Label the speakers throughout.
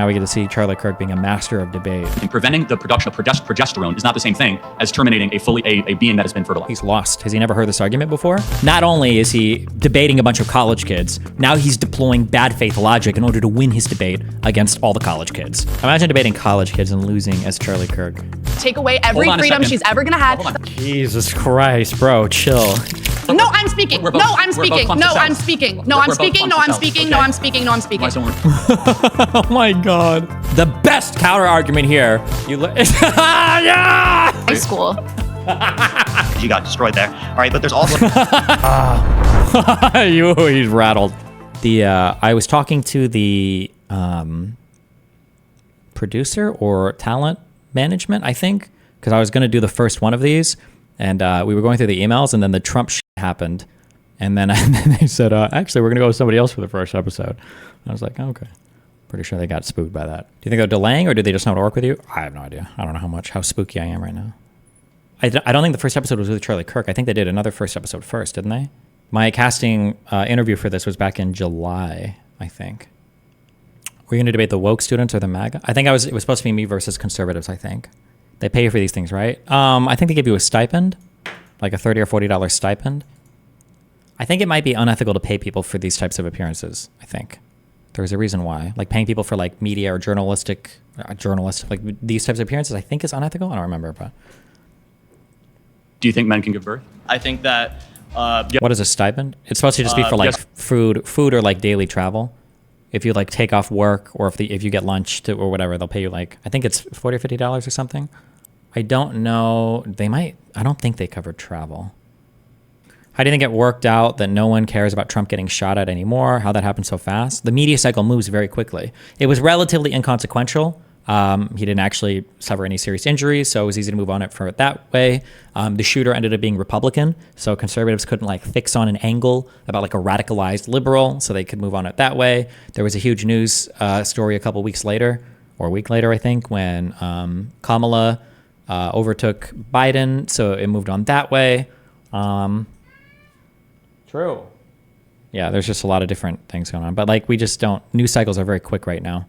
Speaker 1: now we get to see Charlie Kirk being a master of debate.
Speaker 2: And preventing the production of progesterone is not the same thing as terminating a being that has been fertilized.
Speaker 1: He's lost. Has he never heard this argument before? Not only is he debating a bunch of college kids, now he's deploying bad faith logic in order to win his debate against all the college kids. Imagine debating college kids and losing as Charlie Kirk.
Speaker 3: Take away every freedom she's ever gonna have.
Speaker 1: Jesus Christ, bro, chill.
Speaker 3: No, I'm speaking. No, I'm speaking. No, I'm speaking. No, I'm speaking. No, I'm speaking. No, I'm speaking. No, I'm speaking.
Speaker 1: Oh my God. The best counter argument here. Yeah!
Speaker 3: High school.
Speaker 4: She got destroyed there. All right, but there's also.
Speaker 1: He's rattled. I was talking to the producer or talent management, I think, because I was going to do the first one of these, and we were going through the emails, and then the Trump shit happened, and then they said, actually, we're going to go with somebody else for the first episode. And I was like, okay. Pretty sure they got spooked by that. Do you think they're delaying, or do they just not work with you? I have no idea. I don't know how spooky I am right now. I don't think the first episode was with Charlie Kirk. I think they did another first episode first, didn't they? My casting interview for this was back in July, I think. Were you going to debate the woke students or the MAGA? I think it was supposed to be me versus conservatives, I think. They pay you for these things, right? I think they give you a stipend, like a $30 or $40 stipend. I think it might be unethical to pay people for these types of appearances, I think. There's a reason why. Like paying people for like media or journalistic, like these types of appearances, I think is unethical. I don't remember, but.
Speaker 2: Do you think men can give birth?
Speaker 5: I think that.
Speaker 1: What is a stipend? It's supposed to just be for like food or like daily travel. If you like take off work, or if you get lunch or whatever, they'll pay you like, I think it's $40 or $50 or something. I don't know. I don't think they covered travel. How do you think it worked out that no one cares about Trump getting shot at anymore? How that happened so fast? The media cycle moves very quickly. It was relatively inconsequential. He didn't actually suffer any serious injuries, so it was easy to move on it for it that way. The shooter ended up being Republican, so conservatives couldn't like fix on an angle about like a radicalized liberal, so they could move on it that way. There was a huge news story a couple weeks later, or a week later, I think, when Kamala overtook Biden, so it moved on that way. True. Yeah, there's just a lot of different things going on, but like we just don't. News cycles are very quick right now.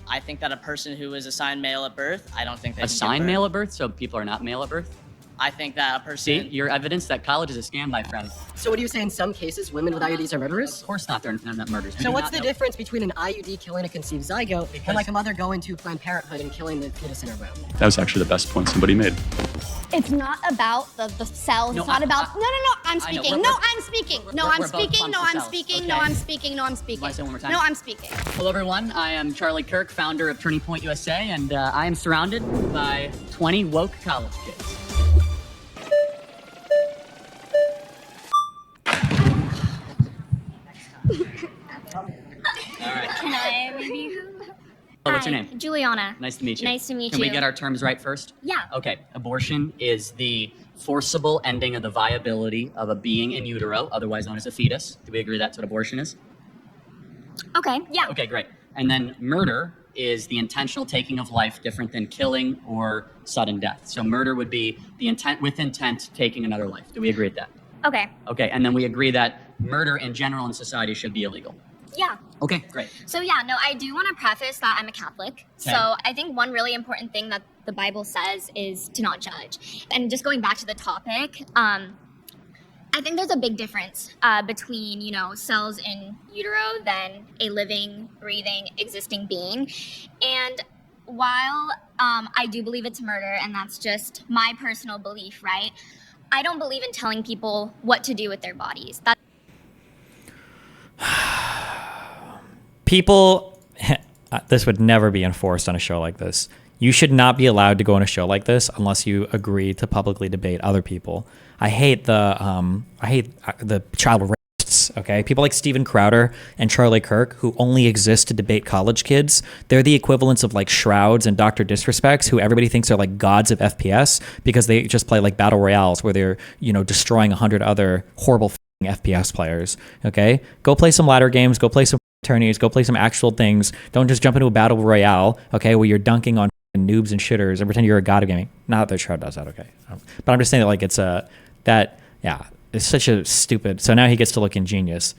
Speaker 6: I think that a person who is assigned male at birth, I don't think they
Speaker 7: assigned male at birth, so people are not male at birth.
Speaker 6: I think that a person.
Speaker 7: See, your evidence that college is a scam, my friend.
Speaker 8: So what do you say in some cases women with IUDs are murderers?
Speaker 7: Of course not, they're not murderers.
Speaker 8: So what's the difference between an IUD killing a conceived zygote and like a mother going to Planned Parenthood and killing the fetus in her womb?
Speaker 2: That was actually the best point somebody made.
Speaker 9: It's not about the cells.
Speaker 6: No,
Speaker 9: it's not about. No. I'm speaking.
Speaker 6: No,
Speaker 9: I'm speaking. No, I'm speaking. No, I'm speaking. No, I'm speaking. No, I'm speaking.
Speaker 7: Say one more time.
Speaker 9: No, I'm speaking.
Speaker 7: Hello, everyone. I am Charlie Kirk, founder of Turning Point USA, and I am surrounded by 20 woke college kids. All right.
Speaker 9: Can I maybe?
Speaker 7: What's your name?
Speaker 9: Juliana.
Speaker 7: Nice to meet you.
Speaker 9: Nice to meet
Speaker 7: Can
Speaker 9: you.
Speaker 7: we get our terms right first?
Speaker 9: Yeah.
Speaker 7: Okay. Abortion is the forcible ending of the viability of a being in utero, otherwise known as a fetus. Do we agree that's what abortion is?
Speaker 9: Okay. Yeah.
Speaker 7: Okay, great. And then murder is the intentional taking of life, different than killing or sudden death. So murder would be the intent taking another life. Do we agree with that?
Speaker 9: Okay.
Speaker 7: Okay, and then we agree that murder in general in society should be illegal.
Speaker 9: Yeah.
Speaker 7: Okay, great.
Speaker 9: So yeah, no, I do want to preface that I'm a Catholic.
Speaker 7: Okay.
Speaker 9: So I think one really important thing that the Bible says is to not judge. And just going back to the topic, I think there's a big difference between, cells in utero than a living, breathing, existing being. And while I do believe it's murder, and that's just my personal belief, right? I don't believe in telling people what to do with their bodies.
Speaker 1: People, this would never be enforced on a show like this. You should not be allowed to go on a show like this unless you agree to publicly debate other people. I hate the child rapists, okay? People like Steven Crowder and Charlie Kirk, who only exist to debate college kids. They're the equivalents of like Shrouds and Dr. Disrespects, who everybody thinks are like gods of FPS because they just play like battle royales where they're, destroying 100 other horrible FPS players, okay? Go play some ladder games, go play some attorneys, go play some actual things. Don't just jump into a battle royale, okay, where you're dunking on noobs and shitters and pretend you're a god of gaming. Not that Shroud does that, okay? But I'm just saying that like it's it's such a stupid. So now he gets to look ingenious.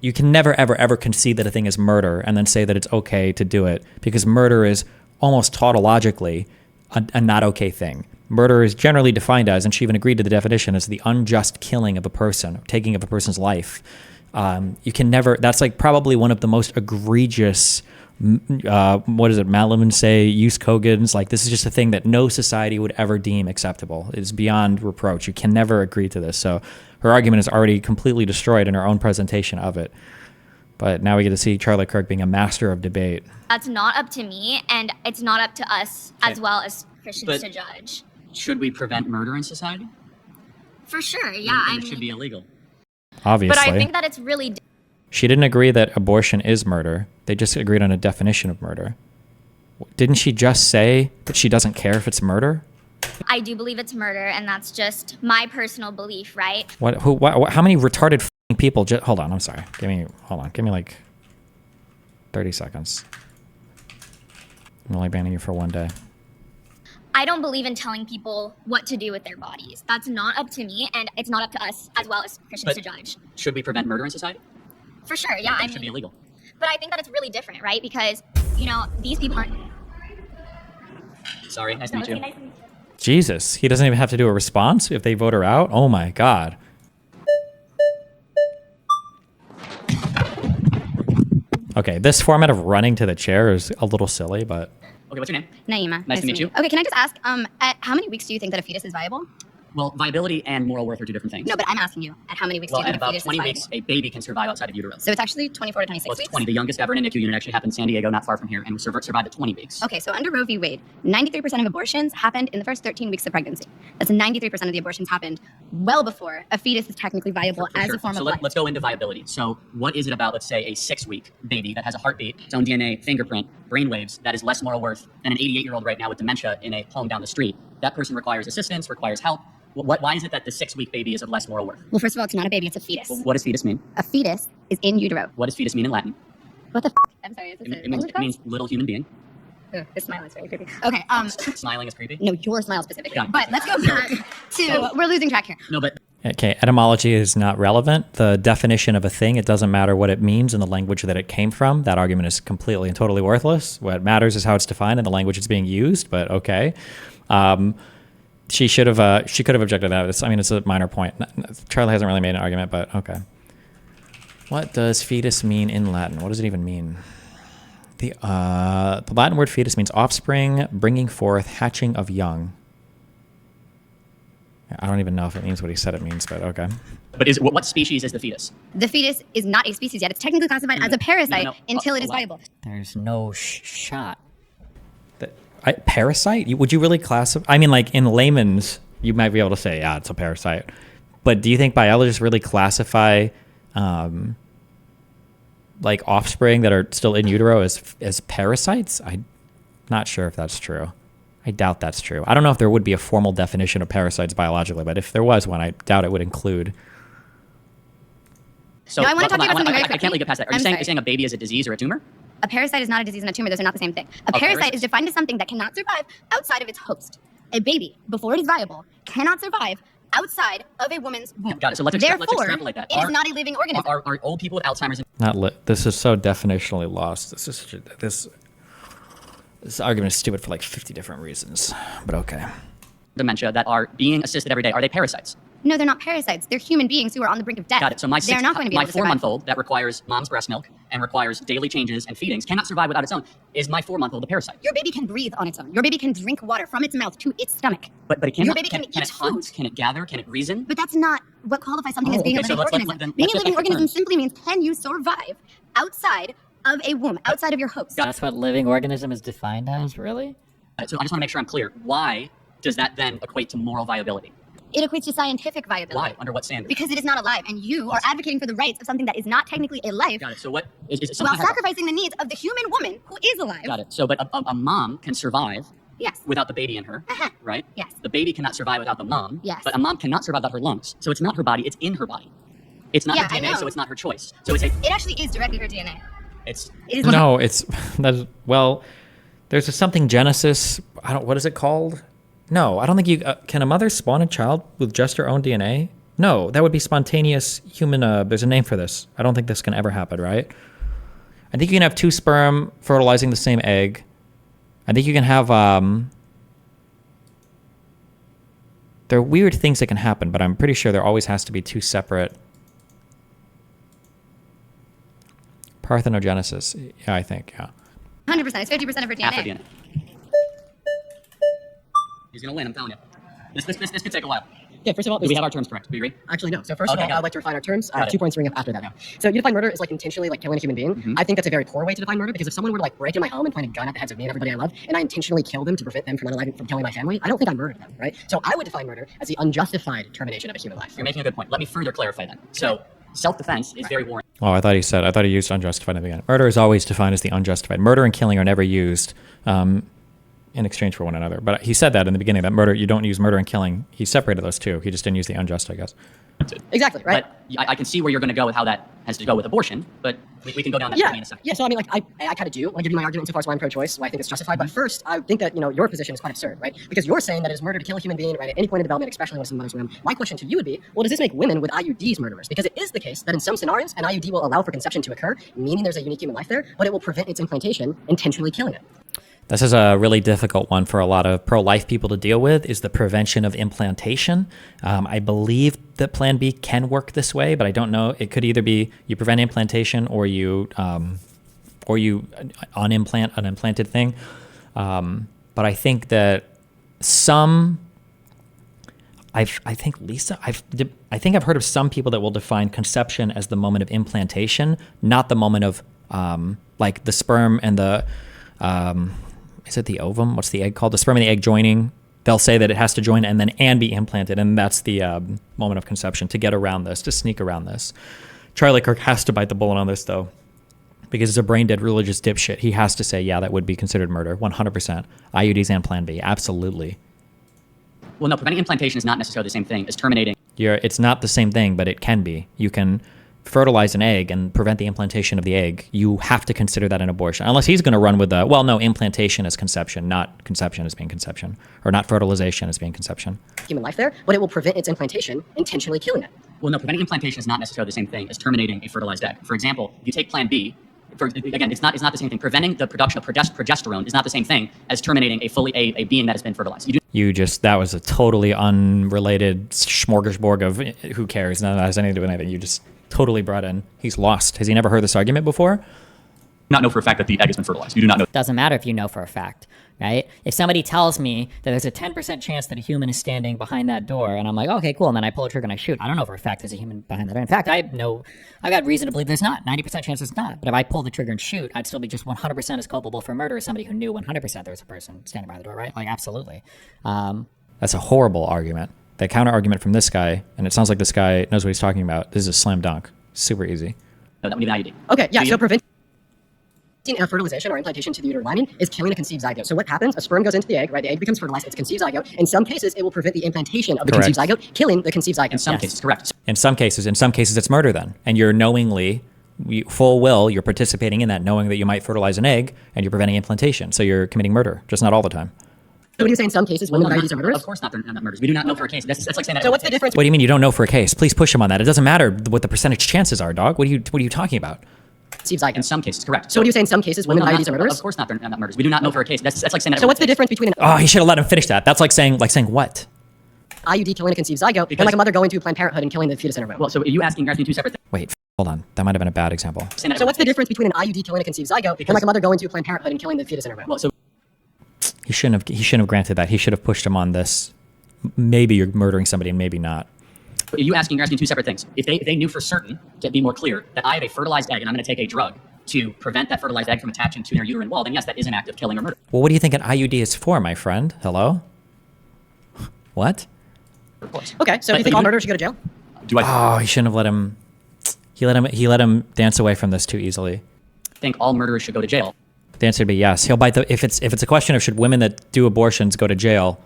Speaker 1: you can never, ever, ever concede that a thing is murder and then say that it's okay to do it, because murder is almost tautologically a not okay thing. Murder is generally defined as, and she even agreed to the definition, as the unjust killing of a person, taking of a person's life. You can never, that's like probably one of the most egregious, what is it, Malum say, use Kogans, like this is just a thing that no society would ever deem acceptable. It's beyond reproach. You can never agree to this. So her argument is already completely destroyed in her own presentation of it. But now we get to see Charlie Kirk being a master of debate.
Speaker 9: That's not up to me, and it's not up to us as well as Christians
Speaker 7: But
Speaker 9: to judge.
Speaker 7: should we prevent murder in society?
Speaker 9: For sure, yeah.
Speaker 7: Then it should be illegal.
Speaker 1: Obviously.
Speaker 9: But I think that it's really
Speaker 1: She didn't agree that abortion is murder. They just agreed on a definition of murder. Didn't she just say that she doesn't care if it's murder?
Speaker 9: I do believe it's murder, and that's just my personal belief, right?
Speaker 1: How many retarded f***ing people hold on, I'm sorry. Give me like 30 seconds. I'm only banning you for 1 day.
Speaker 9: I don't believe in telling people what to do with their bodies. That's not up to me, and it's not up to us as well as Christians to judge.
Speaker 7: Should we prevent murder in society?
Speaker 9: For sure, yeah.
Speaker 7: It should be illegal.
Speaker 9: But I think that it's really different, right? Because, these people aren't...
Speaker 7: Sorry, nice to meet you.
Speaker 9: Nice to meet you.
Speaker 1: Jesus, he doesn't even have to do a response if they vote her out? Oh my God. Okay, this format of running to the chair is a little silly, but...
Speaker 7: Okay, what's your name?
Speaker 5: Naima.
Speaker 7: Nice to meet you.
Speaker 5: Okay, can I just ask, at how many weeks do you think that a fetus is viable?
Speaker 7: Well, viability and moral worth are two different things.
Speaker 5: No, but I'm asking you, at how many weeks
Speaker 7: Well,
Speaker 5: do you
Speaker 7: at
Speaker 5: think a
Speaker 7: about
Speaker 5: fetus
Speaker 7: 20
Speaker 5: is
Speaker 7: weeks,
Speaker 5: viable?
Speaker 7: a baby can survive outside of utero.
Speaker 5: So it's actually 24 to 26
Speaker 7: Well, it's
Speaker 5: weeks?
Speaker 7: 20. The youngest ever in a NICU unit actually happened in San Diego, not far from here, and survived at 20 weeks.
Speaker 5: Okay, so under Roe v. Wade, 93% of abortions happened in the first 13 weeks of pregnancy. That's 93% of the abortions happened well before a fetus is technically viable
Speaker 7: For
Speaker 5: as
Speaker 7: sure.
Speaker 5: a form
Speaker 7: so
Speaker 5: of life.
Speaker 7: let's go into viability. So what is it about, let's say, a 6-week baby that has a heartbeat, its own DNA, fingerprint, brainwaves, that is less moral worth than an 88-year-old right now with dementia in a home down the street? That person requires assistance, requires help. Why is it that the 6-week baby is of less moral worth?
Speaker 5: Well, first of all, it's not a baby, it's a fetus.
Speaker 7: Well, what does fetus mean?
Speaker 5: A fetus is in utero.
Speaker 7: What does fetus mean in Latin?
Speaker 5: What the f***? I'm sorry, is this
Speaker 7: It means little human being.
Speaker 5: This smile is very creepy. Okay,
Speaker 7: Smiling is creepy?
Speaker 5: no, your smile specifically.
Speaker 7: Got it.
Speaker 5: But let's go back to, we're losing track here.
Speaker 7: No, but
Speaker 1: Okay, etymology is not relevant. The definition of a thing, it doesn't matter what it means in the language that it came from. That argument is completely and totally worthless. What matters is how it's defined and the language it's being used, but okay. She could have objected to that. It's a minor point. Charlie hasn't really made an argument, but okay. What does fetus mean in Latin? What does it even mean? The Latin word fetus means offspring, bringing forth, hatching of young. I don't even know if it means what he said it means, but okay.
Speaker 7: But what species is the fetus?
Speaker 5: The fetus is not a species yet. It's technically classified as a parasite
Speaker 7: No.
Speaker 5: until it is viable.
Speaker 10: There's no shot.
Speaker 1: Parasite? Would you really classify? I mean, like in layman's, you might be able to say, yeah, it's a parasite. But do you think biologists really classify like offspring that are still in utero as parasites? I'm not sure if that's true. I doubt that's true. I don't know if there would be a formal definition of parasites biologically, but if there was one, I doubt it would include.
Speaker 7: So
Speaker 5: No, I wanna talk to you about something very
Speaker 7: I can't
Speaker 5: quickly.
Speaker 7: let you get past that. Are
Speaker 5: I'm
Speaker 7: you
Speaker 5: sorry.
Speaker 7: saying a baby is a disease or a tumor?
Speaker 5: A parasite is not a disease and a tumor. Those are not the same thing. A
Speaker 7: Oh,
Speaker 5: parasite
Speaker 7: parasites.
Speaker 5: is defined as something that cannot survive outside of its host. A baby, before it is viable, cannot survive outside of a woman's womb.
Speaker 7: Got it. So let's
Speaker 5: Therefore,
Speaker 7: extrapolate that.
Speaker 5: it is not a living organism.
Speaker 7: Are old people with Alzheimer's and
Speaker 1: Not lit. This is so definitionally lost. This argument is stupid for like 50 different reasons, but okay.
Speaker 7: dementia that are being assisted every day, are they parasites?
Speaker 5: No, they're not parasites. They're human beings who are on the brink of death.
Speaker 7: Got it. So
Speaker 5: they're not going to be
Speaker 7: my
Speaker 5: able to survive.
Speaker 7: 4-month-old that requires mom's breast milk and requires daily changes and feedings cannot survive without its own. Is my 4-month-old a parasite?
Speaker 5: Your baby can breathe on its own. Your baby can drink water from its mouth to its stomach.
Speaker 7: But it cannot.
Speaker 5: Your baby can
Speaker 7: it
Speaker 5: eat
Speaker 7: hunt?
Speaker 5: food.
Speaker 7: Can it gather? Can it reason?
Speaker 5: But that's not what qualifies something as being
Speaker 7: okay,
Speaker 5: a
Speaker 7: so
Speaker 5: living
Speaker 7: let's-
Speaker 5: organism.
Speaker 7: then
Speaker 5: Being a
Speaker 7: let's
Speaker 5: living
Speaker 7: get back to
Speaker 5: organism
Speaker 7: terms.
Speaker 5: simply means, can you survive outside of a womb, outside of your host?
Speaker 10: That's what living organism is defined as, really?
Speaker 7: So I just want to make sure I'm clear. Why does that then equate to moral viability?
Speaker 5: It equates to scientific viability.
Speaker 7: Why? Under what standard?
Speaker 5: Because it is not alive, and you are advocating for the rights of something that is not technically a life,
Speaker 7: Got it. So what is it?
Speaker 5: while
Speaker 7: something has-
Speaker 5: sacrificing the needs of the human woman who is alive.
Speaker 7: Got it. So, but a mom can survive
Speaker 5: Yes.
Speaker 7: without the baby in her,
Speaker 5: Uh-huh.
Speaker 7: right?
Speaker 5: Yes.
Speaker 7: The baby cannot survive without the mom.
Speaker 5: Yes.
Speaker 7: But a mom cannot survive without her lungs. So it's not her body; it's in her body. It's not
Speaker 5: Yeah,
Speaker 7: her
Speaker 5: I
Speaker 7: DNA,
Speaker 5: know.
Speaker 7: so it's not her choice. So it's a.
Speaker 5: It actually is directly her DNA.
Speaker 7: It's
Speaker 5: It is
Speaker 1: No, it's there's a something Genesis. What is it called? No, I don't think you can a mother spawn a child with just her own DNA. No, that would be spontaneous human. There's a name for this. I don't think this can ever happen, right? I think you can have two sperm fertilizing the same egg. I think you can have. There are weird things that can happen, but I'm pretty sure there always has to be two separate. Parthenogenesis. Yeah, I think. Yeah.
Speaker 5: 100%. It's 50% of her DNA.
Speaker 7: Half of DNA. He's gonna win, I'm telling you. This could take a while.
Speaker 8: Yeah, first of all,
Speaker 7: Do we have our terms correct? Do you agree?
Speaker 8: Actually, no. So first
Speaker 7: Okay,
Speaker 8: of all,
Speaker 7: got it.
Speaker 8: I'd like to refine our terms. I
Speaker 7: Got
Speaker 8: have
Speaker 7: it.
Speaker 8: 2 points to bring up after that now. So you define murder as like intentionally like killing a human being. I think that's a very poor way to define murder, because if someone were to like break into my home and point a gun at the heads of me and everybody I love, and I intentionally kill them to prevent them from killing my family, I don't think I murdered them, right? So I would define murder as the unjustified termination of a human life.
Speaker 7: You're making a good point. Let me further clarify that. So self-defense is very warranted.
Speaker 1: Oh, I thought he used unjustified in the beginning. Murder is always defined as the unjustified. Murder and killing are never used in exchange for one another. But he said that in the beginning, that murder, you don't use murder and killing. He separated those two. He just didn't use the unjust, I guess.
Speaker 8: Exactly, right?
Speaker 7: But I can see where you're going to go with how that has to go with abortion, but we can go down that journey in a second.
Speaker 8: Yeah, so I mean, like, I kind of do want to give you my argument insofar as why I'm pro-choice, why I think it's justified. But first, I think that, your position is quite absurd, right? Because you're saying that it is murder to kill a human being, right, at any point in development, especially when it's in the mother's womb. My question to you would be, well, does this make women with IUDs murderers? Because it is the case that in some scenarios, an IUD will allow for conception to occur, meaning there's a unique human life there, but it will prevent its implantation, intentionally killing it.
Speaker 1: This is a really difficult one for a lot of pro-life people to deal with, is the prevention of implantation. I believe that Plan B can work this way, but I don't know. It could either be you prevent implantation or you unimplant an implanted thing. But I think that I think I've heard of some people that will define conception as the moment of implantation, not the moment of like the sperm and the is it the ovum? What's the egg called? The sperm and the egg joining. They'll say that it has to join and be implanted, and that's the moment of conception, to get around this, to sneak around this. Charlie Kirk has to bite the bullet on this, though, because he's a brain-dead religious dipshit. He has to say, yeah, that would be considered murder, 100%. IUDs and Plan B, absolutely.
Speaker 7: Well, no, preventing implantation is not necessarily the same thing as terminating.
Speaker 1: It's not the same thing, but it can be. You can fertilize an egg and prevent the implantation of the egg. You have to consider that an abortion, unless he's going to run with the, well, no, implantation is conception, not conception as being conception, or not fertilization as being conception.
Speaker 8: Human life there, but it will prevent its implantation, intentionally killing it.
Speaker 7: Well, no, preventing implantation is not necessarily the same thing as terminating a fertilized egg. For example, if you take Plan B, again, it's not the same thing. Preventing the production of progesterone is not the same thing as terminating a being that has been fertilized. That was a totally unrelated smorgasbord of who cares. None of that has anything to do with anything. You just totally brought in. He's lost. Has he never heard this argument before?
Speaker 2: Not know for a fact that the egg has been fertilized. You do not know.
Speaker 10: Doesn't matter if you know for a fact, right? If somebody tells me that there's a 10% chance that a human is standing behind that door, and I'm like, okay, cool, and then I pull a trigger and I shoot, I don't know for a fact there's a human behind that door. In fact, I got reason to believe there's not. 90% chance there's not. But if I pull the trigger and shoot, I'd still be just 100% as culpable for murder as somebody who knew 100% there was a person standing behind the door, right? Like, absolutely.
Speaker 1: That's a horrible argument. The counter argument from this guy, and it sounds like this guy knows what he's talking about. This is a slam dunk. Super easy.
Speaker 7: No, that would be an IUD.
Speaker 8: Okay, yeah, so preventing fertilization or implantation to the uterine lining is killing a conceived zygote. So what happens? A sperm goes into the egg, right? The egg becomes fertilized, it's a conceived zygote. In some cases, it will prevent the implantation of the conceived zygote, killing the conceived zygote.
Speaker 7: In some cases, correct.
Speaker 1: In some cases it's murder then. And you're knowingly, full will, you're participating in that, knowing that you might fertilize an egg, and you're preventing implantation. So you're committing murder, just not all the time.
Speaker 8: So what do you say in some cases women with IUDs are murderers?
Speaker 7: Of course not, they're not murders. We do not know for a case. That's like saying that.
Speaker 8: So what's the difference?
Speaker 1: What do you mean you don't know for a case? Please push him on that. It doesn't matter what the percentage chances are, dog. What are you talking about?
Speaker 8: Conceived zygote.
Speaker 7: In some cases, correct.
Speaker 8: So what do you say in some cases women with IUDs are murderers?
Speaker 7: Of course not, they're not murders. We do not know for a case. That's like saying that.
Speaker 8: So what's the difference between an
Speaker 1: Oh, he should have let him finish that. That's like saying what?
Speaker 8: IUD killing a conceived zygote and like a mother going to Planned Parenthood and killing the fetus in her womb?
Speaker 7: Well, so you're asking two separate things.
Speaker 1: Wait, hold on. That might have been a bad example.
Speaker 8: So what's the difference between an IUD killing a conceived zygote and like a mother going to Planned Parenthood and killing the fetus in her womb?
Speaker 7: Well, so
Speaker 1: He shouldn't have granted that. He should have pushed him on this. Maybe you're murdering somebody and maybe not.
Speaker 7: you're asking two separate things. If they knew for certain, to be more clear, that I have a fertilized egg and I'm going to take a drug to prevent that fertilized egg from attaching to their uterine wall, then yes, that is an act of killing or murder.
Speaker 1: Well, what do you think an IUD is for, my friend? Hello? What?
Speaker 8: Okay, so you think all murderers should go to jail?
Speaker 1: Oh, he shouldn't have let him. He let him dance away from this too easily.
Speaker 7: I think all murderers should go to jail.
Speaker 1: The answer would be yes. He'll bite the. If it's a question of should women that do abortions go to jail,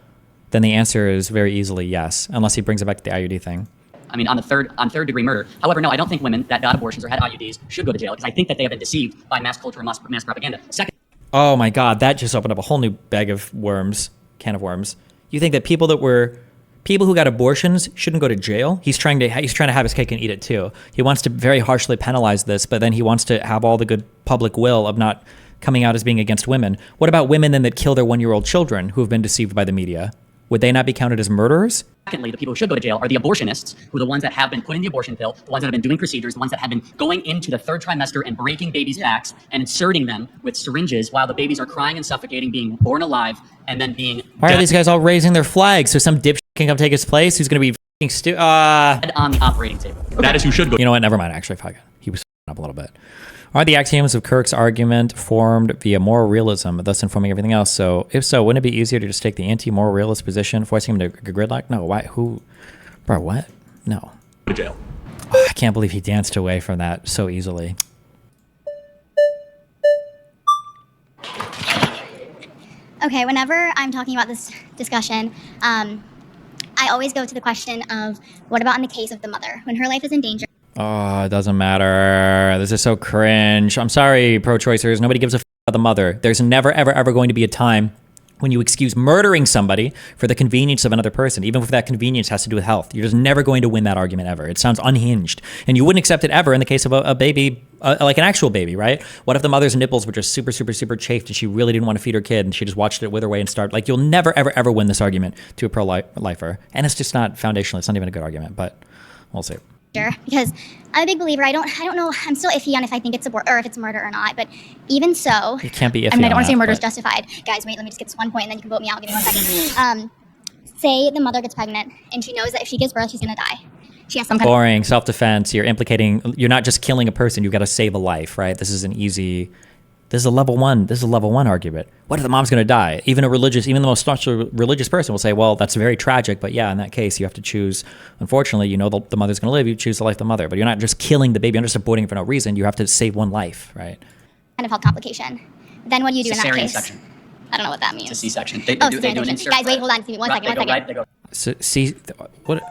Speaker 1: then the answer is very easily yes, unless he brings it back to the IUD thing.
Speaker 7: I mean, on third degree murder. However, no, I don't think women that got abortions or had IUDs should go to jail because I think that they have been deceived by mass culture and mass propaganda. Second.
Speaker 1: Oh my God, that just opened up a whole new can of worms. You think that people people who got abortions shouldn't go to jail. He's trying to have his cake and eat it too. He wants to very harshly penalize this, but then he wants to have all the good public will of not coming out as being against women. What about women then that kill their 1-year-old children who have been deceived by the media? Would they not be counted as murderers?
Speaker 7: Secondly, the people who should go to jail are the abortionists, who are the ones that have been putting the abortion pill, the ones that have been doing procedures, the ones that have been going into the 3rd trimester and breaking babies' backs and inserting them with syringes while the babies are crying and suffocating, being born alive, and then being
Speaker 1: Why are these guys all raising their flags so some dipshit can come take his place who's going to be f***ing
Speaker 7: on the operating table?
Speaker 2: Okay. That is who should go.
Speaker 1: You know what? Never mind, actually. Fuck it. He was f***ing up a little bit. Are the axioms of Kirk's argument formed via moral realism, thus informing everything else? So, if so, wouldn't it be easier to just take the anti-moral realist position, forcing him to gridlock? No, why? Who? Bro, what? No.
Speaker 2: To jail.
Speaker 1: Oh, I can't believe he danced away from that so easily.
Speaker 9: Okay, whenever I'm talking about this discussion, I always go to the question of what about in the case of the mother when her life is in danger?
Speaker 1: Oh, it doesn't matter. This is so cringe. I'm sorry, pro-choicers. Nobody gives a f about the mother. There's never, ever, ever going to be a time when you excuse murdering somebody for the convenience of another person, even if that convenience has to do with health. You're just never going to win that argument ever. It sounds unhinged. And you wouldn't accept it ever in the case of a baby, like an actual baby, right? What if the mother's nipples were just super, super, super chafed and she really didn't want to feed her kid and she just watched it wither away and start? Like, you'll never, ever, ever win this argument to a pro-lifer. And it's just not foundational. It's not even a good argument, but we'll see.
Speaker 9: Because I'm a big believer. I don't know. I'm still iffy on if I think it's abort or if it's murder or not. But even so,
Speaker 1: it can't be iffy.
Speaker 9: I mean, I don't want to say murder is justified. Guys, wait. Let me just get this one point, and then you can vote me out. Give me 1 second. Say the mother gets pregnant, and she knows that if she gives birth, she's gonna die. She has some kind
Speaker 1: boring self-defense. You're implicating. You're not just killing a person. You've got to save a life, right? This is an easy. This is a level one. This is a level one argument. What if the mom's going to die? Even the most staunch religious person will say, well, that's very tragic. But yeah, in that case, you have to choose. Unfortunately, you know the mother's going to live. You choose the life of the mother. But you're not just killing the baby. You're not just aborting it for no reason. You have to save one life, right?
Speaker 9: of health complication. Then what do you do in that
Speaker 7: Cesarean
Speaker 9: case?
Speaker 7: section.
Speaker 9: I don't know what that means.
Speaker 7: It's a C-section. They
Speaker 9: Oh,
Speaker 7: do an
Speaker 9: cesarean
Speaker 7: insert.
Speaker 9: section. Guys, wait, hold on. Give me 1 second. 1 second.
Speaker 7: They go.
Speaker 1: So, see, what?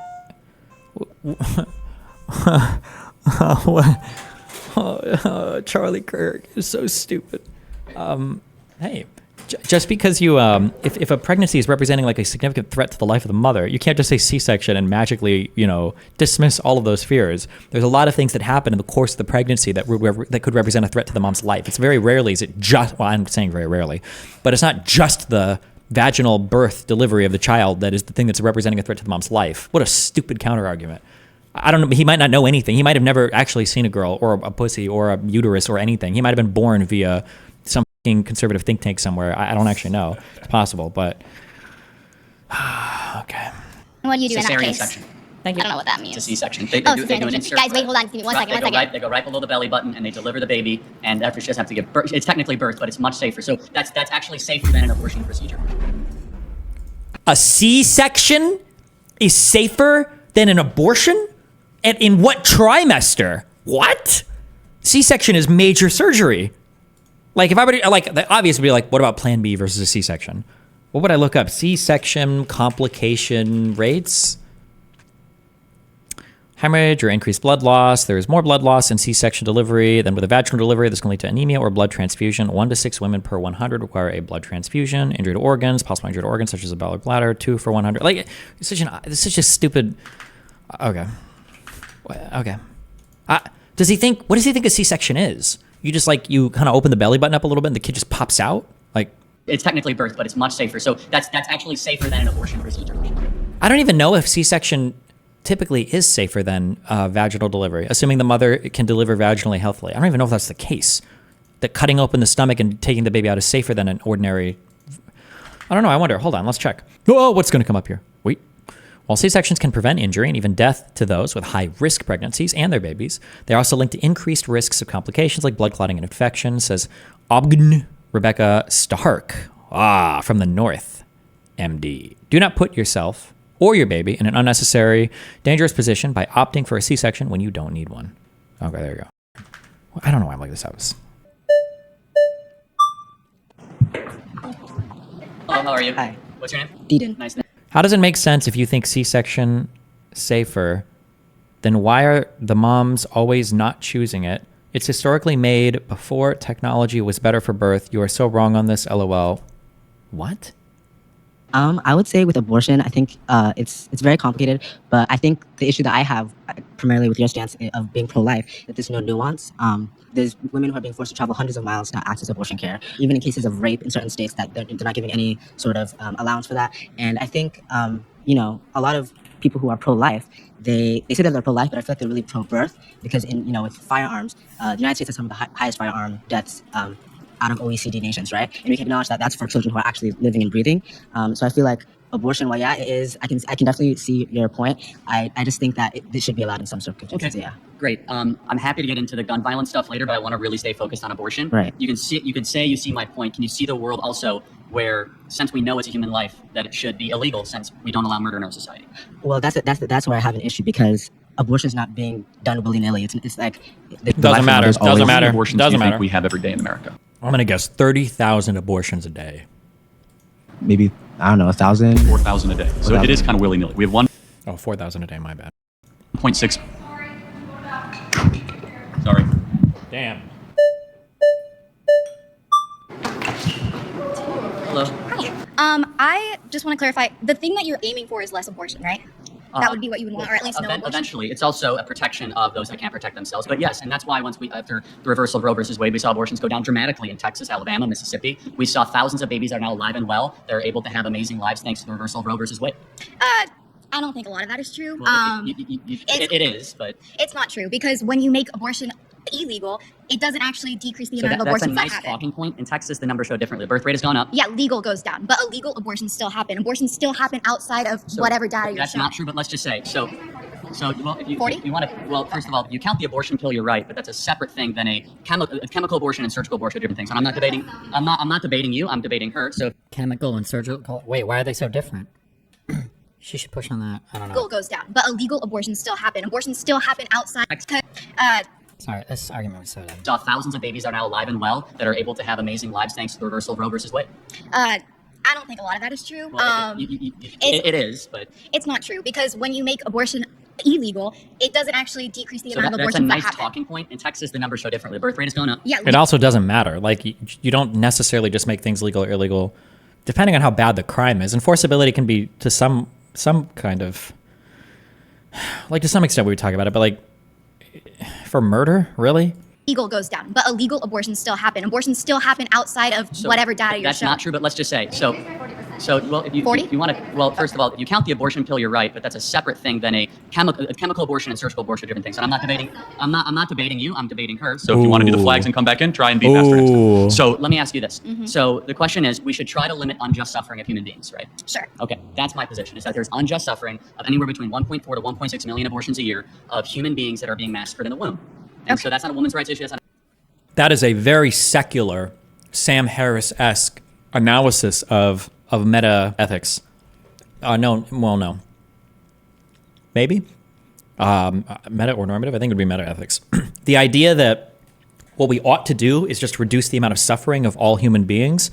Speaker 1: What? Charlie Kirk is so stupid. Hey, just because you, if a pregnancy is representing like a significant threat to the life of the mother, you can't just say C-section and magically, dismiss all of those fears. There's a lot of things that happen in the course of the pregnancy that could represent a threat to the mom's life. It's very rarely is it just, well, I'm saying very rarely, but it's not just the vaginal birth delivery of the child that is the thing that's representing a threat to the mom's life. What a stupid counter argument. I don't know. He might not know anything. He might have never actually seen a girl or a pussy or a uterus or anything. He might have been born via some conservative think tank somewhere. I don't actually know. It's possible, but okay.
Speaker 9: What do you do in that
Speaker 7: Cesarean
Speaker 9: case?
Speaker 7: section.
Speaker 10: Thank
Speaker 9: I
Speaker 10: you.
Speaker 9: don't know what that means.
Speaker 7: It's a C-section. They
Speaker 9: Oh,
Speaker 7: do an
Speaker 9: cesarean
Speaker 7: insert.
Speaker 9: section. Guys, wait, hold on. Give me 1 second. 1 second.
Speaker 7: They go right below the belly button and they deliver the baby. And after she doesn't have to give birth, it's technically birth, but it's much safer. So that's actually safer than an abortion procedure.
Speaker 1: A C-section is safer than an abortion? And in what trimester? What? C-section is major surgery. Like if I were to, like, the obvious would be like, what about Plan B versus a C-section? What would I look up? C-section complication rates? Hemorrhage or increased blood loss. There is more blood loss in C-section delivery than with a vaginal delivery. This can lead to anemia or blood transfusion. 1 to 6 women per 100 require a blood transfusion. Injured organs, possible injured organs such as a bowel or bladder. 2 for 100. Like, it's such a stupid. Okay. Okay. Does he think? What does he think a C-section is? You just you kind of open the belly button up a little bit and the kid just pops out? Like,
Speaker 7: it's technically birth, but it's much safer. So that's actually safer than an abortion procedure.
Speaker 1: I don't even know if C-section typically is safer than vaginal delivery, assuming the mother can deliver vaginally healthily. I don't even know if that's the case. That cutting open the stomach and taking the baby out is safer than an ordinary. I don't know. I wonder. Hold on. Let's check. Oh, what's going to come up here? Wait. While C-sections can prevent injury and even death to those with high-risk pregnancies and their babies, they are also linked to increased risks of complications like blood clotting and infection, says Obgn Rebecca Stark, from the North, MD. Do not put yourself or your baby in an unnecessary, dangerous position by opting for a C-section when you don't need one. Okay, there you go. I don't know why I'm like this house.
Speaker 7: Hello, how are you?
Speaker 8: Hi.
Speaker 7: What's your name?
Speaker 8: Deedon.
Speaker 7: Nice name.
Speaker 1: How does it make sense if you think C-section safer? Then why are the moms always not choosing it? It's historically made before technology was better for birth. You are so wrong on this, LOL. What?
Speaker 8: I would say with abortion, I think it's very complicated, but I think the issue that I have primarily with your stance of being pro-life, that there's no nuance. There's women who are being forced to travel hundreds of miles to access abortion care, even in cases of rape in certain states that they're not giving any sort of allowance for that. And I think, you know, a lot of people who are pro-life, they say that they're pro-life, but I feel like they're really pro-birth because in, you know, with firearms, the United States has some of the highest firearm deaths out of OECD nations, right? And we can acknowledge that that's for children who are actually living and breathing. So I feel like abortion, well, yeah, it is. I can definitely see your point. I just think that this should be allowed in some circumstances.
Speaker 7: Okay.
Speaker 8: Yeah.
Speaker 7: Great. I'm happy to get into the gun violence stuff later, but I want to really stay focused on abortion.
Speaker 8: Right.
Speaker 7: You can say you see my point. Can you see the world also where, since we know it's a human life, that it should be illegal since we don't allow murder in our society?
Speaker 8: Well, that's where I have an issue because abortion is not being done willy-nilly. It's like
Speaker 1: Doesn't matter. Doesn't matter.
Speaker 2: Abortions
Speaker 1: Doesn't
Speaker 2: do you think
Speaker 1: matter.
Speaker 2: we have every day in America?
Speaker 1: I'm gonna guess 30,000 abortions a day.
Speaker 11: Maybe, I don't know, 1,000?
Speaker 2: 4,000 a day. So it is kind of willy-nilly. We have
Speaker 1: 4,000 a day. My bad.
Speaker 2: 1.6. Sorry.
Speaker 1: Damn.
Speaker 7: Hello.
Speaker 5: I just want to clarify, the thing that you're aiming for is less abortion, right? That would be what you would want, or at least no abortion.
Speaker 7: Eventually, it's also a protection of those that can't protect themselves. But yes, and that's why after the reversal of Roe versus Wade, we saw abortions go down dramatically in Texas, Alabama, Mississippi. We saw thousands of babies are now alive and well. They're able to have amazing lives thanks to the reversal of Roe versus Wade.
Speaker 5: I don't think a lot of that is true.
Speaker 7: Well, it is, but
Speaker 5: it's not true because when you make abortion illegal, it doesn't actually decrease the amount of
Speaker 7: that's a
Speaker 5: abortions
Speaker 7: nice
Speaker 5: that happen.
Speaker 7: talking point. In Texas, the numbers show differently. The birth rate has gone up.
Speaker 5: Yeah, legal goes down, but illegal abortions still happen. Abortions still happen outside of whatever data you're
Speaker 7: That's
Speaker 5: showing.
Speaker 7: not true, but let's just say so. Well, if you
Speaker 5: 40?
Speaker 7: you want to, well, first of all, you count the abortion pill, you're right, but that's a separate thing than a chemical abortion and surgical abortion are different things. And I'm not debating. I'm not debating you. I'm debating her. So
Speaker 10: Chemical and surgical. Wait, why are they so different? She should push on that. I don't know.
Speaker 5: Legal goes down, but illegal abortions still happen. Abortions still happen outside.
Speaker 10: Sorry, this argument was so dumb.
Speaker 7: saw thousands of babies are now alive and well that are able to have amazing lives thanks to the reversal of Roe versus Wade.
Speaker 5: I don't think a lot of that is true.
Speaker 7: Well, it is, but
Speaker 5: it's not true because when you make abortion illegal, it doesn't actually decrease the amount of
Speaker 7: that's a
Speaker 5: abortions
Speaker 7: nice
Speaker 5: that happen.
Speaker 7: talking point. In Texas, the numbers show differently. The birth rate has gone up.
Speaker 5: Yeah,
Speaker 1: It also doesn't matter. Like you don't necessarily just make things legal or illegal, depending on how bad the crime is. Enforceability can be to some kind of, like to some extent we would talk about it, but like for murder, really?
Speaker 5: legal goes down, but illegal abortions still happen. Abortions still happen outside of whatever data you're
Speaker 7: That's
Speaker 5: showing.
Speaker 7: not true, but let's just say so. Well, if you
Speaker 5: 40?
Speaker 7: if you want to, well, first of all, if you count the abortion pill, you're right, but that's a separate thing than a chemical abortion and surgical abortion are different things. And I'm not debating. I'm not debating you. I'm debating her.
Speaker 2: So if you want to do the flags and come back in, try and be faster next time.
Speaker 7: So let me ask you this. So the question is, we should try to limit unjust suffering of human beings, right?
Speaker 5: Sure.
Speaker 7: Okay, that's my position, is that there's unjust suffering of anywhere between 1.4 to 1.6 million abortions a year of human beings that are being massacred in the womb. And so that's not a women's rights issue. That's not
Speaker 1: That is a very secular, Sam Harris-esque analysis of meta ethics. No. Maybe? Meta or normative? I think it would be meta ethics. The idea that what we ought to do is just reduce the amount of suffering of all human beings,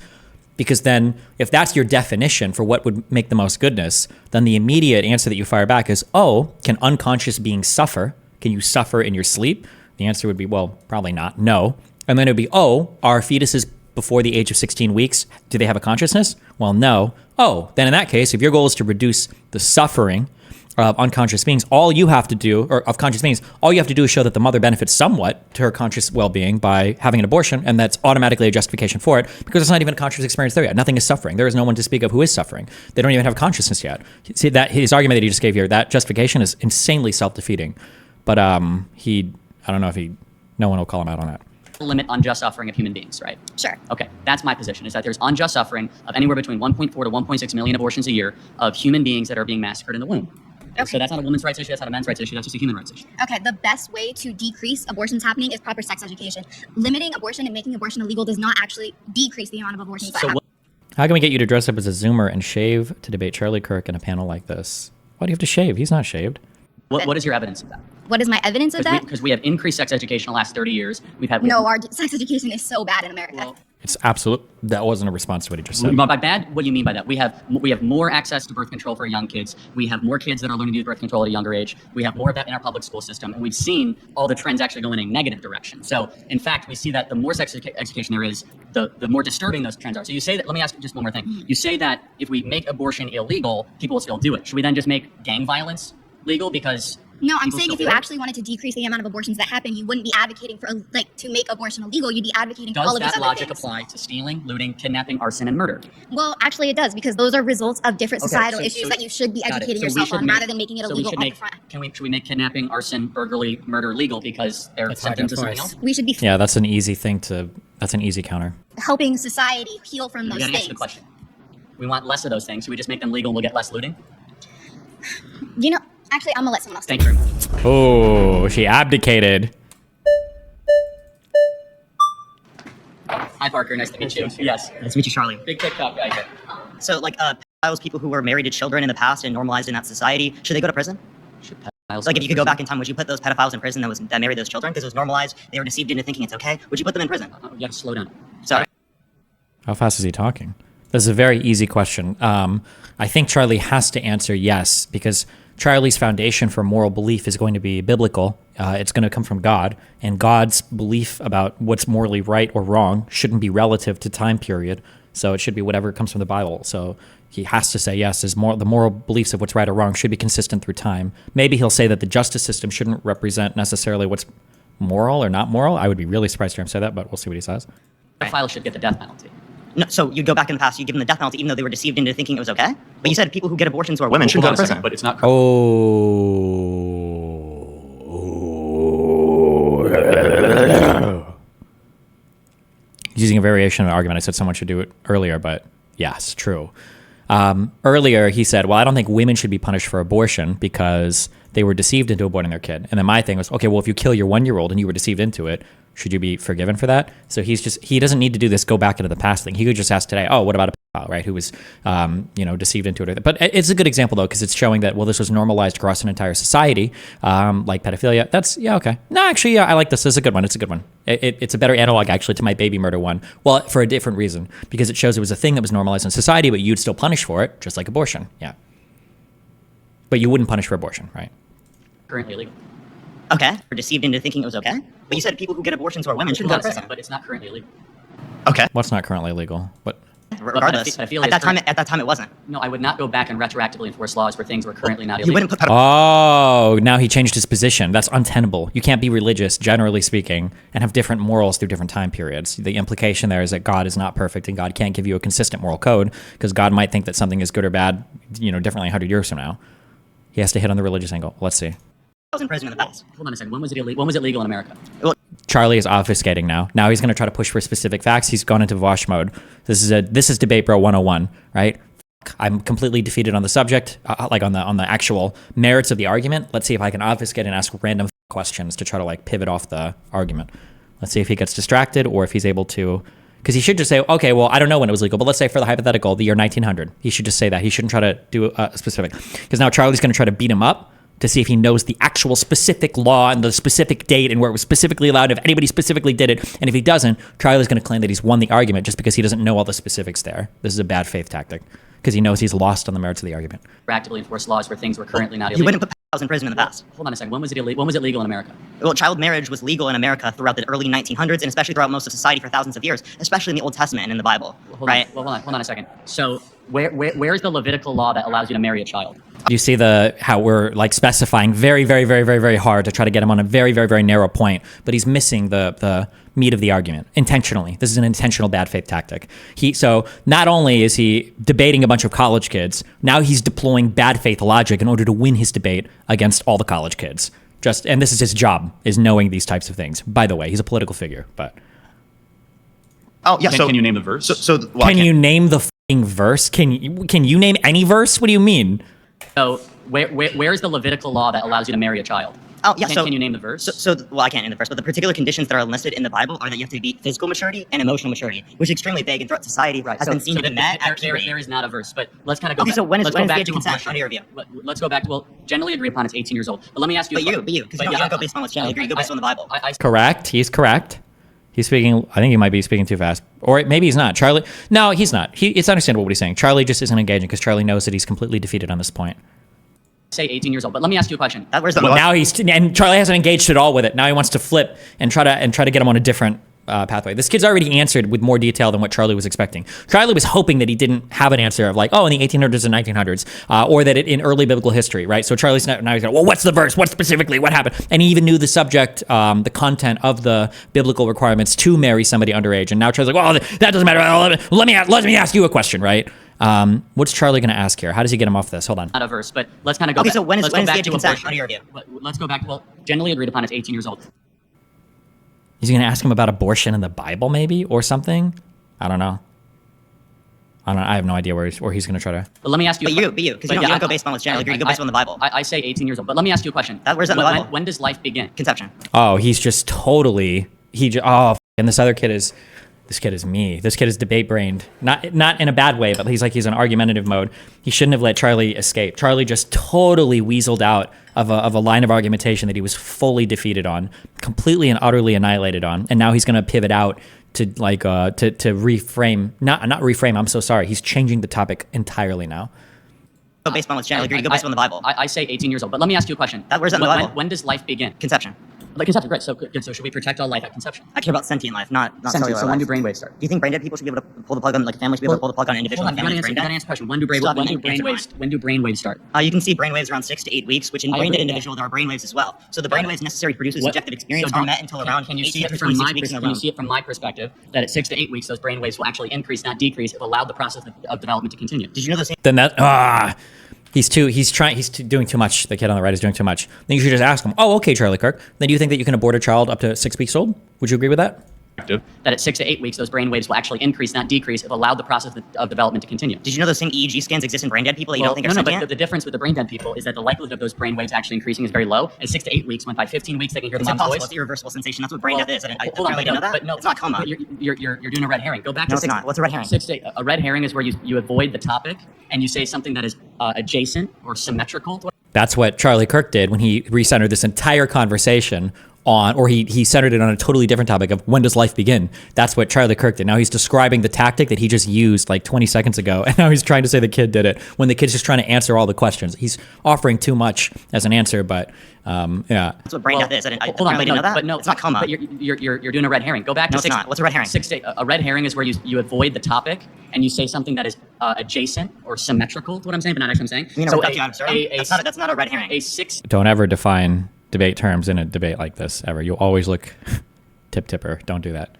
Speaker 1: because then if that's your definition for what would make the most goodness, then the immediate answer that you fire back is, oh, can unconscious beings suffer? Can you suffer in your sleep? The answer would be, well, probably not. No. And then it would be, oh, are fetuses before the age of 16 weeks, do they have a consciousness? Well, no. Oh, then in that case, if your goal is to reduce the suffering of unconscious beings, all you have to do, or of conscious beings, all you have to do is show that the mother benefits somewhat to her conscious well-being by having an abortion, and that's automatically a justification for it, because it's not even a conscious experience there yet. Nothing is suffering. There is no one to speak of who is suffering. They don't even have consciousness yet. See, that his argument that he just gave here, that justification is insanely self-defeating. But I don't know if no one will call him out on that.
Speaker 7: limit unjust suffering of human beings, right?
Speaker 5: Sure.
Speaker 7: Okay, that's my position, is that there's unjust suffering of anywhere between 1.4 to 1.6 million abortions a year of human beings that are being massacred in the womb.
Speaker 5: Okay.
Speaker 7: So that's not a women's rights issue, that's not a men's rights issue, that's just a human rights issue.
Speaker 5: Okay, the best way to decrease abortions happening is proper sex education. Limiting abortion and making abortion illegal does not actually decrease the amount of abortions that happen.
Speaker 1: How can we get you to dress up as a Zoomer and shave to debate Charlie Kirk in a panel like this? Why do you have to shave? He's not shaved.
Speaker 7: What is your evidence of that?
Speaker 5: What is my evidence of that?
Speaker 7: Because we have increased sex education in the last 30 years. We've had
Speaker 5: No, our sex education is so bad in America.
Speaker 7: Well,
Speaker 1: It's absolute. That wasn't a response to what he just said.
Speaker 7: By bad, what do you mean by that? We have more access to birth control for young kids. We have more kids that are learning to do birth control at a younger age. We have more of that in our public school system, and we've seen all the trends actually go in a negative direction. So, in fact, we see that the more sex education there is, the more disturbing those trends are. So you say that. Let me ask you just one more thing. You say that if we make abortion illegal, people will still do it. Should we then just make gang violence legal because?
Speaker 9: No, I'm saying if you actually wanted to decrease the amount of abortions that happen, you wouldn't be advocating for to make abortion illegal. You'd be advocating for all of these other things.
Speaker 7: Does that logic apply to stealing, looting, kidnapping, arson, and murder?
Speaker 9: Well, actually, it does, because those are results of different societal issues that you should be educating yourself on, rather than making it illegal at the front.
Speaker 7: Should we make kidnapping, arson, burglary, murder legal because they're symptoms of something else?
Speaker 9: We should be.
Speaker 1: Yeah, that's an easy thing to. That's an easy counter.
Speaker 9: Helping society heal from those
Speaker 7: things. Answer the question. We want less of those things. Should we just make them legal and we'll get less looting?
Speaker 9: You know. Actually, I'm gonna let someone else.
Speaker 7: Thank you very much.
Speaker 1: Oh, she abdicated.
Speaker 7: Hi, Parker. Nice to meet you. Yes.
Speaker 4: Nice to meet you, Charlie.
Speaker 7: Big TikTok guy here.
Speaker 4: So, like, pedophiles, people who were married to children in the past and normalized in that society, should they go to prison? Like, if you could go back in time, would you put those pedophiles in prison that married those children because it was normalized? They were deceived into thinking it's okay. Would you put them in prison?
Speaker 7: You have to slow down.
Speaker 4: Sorry.
Speaker 1: How fast is he talking? This is a very easy question. I think Charlie has to answer yes, because Charlie's foundation for moral belief is going to be biblical. It's going to come from God, and God's belief about what's morally right or wrong shouldn't be relative to time period. So it should be whatever comes from the Bible. So he has to say yes. The moral beliefs of what's right or wrong should be consistent through time. Maybe he'll say that the justice system shouldn't represent necessarily what's moral or not moral. I would be really surprised to hear him say that, but we'll see what he says.
Speaker 7: Pedophiles should get the death penalty.
Speaker 4: No, so you'd go back in the past, you give them the death penalty even though they were deceived into thinking it was okay? But you said people who get abortions who are women shouldn't go to prison.
Speaker 2: But it's not.
Speaker 1: Using a variation of an argument, I said someone should do it earlier, but yes, true. Earlier, he said, well, I don't think women should be punished for abortion because they were deceived into aborting their kid. And then my thing was, okay, well, if you kill your 1-year-old and you were deceived into it, should you be forgiven for that? So he doesn't need to do this go back into the past thing. He could just ask today, oh, what about a pedophile, right, who was, deceived into it. But it's a good example, though, because it's showing that, well, this was normalized across an entire society, like pedophilia. That's, yeah, okay. No, actually, yeah, I like this. This is a good one. It's a good one. It's a better analog, actually, to my baby murder one. Well, for a different reason, because it shows it was a thing that was normalized in society, but you'd still punish for it, just like abortion. Yeah. But you wouldn't punish for abortion, right?
Speaker 7: Currently illegal.
Speaker 4: Okay, we're deceived into thinking it was okay? But you said people who get abortions who are women shouldn't go to prison.
Speaker 7: But it's not currently illegal.
Speaker 4: Okay.
Speaker 1: What's not currently illegal? What?
Speaker 4: Regardless, at that time it wasn't.
Speaker 7: No, I would not go back and retroactively enforce laws for things were currently not illegal.
Speaker 4: You wouldn't put
Speaker 1: Oh, now he changed his position. That's untenable. You can't be religious, generally speaking, and have different morals through different time periods. The implication there is that God is not perfect and God can't give you a consistent moral code because God might think that something is good or bad, differently 100 years from now. He has to hit on the religious angle. Let's see.
Speaker 4: I was in prison in the past.
Speaker 7: Hold on a second. When was it legal in America?
Speaker 4: Well,
Speaker 1: Charlie is obfuscating now. Now he's going to try to push for specific facts. He's gone into Vosh mode. This is debate bro 101, right? I'm completely defeated on the subject, like on the actual merits of the argument. Let's see if I can obfuscate and ask random questions to try to pivot off the argument. Let's see if he gets distracted or if he's able to, because he should just say, okay, well, I don't know when it was legal, but let's say for the hypothetical, the year 1900. He should just say that. He shouldn't try to do a specific, because now Charlie's going to try to beat him up to see if he knows the actual specific law and the specific date and where it was specifically allowed, if anybody specifically did it. And if he doesn't, Charlie's going to claim that he's won the argument just because he doesn't know all the specifics there. This is a bad faith tactic because he knows he's lost on the merits of the argument.
Speaker 7: Actively enforce laws for things were currently not illegal.
Speaker 4: You wouldn't put pedophiles in prison in the past.
Speaker 7: Hold on a second. When was it legal in America?
Speaker 4: Well, child marriage was legal in America throughout the early 1900s and especially throughout most of society for thousands of years, especially in the Old Testament and in the Bible, right?
Speaker 7: Hold on a second. So where's the Levitical law that allows you to marry a child?
Speaker 1: You see how we're specifying very, very, very, very, very hard to try to get him on a very, very, very narrow point, but he's missing the meat of the argument intentionally. This is an intentional bad faith tactic. So not only is he debating a bunch of college kids, now he's deploying bad faith logic in order to win his debate against all the college kids. And this is his job, is knowing these types of things. By the way, he's a political figure, but.
Speaker 4: Oh yeah.
Speaker 2: Can you name the verse?
Speaker 1: Can you name the f***ing verse? Can you name any verse? What do you mean?
Speaker 7: So where's the Levitical law that allows you to marry a child?
Speaker 4: Oh yeah.
Speaker 7: Can you name the verse?
Speaker 4: Well, I can't name the verse, but the particular conditions that are listed in the Bible are that you have to be physical maturity and emotional maturity, which is extremely vague and throughout society has been seen to be met.
Speaker 7: There is not a verse, but let's kind of go.
Speaker 4: Okay,
Speaker 7: back.
Speaker 4: so when is the age of
Speaker 7: to
Speaker 4: consent under your view?
Speaker 7: Let's go back to, well, generally agreed upon it's 18 years old. But let me ask you.
Speaker 4: But you, because you don't go based on what's generally agreed. You go based on the Bible.
Speaker 1: Correct. He's correct. He's speaking. I think he might be speaking too fast, or maybe he's not. Charlie. No, he's not. It's understandable what he's saying. Charlie just isn't engaging because Charlie knows that he's completely defeated on this point.
Speaker 7: Say 18 years old, but let me ask you a question.
Speaker 1: Now and Charlie hasn't engaged at all with it. Now he wants to flip and try to get him on a different pathway. This kid's already answered with more detail than what Charlie was expecting. Charlie was hoping that he didn't have an answer of like, oh, in the 1800s and 1900s, or that in early biblical history, right? So Charlie's now he's going, well, what's the verse? What specifically? What happened? And he even knew the subject, the content of the biblical requirements to marry somebody underage. And now Charlie's like, well, that doesn't matter. Let me ask you a question, right? What's Charlie going to ask here? How does he get him off this? Hold on.
Speaker 7: Not a verse, but let's kind of go.
Speaker 4: Okay,
Speaker 7: back.
Speaker 4: so when is the age of consent?
Speaker 7: How do you argue? Let's go back. Well, generally agreed upon is 18 years old.
Speaker 1: Is he going to ask him about abortion in the Bible, maybe, or something? I don't know. I have no idea where he's going to try to.
Speaker 7: But let me ask you.
Speaker 4: But you, because you don't go based on what's generally agreed. You go based on the Bible.
Speaker 7: I say 18 years old, but let me ask you a question.
Speaker 4: Where's that in the Bible?
Speaker 7: When does life begin?
Speaker 4: Conception.
Speaker 1: Oh, he's just totally. And this other kid is. This kid is me. This kid is debate brained. Not in a bad way, but he's in argumentative mode. He shouldn't have let Charlie escape. Charlie just totally weaseled out of a line of argumentation that he was fully defeated on, completely and utterly annihilated on. And now he's going to pivot out to to reframe. Not reframe. I'm so sorry. He's changing the topic entirely now.
Speaker 4: Go based on what's generally agreed. Go based on the Bible.
Speaker 7: I say 18 years old, but let me ask you a question.
Speaker 4: Where's that in the Bible?
Speaker 7: When does life begin?
Speaker 4: Conception.
Speaker 7: Like conception, great. So good. So should we protect all life at conception?
Speaker 4: I care about sentient life, not
Speaker 7: sentient.
Speaker 4: cellular
Speaker 7: So when do
Speaker 4: life.
Speaker 7: brainwaves start?
Speaker 4: Do you think brain dead people should be able to pull the plug on, like families should be able to pull the plug on an individual?
Speaker 7: Hold on, you gotta answer the question. When do brainwaves start?
Speaker 4: You can see brainwaves around 6 to 8 weeks, which in brain dead individual there are brainwaves as well. So the brainwaves necessary to produce a subjective experience are met until around 18 to 26 weeks in a row.
Speaker 7: Can you see it from my perspective that at 6 to 8 weeks those brainwaves will actually increase, not decrease, if allowed the process of development to continue?
Speaker 4: Did you know the same?
Speaker 1: Then that he's doing too much. The kid on the right is doing too much. Then you should just ask him, oh, okay, Charlie Kirk. Then do you think that you can abort a child up to 6 weeks old? Would you agree with that?
Speaker 7: That at 6 to 8 weeks, those brainwaves will actually increase, not decrease, if allowed the process of development to continue.
Speaker 4: Did you know those same EEG scans exist in brain dead people that you don't think are sentient?
Speaker 7: But the difference with the brain dead people is that the likelihood of those brainwaves actually increasing is very low. At 6 to 8 weeks, when by 15 weeks they can hear the mom's voice.
Speaker 4: It's irreversible sensation. That's what brain death is. I
Speaker 7: hold on,
Speaker 4: didn't know that.
Speaker 7: But no,
Speaker 4: it's not coma.
Speaker 7: But you're doing a red herring. Go back to
Speaker 4: No, it's not. What's a red herring?
Speaker 7: A red herring is where you avoid the topic and you say something that is adjacent or symmetrical.
Speaker 1: That's what Charlie Kirk did when he recentered this entire conversation on, or he centered it on a totally different topic of when does life begin. That's what Charlie Kirk did. Now he's describing the tactic that he just used like 20 seconds ago, and now he's trying to say the kid did it when the kid's just trying to answer all the questions. He's offering too much as an answer, but yeah.
Speaker 4: That's what brain death is. I didn't know that.
Speaker 7: But no,
Speaker 4: it's not coma.
Speaker 7: But you're doing a red herring. Go back to
Speaker 4: No, it's not. What's a red herring?
Speaker 7: A red herring is where you avoid the topic and you say something that is adjacent or symmetrical to what I'm saying, but not actually what I'm saying.
Speaker 4: You mean that's not a red herring.
Speaker 1: Don't ever define debate terms in a debate like this ever. You'll always look tipper. Don't do that.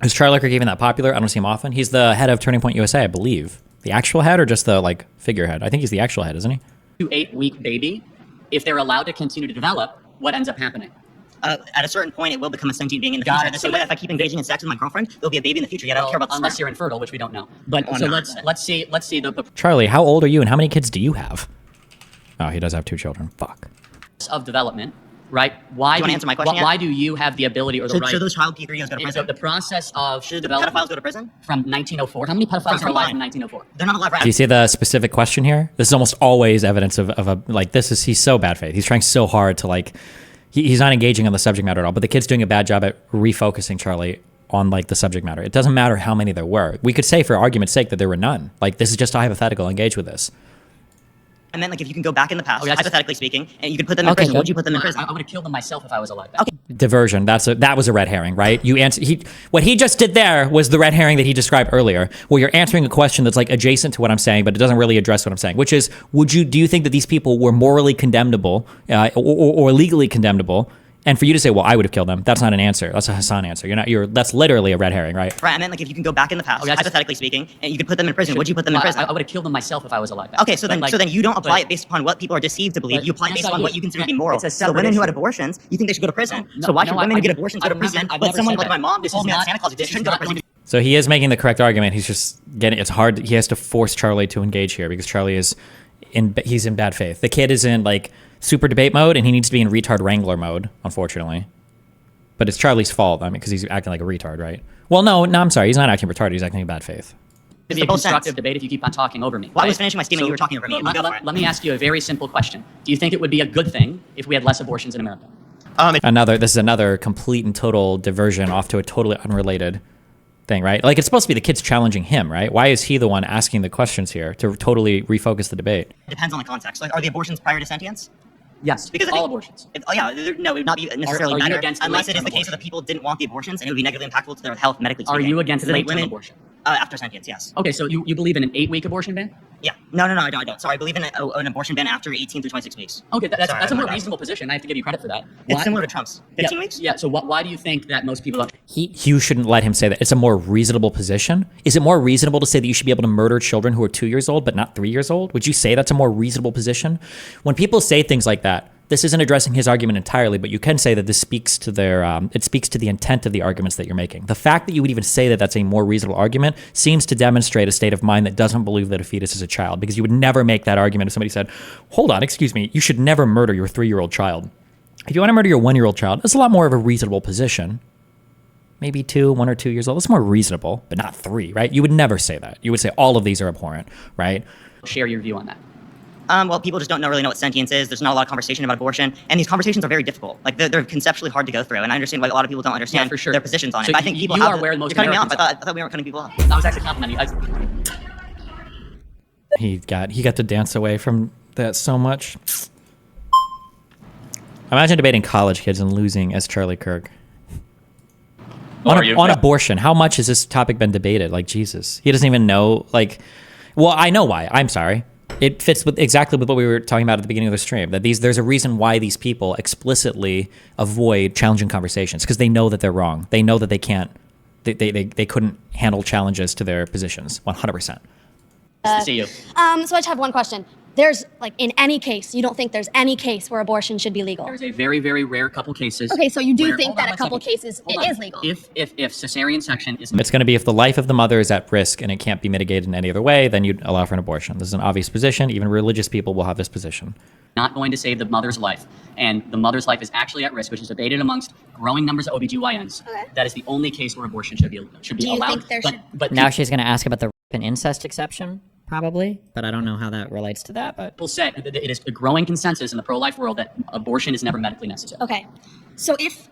Speaker 1: Is Charlie Kirk even that popular? I don't see him often. He's the head of Turning Point USA, I believe. The actual head or just the figurehead? I think he's the actual head, isn't he?
Speaker 7: 2 8-week baby, if they're allowed to continue to develop, what ends up happening?
Speaker 4: At a certain point, it will become a sentient being in the future. The same way if I keep engaging in sex with my girlfriend, there'll be a baby in the future. Yet I don't care about the
Speaker 7: unless you're infertile, which we don't know. But let's see the
Speaker 1: Charlie, how old are you and how many kids do you have? Oh, he does have 2 children. Fuck.
Speaker 7: Of development, right? Why
Speaker 4: do you want to answer my question?
Speaker 7: Why do you have the ability or the right?
Speaker 4: Should those child pedophiles go to prison?
Speaker 7: The process of
Speaker 4: should the pedophiles go to prison
Speaker 7: from 1904? How many pedophiles are alive in 1904?
Speaker 4: They're not alive right now.
Speaker 1: Do you see the specific question here? This is almost always evidence of a he's so bad faith. He's trying so hard to he's not engaging on the subject matter at all, but the kid's doing a bad job at refocusing Charlie on the subject matter. It doesn't matter how many there were. We could say for argument's sake that there were none. This is just a hypothetical. Engage with this.
Speaker 4: And then, if you can go back in the past, hypothetically speaking, and you could put them in prison, would you put them in prison?
Speaker 7: I would have killed them myself if I was alive.
Speaker 4: Okay.
Speaker 1: Diversion. That was a do herring, right? What he just did there was the red herring that he described earlier, where you're answering a question that's adjacent to what I'm saying, but it doesn't really address what I'm saying. Which is, do you think that these people were morally condemnable or legally condemnable? And for you to say, well, I would have killed them, that's not an answer. That's a Hassan answer. That's literally a red herring, right?
Speaker 4: Right, and then if you can go back in the past, hypothetically speaking, and you could put them in prison, would you put them in prison?
Speaker 7: I would have killed them myself if I was alive.
Speaker 4: Okay, so then you don't apply it based upon what people are deceived to believe. You apply it based on what you consider to be moral. So women who had abortions, you think they should go to prison. So why should women who get abortions go to prison? But someone like my mom told me that Santa Claus shouldn't go to prison.
Speaker 1: So he is making the correct argument. He's just it's hard. He has to force Charlie to engage here because Charlie he's in bad faith. The kid is in super debate mode and he needs to be in retard wrangler mode, unfortunately. But it's Charlie's fault, because he's acting like a retard, right? Well, no, I'm sorry. He's not acting retarded. He's acting in bad faith.
Speaker 7: It'd be a constructive debate if you keep on talking over me.
Speaker 4: Well, I was finishing my statement. You were talking over me.
Speaker 7: Let me ask you a very simple question. Do you think it would be a good thing if we had less abortions in America?
Speaker 1: This is another complete and total diversion off to a totally unrelated thing, right? Like, it's supposed to be the kids challenging him, right? Why is he the one asking the questions here to totally refocus the debate?
Speaker 4: It depends on the context. Like, are the abortions prior to sentience?
Speaker 7: Yes,
Speaker 4: Because
Speaker 7: all abortions.
Speaker 4: No, it would not be necessarily
Speaker 7: Are you
Speaker 4: better
Speaker 7: against
Speaker 4: unless
Speaker 7: late
Speaker 4: it is the case
Speaker 7: abortion?
Speaker 4: that the people didn't want the abortions and it would be negatively impactful to their health medically
Speaker 7: Are
Speaker 4: speaking.
Speaker 7: you against
Speaker 4: Because
Speaker 7: late
Speaker 4: women,
Speaker 7: abortion?
Speaker 4: After sentience, yes.
Speaker 7: Okay, so you believe in an 8-week abortion ban?
Speaker 4: Yeah. No, I don't. Sorry, I believe in an abortion ban after 18 through 26 weeks.
Speaker 7: Okay, that's
Speaker 4: Sorry,
Speaker 7: a more
Speaker 4: my bad.
Speaker 7: reasonable position. I have to give you credit for that.
Speaker 4: It's similar to Trump's. 15
Speaker 7: yeah,
Speaker 4: weeks?
Speaker 7: Yeah, so why do you think that most people...
Speaker 1: You shouldn't let him say that. It's a more reasonable position. Is it more reasonable to say that you should be able to murder children who are 2 years old but not 3 years old? Would you say that's a more reasonable position? When people say things like that, this isn't addressing his argument entirely, but you can say that this speaks to their, it speaks to the intent of the arguments that you're making. The fact that you would even say that that's a more reasonable argument seems to demonstrate a state of mind that doesn't believe that a fetus is a child, because you would never make that argument if somebody said, hold on, excuse me, you should never murder your 3-year-old child. If you want to murder your 1-year-old child, that's a lot more of a reasonable position. Maybe 1 or 2 years old. That's more reasonable, but not 3, right? You would never say that. You would say all of these are abhorrent, right?
Speaker 7: Share your view on that.
Speaker 4: Well, people just don't really know what sentience is. There's not a lot of conversation about abortion, and these conversations are very difficult. Like, they're conceptually hard to go through, and I understand why a lot of people don't understand
Speaker 7: for sure.
Speaker 4: their positions on it.
Speaker 7: So
Speaker 4: But I think people
Speaker 7: you
Speaker 4: have
Speaker 7: are aware most
Speaker 4: You're cutting me off.
Speaker 7: Americans
Speaker 4: I thought we weren't cutting people off.
Speaker 7: I was actually complimenting you.
Speaker 1: He got to dance away from that so much. Imagine debating college kids and losing as Charlie Kirk. On abortion, how much has this topic been debated? Like, Jesus. He doesn't even know, like... Well, I know why. I'm sorry. It fits with exactly with what we were talking about at the beginning of the stream, that there's a reason why these people explicitly avoid challenging conversations, because they know that they're wrong. They know that they can't, they couldn't handle challenges to their positions 100%.
Speaker 7: See you.
Speaker 5: So I just have one question. There's, like, in any case, you don't think there's any case where abortion should be legal?
Speaker 7: There's a very, very rare couple cases.
Speaker 5: Okay, so you do
Speaker 7: where-
Speaker 5: think
Speaker 7: hold on
Speaker 5: that a
Speaker 7: one
Speaker 5: couple
Speaker 7: second.
Speaker 5: cases
Speaker 7: Hold
Speaker 5: it
Speaker 7: on.
Speaker 5: is legal?
Speaker 7: If cesarean section is...
Speaker 1: It's going to be if the life of the mother is at risk and it can't be mitigated in any other way, then you'd allow for an abortion. This is an obvious position. Even religious people will have this position.
Speaker 7: not going to save the mother's life, and the mother's life is actually at risk, which is debated amongst growing numbers of OBGYNs, that is the only case where abortion should be allowed.
Speaker 5: Do you think there should...
Speaker 7: But
Speaker 10: now she's going to ask about the rape and incest exception, probably, but I don't know how that relates to that. But
Speaker 7: people say that it is a growing consensus in the pro-life world that abortion is never medically necessary.
Speaker 5: Okay, so if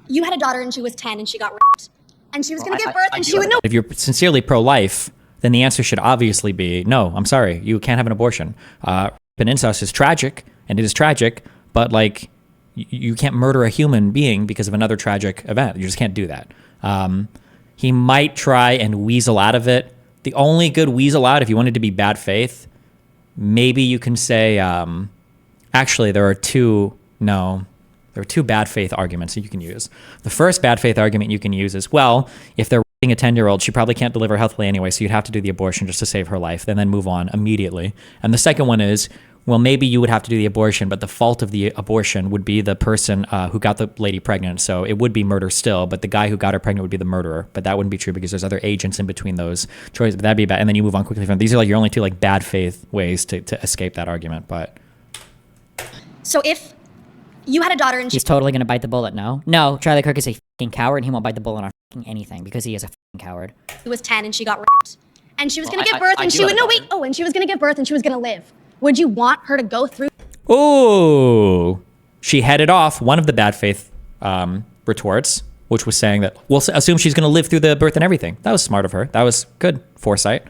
Speaker 5: you had a daughter and she was 10 and she got raped, and she was going to give birth and she would know...
Speaker 1: If you're sincerely pro-life, then the answer should obviously be, no, I'm sorry, you can't have an abortion. Rape and incest is tragic, and it is tragic, but like, you can't murder a human being because of another tragic event. You just can't do that. He might try and weasel out of it. The only good weasel out, if you wanted to be bad faith, maybe you can say, actually, there are two bad faith arguments that you can use. The first bad faith argument you can use is, well, if they're raping a 10-year-old, she probably can't deliver healthily anyway, so you'd have to do the abortion just to save her life, and then move on immediately. And the second one is, well, maybe you would have to do the abortion, but the fault of the abortion would be the person who got the lady pregnant, so it would be murder still, but the guy who got her pregnant would be the murderer. But that wouldn't be true because there's other agents in between those choices. But that'd be bad. And then you move on quickly from these are like your only two like bad faith ways to escape that argument. But
Speaker 5: So if you had a daughter and she...
Speaker 10: he's totally going to bite the bullet, no? No, Charlie Kirk is a fucking coward, and he won't bite the bullet on fucking anything because he is a fucking coward.
Speaker 5: was 10 and she got raped, and she was going to give birth, and she would... No, wait. Oh, and she was going to give birth, and she was going to live. Would you want her to go through...
Speaker 1: ooh, she headed off one of the bad faith retorts, which was saying that we'll assume she's going to live through the birth and everything. That was smart of her. That was good foresight.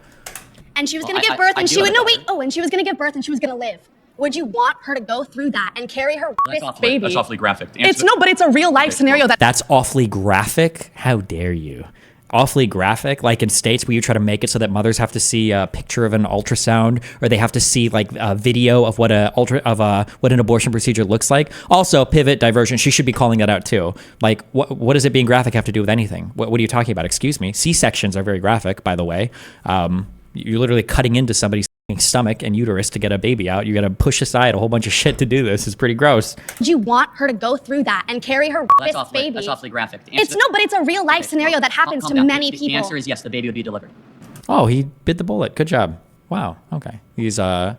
Speaker 5: And she was going to give birth, and she would... No, wait. Oh, and she was going to give birth, and she was going to live. Would you want her to go through that and carry her baby?
Speaker 2: That's awfully graphic.
Speaker 3: But it's a real life scenario that...
Speaker 1: That's awfully graphic? How dare you? Awfully graphic, like in states where you try to make it so that mothers have to see a picture of an ultrasound, or they have to see like a video of what an abortion procedure looks like. Also, pivot, diversion. She should be calling that out too. Like, what does it being graphic have to do with anything? What are you talking about? Excuse me. C-sections are very graphic, by the way. You're literally cutting into somebody's stomach and uterus to get a baby out. You got to push aside a whole bunch of shit to do this. It's pretty gross.
Speaker 5: Would you want her to go through that and carry her baby?
Speaker 7: That's awfully graphic.
Speaker 5: But it's a real life scenario that happens to many people.
Speaker 7: The answer is yes, the baby would be delivered.
Speaker 1: Oh, he bit the bullet. Good job. Wow. Okay. He's how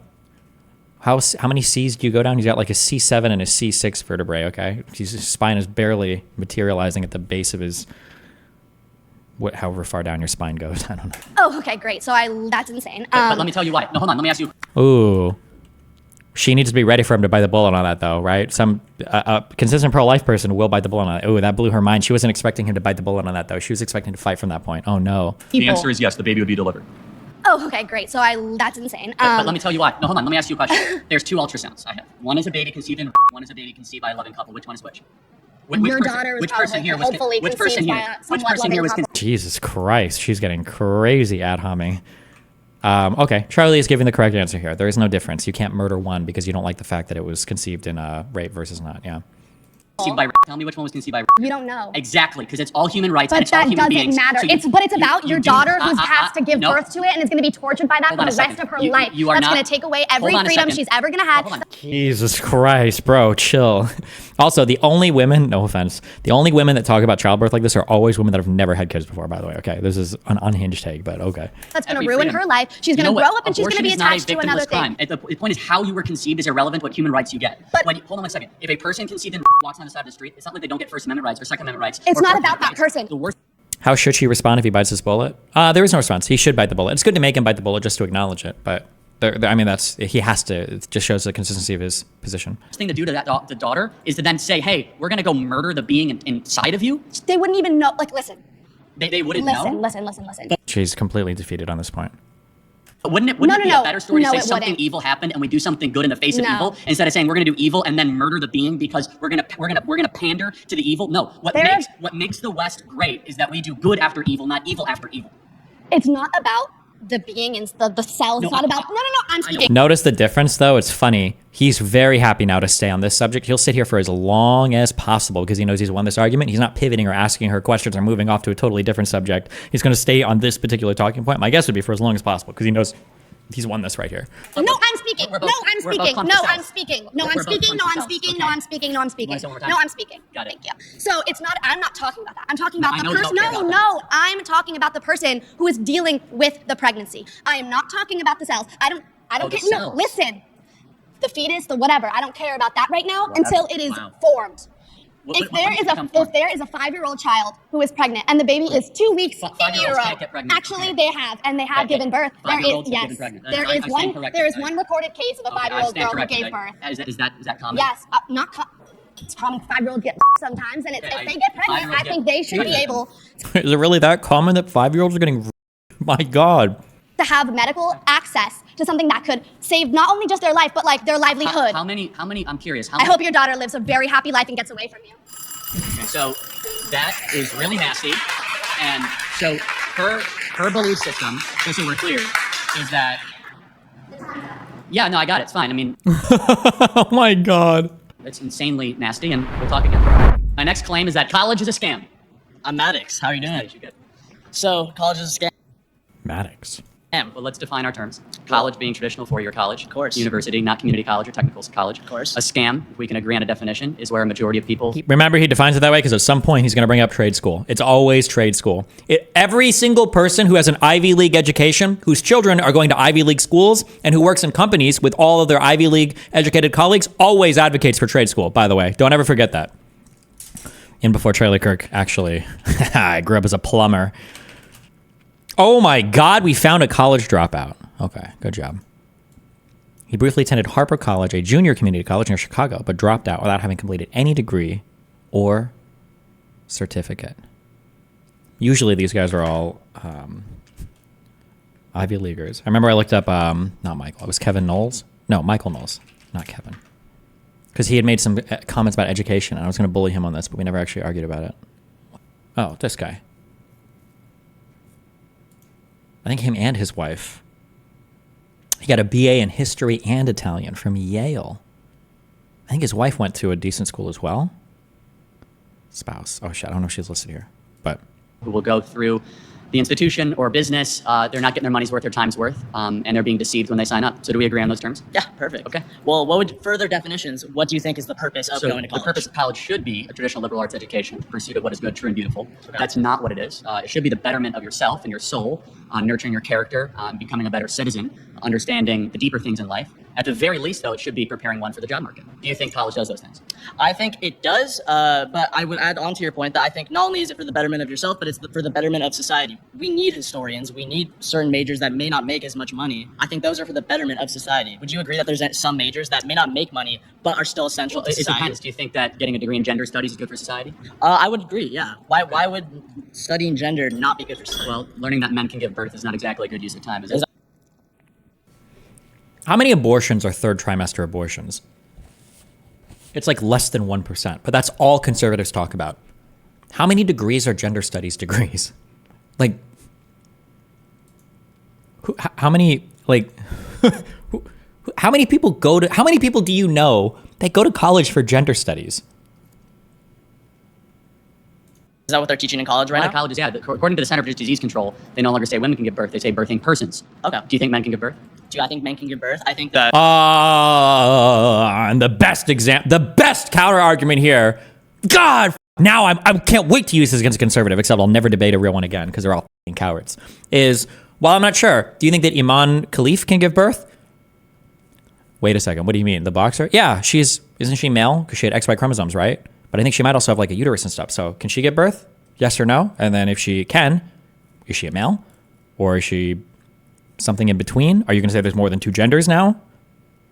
Speaker 1: many C's do you go down? He's got like a C7 and a C6 vertebrae. Okay. His spine is barely materializing at the base of his however far down your spine goes. I don't know.
Speaker 5: Oh, okay, great. So that's insane.
Speaker 7: But let me tell you why. No, hold on. Let me ask you.
Speaker 1: Ooh. She needs to be ready for him to bite the bullet on that, though, right? Some consistent pro-life person will bite the bullet on that. Oh, that blew her mind. She wasn't expecting him to bite the bullet on that, though. She was expecting to fight from that point. Oh, no.
Speaker 2: The answer is yes, the baby would be delivered.
Speaker 9: Oh, okay, great. So that's insane.
Speaker 7: But let me tell you why. No, hold on. Let me ask you a question. There's 2 ultrasounds I have. One is a baby conceived in. One is a baby conceived by a loving couple. Which one is which?
Speaker 9: Your daughter was hopefully conceived by a somewhat loving couple.
Speaker 1: Jesus Christ, she's getting crazy ad homing. Okay, Charlie is giving the correct answer here. There is no difference. You can't murder one because you don't like the fact that it was conceived in rape versus not. Yeah.
Speaker 7: Conceived by rape. Tell me which one was conceived by rape.
Speaker 9: You don't know.
Speaker 7: Exactly, because it's all human rights
Speaker 9: But
Speaker 7: and it's all
Speaker 9: that
Speaker 7: human
Speaker 9: doesn't
Speaker 7: beings.
Speaker 9: matter.
Speaker 7: So
Speaker 9: It's about your daughter who has to give
Speaker 7: no.
Speaker 9: birth to it and is going to be tortured by that
Speaker 7: Hold
Speaker 9: for
Speaker 7: on a
Speaker 9: the rest
Speaker 7: second.
Speaker 9: of her
Speaker 7: You-
Speaker 9: life.
Speaker 7: you are
Speaker 9: That's
Speaker 7: not-
Speaker 9: going to take away every
Speaker 7: Hold on a
Speaker 9: freedom
Speaker 7: second.
Speaker 9: she's ever going to have.
Speaker 7: Hold on.
Speaker 1: Jesus Christ, bro, chill. Also, the only women, no offense, the only women that talk about childbirth like this are always women that have never had kids before, by the way. Okay, this is an unhinged take, but okay.
Speaker 9: That's going to
Speaker 7: Every
Speaker 9: ruin
Speaker 7: freedom.
Speaker 9: her life. She's going to grow up and she's going to be
Speaker 7: Abortion is not a
Speaker 9: attached to another
Speaker 7: victimless crime.
Speaker 9: thing.
Speaker 7: The point is how you were conceived is irrelevant what human rights you get.
Speaker 9: But-
Speaker 7: Hold on a second. If a person conceived in walks on the side of the street, it's not like they don't get First Amendment rights or Second Amendment rights.
Speaker 9: It's
Speaker 7: or
Speaker 9: not
Speaker 7: 14th
Speaker 9: about that
Speaker 7: rights.
Speaker 9: person.
Speaker 7: The worst.
Speaker 1: How should she respond if he bites his bullet? There is no response. He should bite the bullet. It's good to make him bite the bullet just to acknowledge it, but I mean, he has to. It just shows the consistency of his position.
Speaker 7: thing to do to the daughter is to then say, hey, we're going to go murder the being inside of you.
Speaker 9: They wouldn't even know. Like, listen.
Speaker 7: They wouldn't know?
Speaker 9: Listen.
Speaker 1: She's completely defeated on this point.
Speaker 7: Wouldn't it be a better story to say something evil happened and we do something good in the face of evil instead of saying we're going to do evil and then murder the being because we're going to pander to the evil? No. What makes the West great is that we do good after evil, not evil after evil.
Speaker 9: It's not about the being and the cells. It's not about. No. I'm speaking.
Speaker 1: Notice the difference, though. It's funny. He's very happy now to stay on this subject. He'll sit here for as long as possible because he knows he's won this argument. He's not pivoting or asking her questions or moving off to a totally different subject. He's going to stay on this particular talking point. My guess would be for as long as possible because he knows he's won this right here.
Speaker 9: No, I'm speaking. No, I'm speaking. No, I'm speaking. No, I'm speaking. No, I'm speaking. No, I'm speaking. No, I'm speaking. No, I'm speaking. Thank you. So it's not. I'm not talking about that. I'm talking about the person. No. I'm talking about the person who is dealing with the pregnancy. I am not talking about the cells. I don't care. No, listen. The fetus, the whatever. I don't care about that right now until it is formed. If there is a 5-year-old child who is pregnant and the baby is 2 weeks in utero, actually they have given birth. There is one recorded case of a 5-year-old girl who gave birth.
Speaker 7: Is that common?
Speaker 9: Yes, it's common. 5-year-olds get sometimes, and if they get pregnant, I think they should be able
Speaker 1: Is it really that common that 5-year-olds are getting? My God.
Speaker 9: to have medical access to something that could save not only just their life but like their livelihood.
Speaker 7: How many? I'm curious.
Speaker 9: I hope your daughter lives a very happy life and gets away from you.
Speaker 7: Okay, so that is really nasty, and so her belief system, just so we're clear, is that. Yeah, no, I got it. It's fine. I mean.
Speaker 1: Oh my God.
Speaker 7: It's insanely nasty, and we'll talk again. My next claim is that college is a scam.
Speaker 6: I'm Maddox. How are you doing? So, college is a scam.
Speaker 1: Maddox.
Speaker 7: Well, let's define our terms. College being traditional four-year college.
Speaker 6: Of course.
Speaker 7: University, not community college or technical college.
Speaker 6: Of course.
Speaker 7: A scam, if we can agree on a definition, is where a majority of people...
Speaker 1: Remember, he defines it that way because at some point he's going to bring up trade school. It's always trade school. Every single person who has an Ivy League education, whose children are going to Ivy League schools, and who works in companies with all of their Ivy League educated colleagues always advocates for trade school, by the way. Don't ever forget that. And before Charlie Kirk, actually, I grew up as a plumber. Oh my God, we found a college dropout. Okay, good job. He briefly attended Harper College, a junior community college near Chicago, but dropped out without having completed any degree or certificate. Usually these guys are all Ivy Leaguers. I remember I looked up, not Michael, it was Kevin Knowles. No, Michael Knowles, not Kevin. Because he had made some comments about education, and I was going to bully him on this, but we never actually argued about it. Oh, this guy. I think him and his wife. He got a BA in history and Italian from Yale. I think his wife went to a decent school as well. Spouse. Oh shit, I don't know if she's listed here. But
Speaker 7: who will go through the institution or business, they're not getting their money's worth, their time's worth, and they're being deceived when they sign up. So do we agree on those terms?
Speaker 6: Yeah, perfect.
Speaker 7: Okay.
Speaker 6: Well, what would further definitions? What do you think is the purpose of going to college?
Speaker 7: The purpose of college should be a traditional liberal arts education, pursuit of what is good, true, and beautiful. Okay. That's not what it is. It should be the betterment of yourself and your soul, nurturing your character, becoming a better citizen, understanding the deeper things in life. At the very least, though, it should be preparing one for the job market. Do you think college does those things?
Speaker 6: I think it does, but I would add on to your point that I think not only is it for the betterment of yourself, but it's for the betterment of society. We need historians. We need certain majors that may not make as much money. I think those are for the betterment of society. Would you agree that there's some majors that may not make money, but are still essential to society?
Speaker 7: It depends. Do you think that getting a degree in gender studies is good for society?
Speaker 6: I would agree, yeah. Why would studying gender not be good for society?
Speaker 7: Well, learning that men can give birth is not exactly a good use of time, is it?
Speaker 1: How many abortions are third trimester abortions? It's like less than 1%, but that's all conservatives talk about. How many degrees are gender studies degrees? Like, how many, like, how many people do you know that go to college for gender studies?
Speaker 6: Is that what they're teaching in college right now?
Speaker 7: Colleges, yeah. According to the Center for Disease Control, they no longer say women can give birth, they say birthing persons.
Speaker 6: Okay.
Speaker 7: Do you think men can give birth?
Speaker 6: Do I think men can give birth? I think that...
Speaker 1: And the best counter argument here, God, now I can't wait to use this against a conservative, except I'll never debate a real one again because they're all f***ing cowards, is, well, I'm not sure. Do you think that Iman Khalif can give birth? Wait a second. What do you mean? The boxer? Yeah, isn't she male? Because she had XY chromosomes, right? But I think she might also have like a uterus and stuff. So can she give birth? Yes or no? And then if she can, is she a male? Or is she something in between? Are you going to say there's more than two genders now?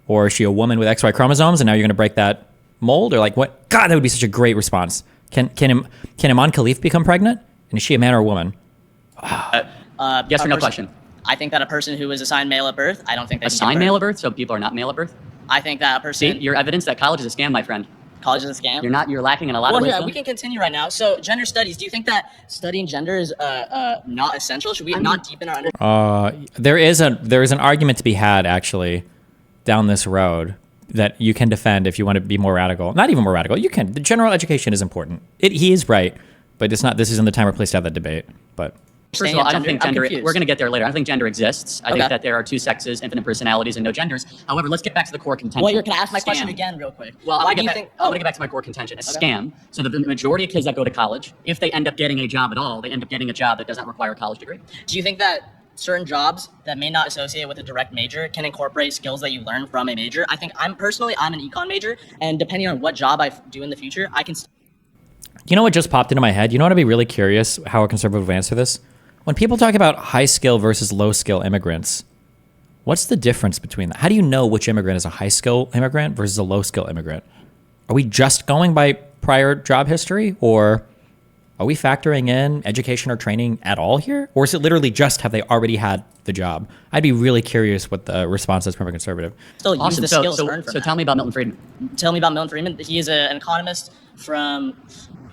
Speaker 1: Or is she a woman with XY chromosomes and now you're going to break that mold? Or like what? God, that would be such a great response. Can Iman Khalif become pregnant? And is she a man or a woman?
Speaker 7: Yes or no question?
Speaker 6: I think that a person who is assigned male at birth, I don't think they can
Speaker 7: Assigned
Speaker 6: give birth.
Speaker 7: male at birth, so people are not male at birth?
Speaker 6: I think that a person...
Speaker 7: See, your evidence that college is a scam, my friend.
Speaker 6: College is a scam?
Speaker 7: You're lacking in a lot of wisdom.
Speaker 6: Yeah, we can continue right now. So, gender studies. Do you think that studying gender is not essential? Should we not deepen our understanding?
Speaker 1: There is an argument to be had actually down this road that you can defend if you want to be more radical. Not even more radical. You can. The general education is important. He is right, but it's not. This isn't the time or place to have that debate. But
Speaker 7: first of all, I don't think gender. We're going to get there later. I don't think gender exists. I think that there are two sexes, infinite personalities, and no genders. However, let's get back to the core contention.
Speaker 6: Well, can I ask my question again, real quick?
Speaker 7: Well, I'm going to get back to my core contention. It's a scam. So the majority of kids that go to college, if they end up getting a job at all, they end up getting a job that doesn't require a college degree.
Speaker 6: Do you think that certain jobs that may not associate with a direct major can incorporate skills that you learn from a major? I think I'm an econ major, and depending on what job I do in the future, I can...
Speaker 1: You know what just popped into my head? You know what? I'd be really curious how a conservative would answer this. When people talk about high skill versus low skill immigrants, what's the difference between that? How do you know which immigrant is a high skill immigrant versus a low skill immigrant? Are we just going by prior job history, or are we factoring in education or training at all here? Or is it literally just have they already had the job? I'd be really curious what the response is from a conservative.
Speaker 6: Still use the skills learned from
Speaker 7: So tell me about Milton Friedman.
Speaker 6: Tell me about Milton Friedman. He is an economist from...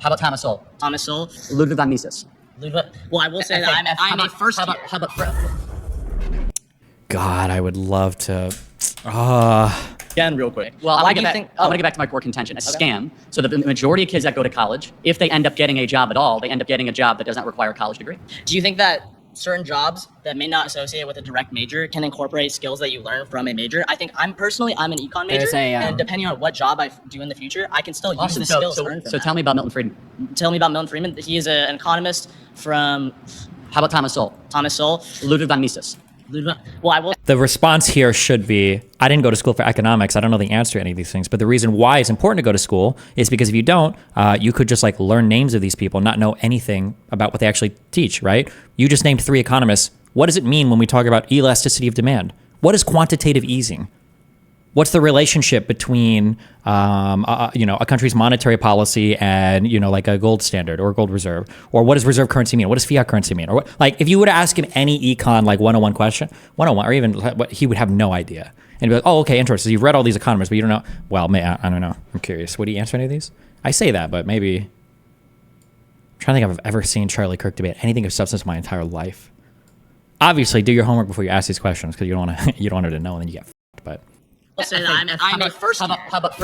Speaker 7: How about Thomas Sowell?
Speaker 6: Thomas Sowell.
Speaker 7: Ludwig von Mises.
Speaker 6: Well, I will say that I'm a first year.
Speaker 7: How about
Speaker 1: God, I would love to...
Speaker 6: Again, real quick.
Speaker 7: Well, I'm going to get back to my core contention. It's a scam. So the majority of kids that go to college, if they end up getting a job at all, they end up getting a job that doesn't require a college degree.
Speaker 6: Do you think that certain jobs that may not associate with a direct major can incorporate skills that you learn from a major? I think I'm an econ major, and depending on what job I do in the future, I can still use the skills learned from that.
Speaker 7: Tell me about Milton Friedman.
Speaker 6: Tell me about Milton Friedman. He is an economist from...
Speaker 7: How about Thomas Sowell?
Speaker 6: Thomas Sowell.
Speaker 7: Ludwig von Mises.
Speaker 6: Well, I will...
Speaker 1: The response here should be, I didn't go to school for economics. I don't know the answer to any of these things. But the reason why it's important to go to school is because if you don't, you could just like learn names of these people, not know anything about what they actually teach, right? You just named 3 economists. What does it mean when we talk about elasticity of demand? What is quantitative easing? What's the relationship between, a country's monetary policy and, like a gold standard or a gold reserve? Or what does reserve currency mean? What does fiat currency mean? Or what, like, if you were to ask him any econ, like 101 question, 101, or even what, he would have no idea. And he'd be like, oh, okay, interesting. You've read all these economists, but you don't know. Well, I don't know. I'm curious. Would he answer any of these? I say that, but maybe. I'm trying to think if I've ever seen Charlie Kirk debate anything of substance my entire life. Obviously, do your homework before you ask these questions because you don't want her to know and then you get f***ed, but.
Speaker 6: I'll say that I'm a first year.
Speaker 7: How about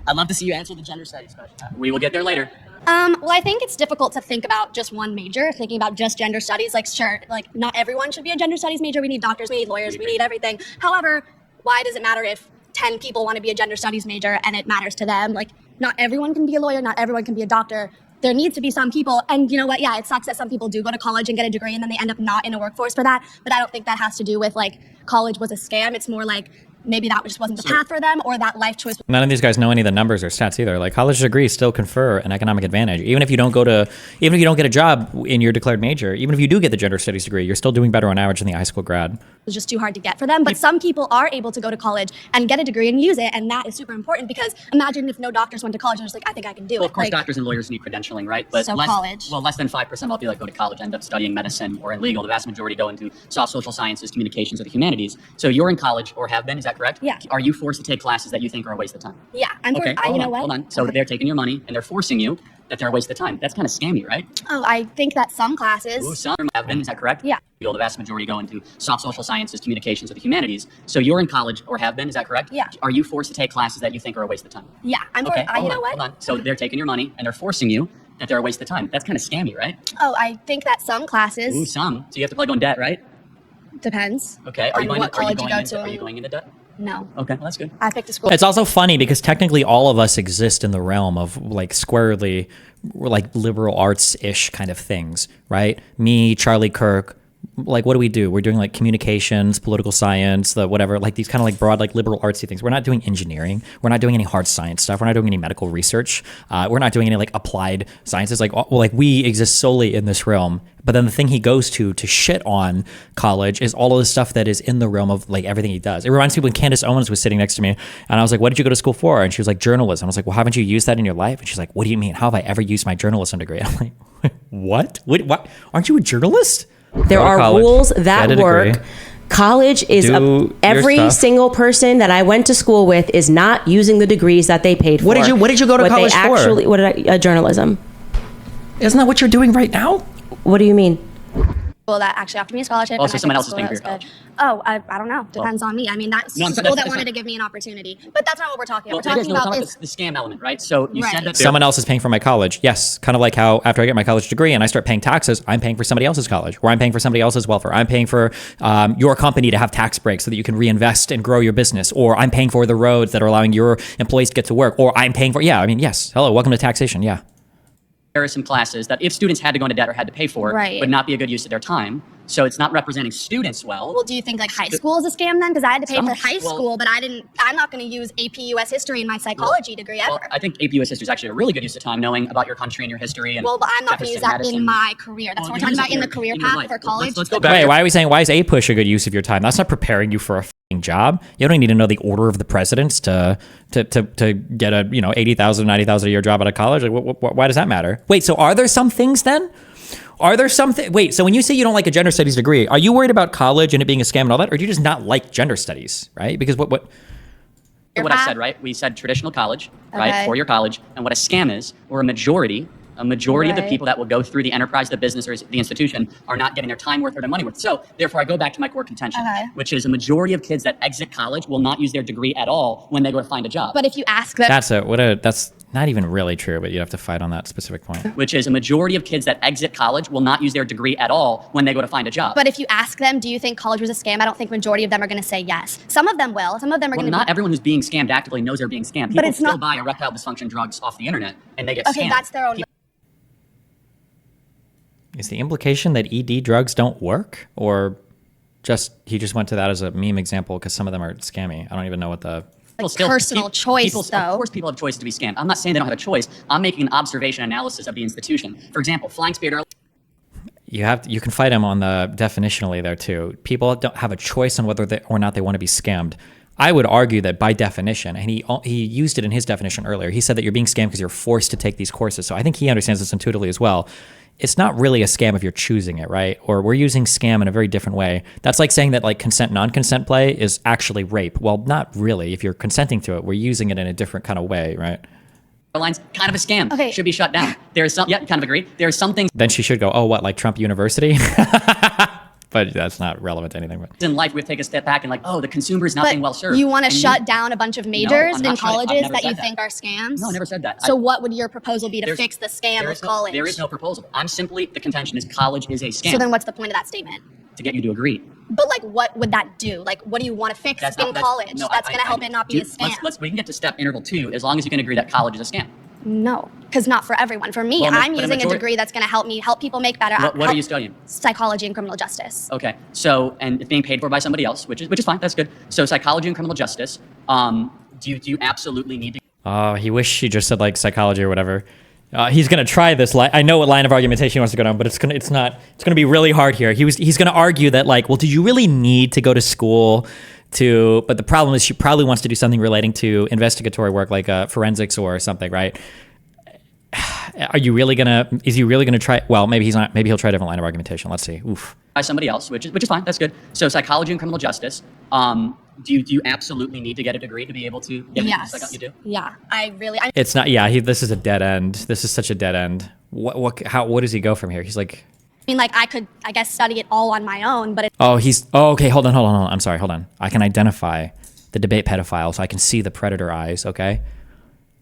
Speaker 6: I'd love to see you answer the gender studies question.
Speaker 7: We will get there later.
Speaker 5: Well, I think it's difficult to think about just one major, thinking about just gender studies. Like, sure, like not everyone should be a gender studies major. We need doctors, we need lawyers, we need everything. However, why does it matter if 10 people want to be a gender studies major and it matters to them? Like, not everyone can be a lawyer, not everyone can be a doctor. there needs to be some people, and you know what, yeah, it sucks that some people do go to college and get a degree and then they end up not in a workforce for that, but I don't think that has to do with like college was a scam. It's more like maybe that just wasn't the path for them, or that life choice.
Speaker 1: None of these guys know any of the numbers or stats either. Like college degrees still confer an economic advantage. Even if you don't get a job in your declared major, even if you do get the gender studies degree, you're still doing better on average than the high school grad.
Speaker 5: It's just too hard to get for them. But some people are able to go to college and get a degree and use it, and that is super important, because imagine if no doctors went to college and just like, I think I can do it.
Speaker 7: Well, of course,
Speaker 5: like,
Speaker 7: doctors and lawyers need credentialing, right? But
Speaker 5: so college.
Speaker 7: Well, less than 5% of people that go to college end up studying medicine or in legal. The vast majority go into soft social sciences, communications, or the humanities. So you're in college or have been, is that correct?
Speaker 5: Yeah.
Speaker 7: Are you forced to take classes that you think are a waste of time?
Speaker 5: Yeah,
Speaker 7: Okay,
Speaker 5: you know what?
Speaker 7: Hold on. So they're taking your money and they're forcing you that they're a waste of time. That's kind of scammy, right?
Speaker 5: Oh, I think that some classes.
Speaker 7: Ooh, some have been, is that correct?
Speaker 5: Yeah.
Speaker 7: The vast majority go into soft social sciences, communications, or the humanities. So you're in college or have been, is that correct?
Speaker 5: Yeah.
Speaker 7: Are you forced to take classes that you think are a waste of time?
Speaker 5: Yeah,
Speaker 7: Okay,
Speaker 5: you know what?
Speaker 7: Hold on. So they're taking your money and they're forcing you that they're a waste of time. That's kind of scammy, right?
Speaker 5: Oh, I think that some classes.
Speaker 7: Ooh, some. So you have to probably go in debt, right?
Speaker 5: Depends.
Speaker 7: Okay.
Speaker 5: On what college you go to.
Speaker 7: Are you going into debt?
Speaker 5: No.
Speaker 7: Okay, well, that's good.
Speaker 5: I picked a school.
Speaker 1: It's also funny because technically all of us exist in the realm of like squarely like liberal arts-ish kind of things, right? Me, Charlie Kirk, like what do we do? We're doing like communications, political science, the whatever, like these kind of like broad like liberal artsy things. We're not doing engineering. We're not doing any hard science stuff. We're not doing any medical research. We're not doing any like applied sciences. Like we exist solely in this realm. But then the thing he goes to shit on college is all of the stuff that is in the realm of like everything he does. It reminds me when Candace Owens was sitting next to me and I was like, what did you go to school for? And she was like, journalism. I was like, well, haven't you used that in your life? And she's like, what do you mean? How have I ever used my journalism degree? I'm like, what? What? Aren't you a journalist?
Speaker 12: There are rules that work. College is every single person that I went to school with is not using the degrees that they paid for.
Speaker 1: What did you go to college for?
Speaker 12: Journalism.
Speaker 1: Isn't that what you're doing right now?
Speaker 12: What do you mean?
Speaker 5: Well, that actually offered me a scholarship.
Speaker 7: Oh, so someone else is paying for your
Speaker 5: good.
Speaker 7: college.
Speaker 5: Oh, I don't know. Depends on me. I mean, that's school that wanted to give me an opportunity. But that's not what we're talking about. We're talking about
Speaker 7: the scam element, right? So you said that
Speaker 1: someone else is paying for my college. Yes, kind of like how after I get my college degree and I start paying taxes, I'm paying for somebody else's college, or I'm paying for somebody else's welfare. I'm paying for your company to have tax breaks so that you can reinvest and grow your business, or I'm paying for the roads that are allowing your employees to get to work, or I'm paying for, yes. Hello, welcome to taxation. Yeah.
Speaker 7: There are some classes that if students had to go into debt or had to pay for, would not be a good use of their time. So it's not representing students well.
Speaker 5: Well, do you think like high school is a scam then? Because I had to pay for high school, but I'm not going to use AP US history in my psychology degree ever.
Speaker 7: Well, I think AP US history is actually a really good use of time, knowing about your country and your history. And
Speaker 5: well, but I'm not going to use that in my career. That's what we're talking about in the career path for college.
Speaker 7: Let's go back.
Speaker 1: Wait, why are we saying, why is A-push a good use of your time? That's not preparing you for a f***ing job. You don't need to know the order of the presidents to get a, $80,000, $90,000 a year job out of college. Like, why does that matter? Wait, so are there some things then? Are there something? Wait, so when you say you don't like a gender studies degree, are you worried about college and it being a scam and all that, or do you just not like gender studies, right? Because what
Speaker 7: I said, right? We said traditional college, right? 4-year college, and what a scam is, or a majority of the people that will go through the enterprise, the business, or the institution are not getting their time worth or their money worth. So therefore, I go back to my core contention, which is a majority of kids that exit college will not use their degree at all when they go to find a job.
Speaker 5: But if you ask them,
Speaker 1: that's not even really true, but you have to fight on that specific point.
Speaker 7: Which is a majority of kids that exit college will not use their degree at all when they go to find a job.
Speaker 5: But if you ask them, do you think college was a scam? I don't think majority of them are going to say yes. Some of them will. Some of them are going to.
Speaker 7: Not everyone who's being scammed actively knows they're being scammed. People still buy erectile dysfunction drugs off the internet and they get scammed.
Speaker 5: Okay, that's their own.
Speaker 1: Is the implication that ED drugs don't work, or he just went to that as a meme example because some of them are scammy? I don't even know what the
Speaker 5: personal choice, though.
Speaker 7: Of course, people have choices to be scammed. I'm not saying they don't have a choice. I'm making an observation analysis of the institution. For example, Flying Spirit.
Speaker 1: You can fight him on the definitionally there too. People don't have a choice on whether or not they want to be scammed. I would argue that by definition, and he used it in his definition earlier, he said that you're being scammed because you're forced to take these courses. So I think he understands this intuitively as well. It's not really a scam if you're choosing it, right? Or we're using scam in a very different way. That's like saying that like consent, non-consent play is actually rape. Well, not really. If you're consenting to it, we're using it in a different kind of way, right?
Speaker 7: Airlines, kind of a scam.
Speaker 5: Okay.
Speaker 7: Should be shut down. There's some, kind of agree. There's some things.
Speaker 1: Then she should go, oh, what, like Trump University? But that's not relevant to anything.
Speaker 7: In life, we have to take a step back and like, the consumer is not being well served.
Speaker 5: You want to shut down a bunch of majors in colleges that you
Speaker 7: that.
Speaker 5: think are scams?
Speaker 7: No, I never said that.
Speaker 5: So what would your proposal be to fix the scam of college?
Speaker 7: There is no proposal. The contention is college is a scam.
Speaker 5: So then what's the point of that statement?
Speaker 7: To get you to agree.
Speaker 5: But like, what would that do? Like, what do you want to fix in college? That's going to help it not be a scam.
Speaker 7: We can get to step interval 2 as long as you can agree that college is a scam.
Speaker 5: No, because not for everyone. For me,
Speaker 7: Well,
Speaker 5: I'm
Speaker 7: but a
Speaker 5: using a
Speaker 7: majority-
Speaker 5: degree that's going to help me help people make better.
Speaker 7: What are you studying?
Speaker 5: Psychology and criminal justice.
Speaker 7: Okay, so, and it's being paid for by somebody else, which is fine, that's good. So psychology and criminal justice, do you absolutely need to?
Speaker 1: Oh, he wished she just said like psychology or whatever. He's gonna try this. I know what line of argumentation he wants to go down, but it's gonna be really hard here. He's gonna argue that like, well, do you really need to go to school to? But the problem is, she probably wants to do something relating to investigatory work, like forensics or something, right? Is he really gonna try? Well, maybe he's not. Maybe he'll try a different line of argumentation. Let's see. Oof.
Speaker 7: By somebody else, which is fine, that's good. So psychology and criminal justice, do you absolutely need to get a degree to be able to get
Speaker 5: Yes.
Speaker 7: into you do?
Speaker 5: Yeah,
Speaker 1: It's not. Yeah, this is a dead end. This is such a dead end. What does he go from here? He's like.
Speaker 5: I mean, like I could, I guess, study it all on my own, but
Speaker 1: Okay, hold on. I'm sorry, hold on. I can identify the debate pedophile, so I can see the predator eyes, okay?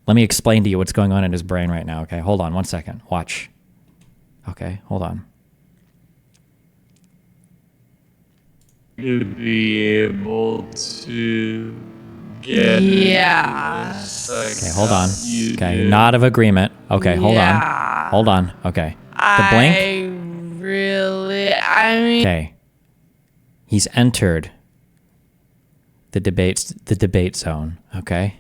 Speaker 1: Let me explain to you what's going on in his brain right now, okay? Hold on 1 second. Watch. Okay, hold on.
Speaker 13: To be able to get
Speaker 1: Okay, hold on. Okay, nod of agreement. Okay, hold on. Hold on. Okay. The blink. Okay. He's entered the debate zone, okay?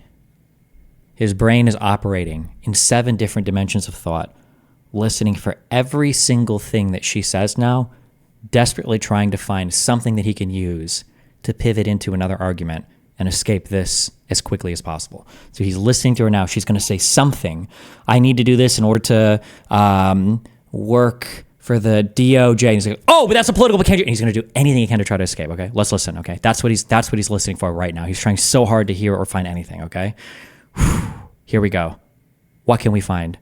Speaker 1: His brain is operating in 7 different dimensions of thought, listening for every single thing that she says now, desperately trying to find something that he can use to pivot into another argument and escape this as quickly as possible. So he's listening to her now. She's going to say something. I need to do this in order to work for the DOJ. And he's like, oh, but that's a political candidate. And he's going to do anything he can to try to escape. Okay, let's listen. Okay, that's what he's listening for right now. He's trying so hard to hear or find anything. Okay, here we go. What can we find?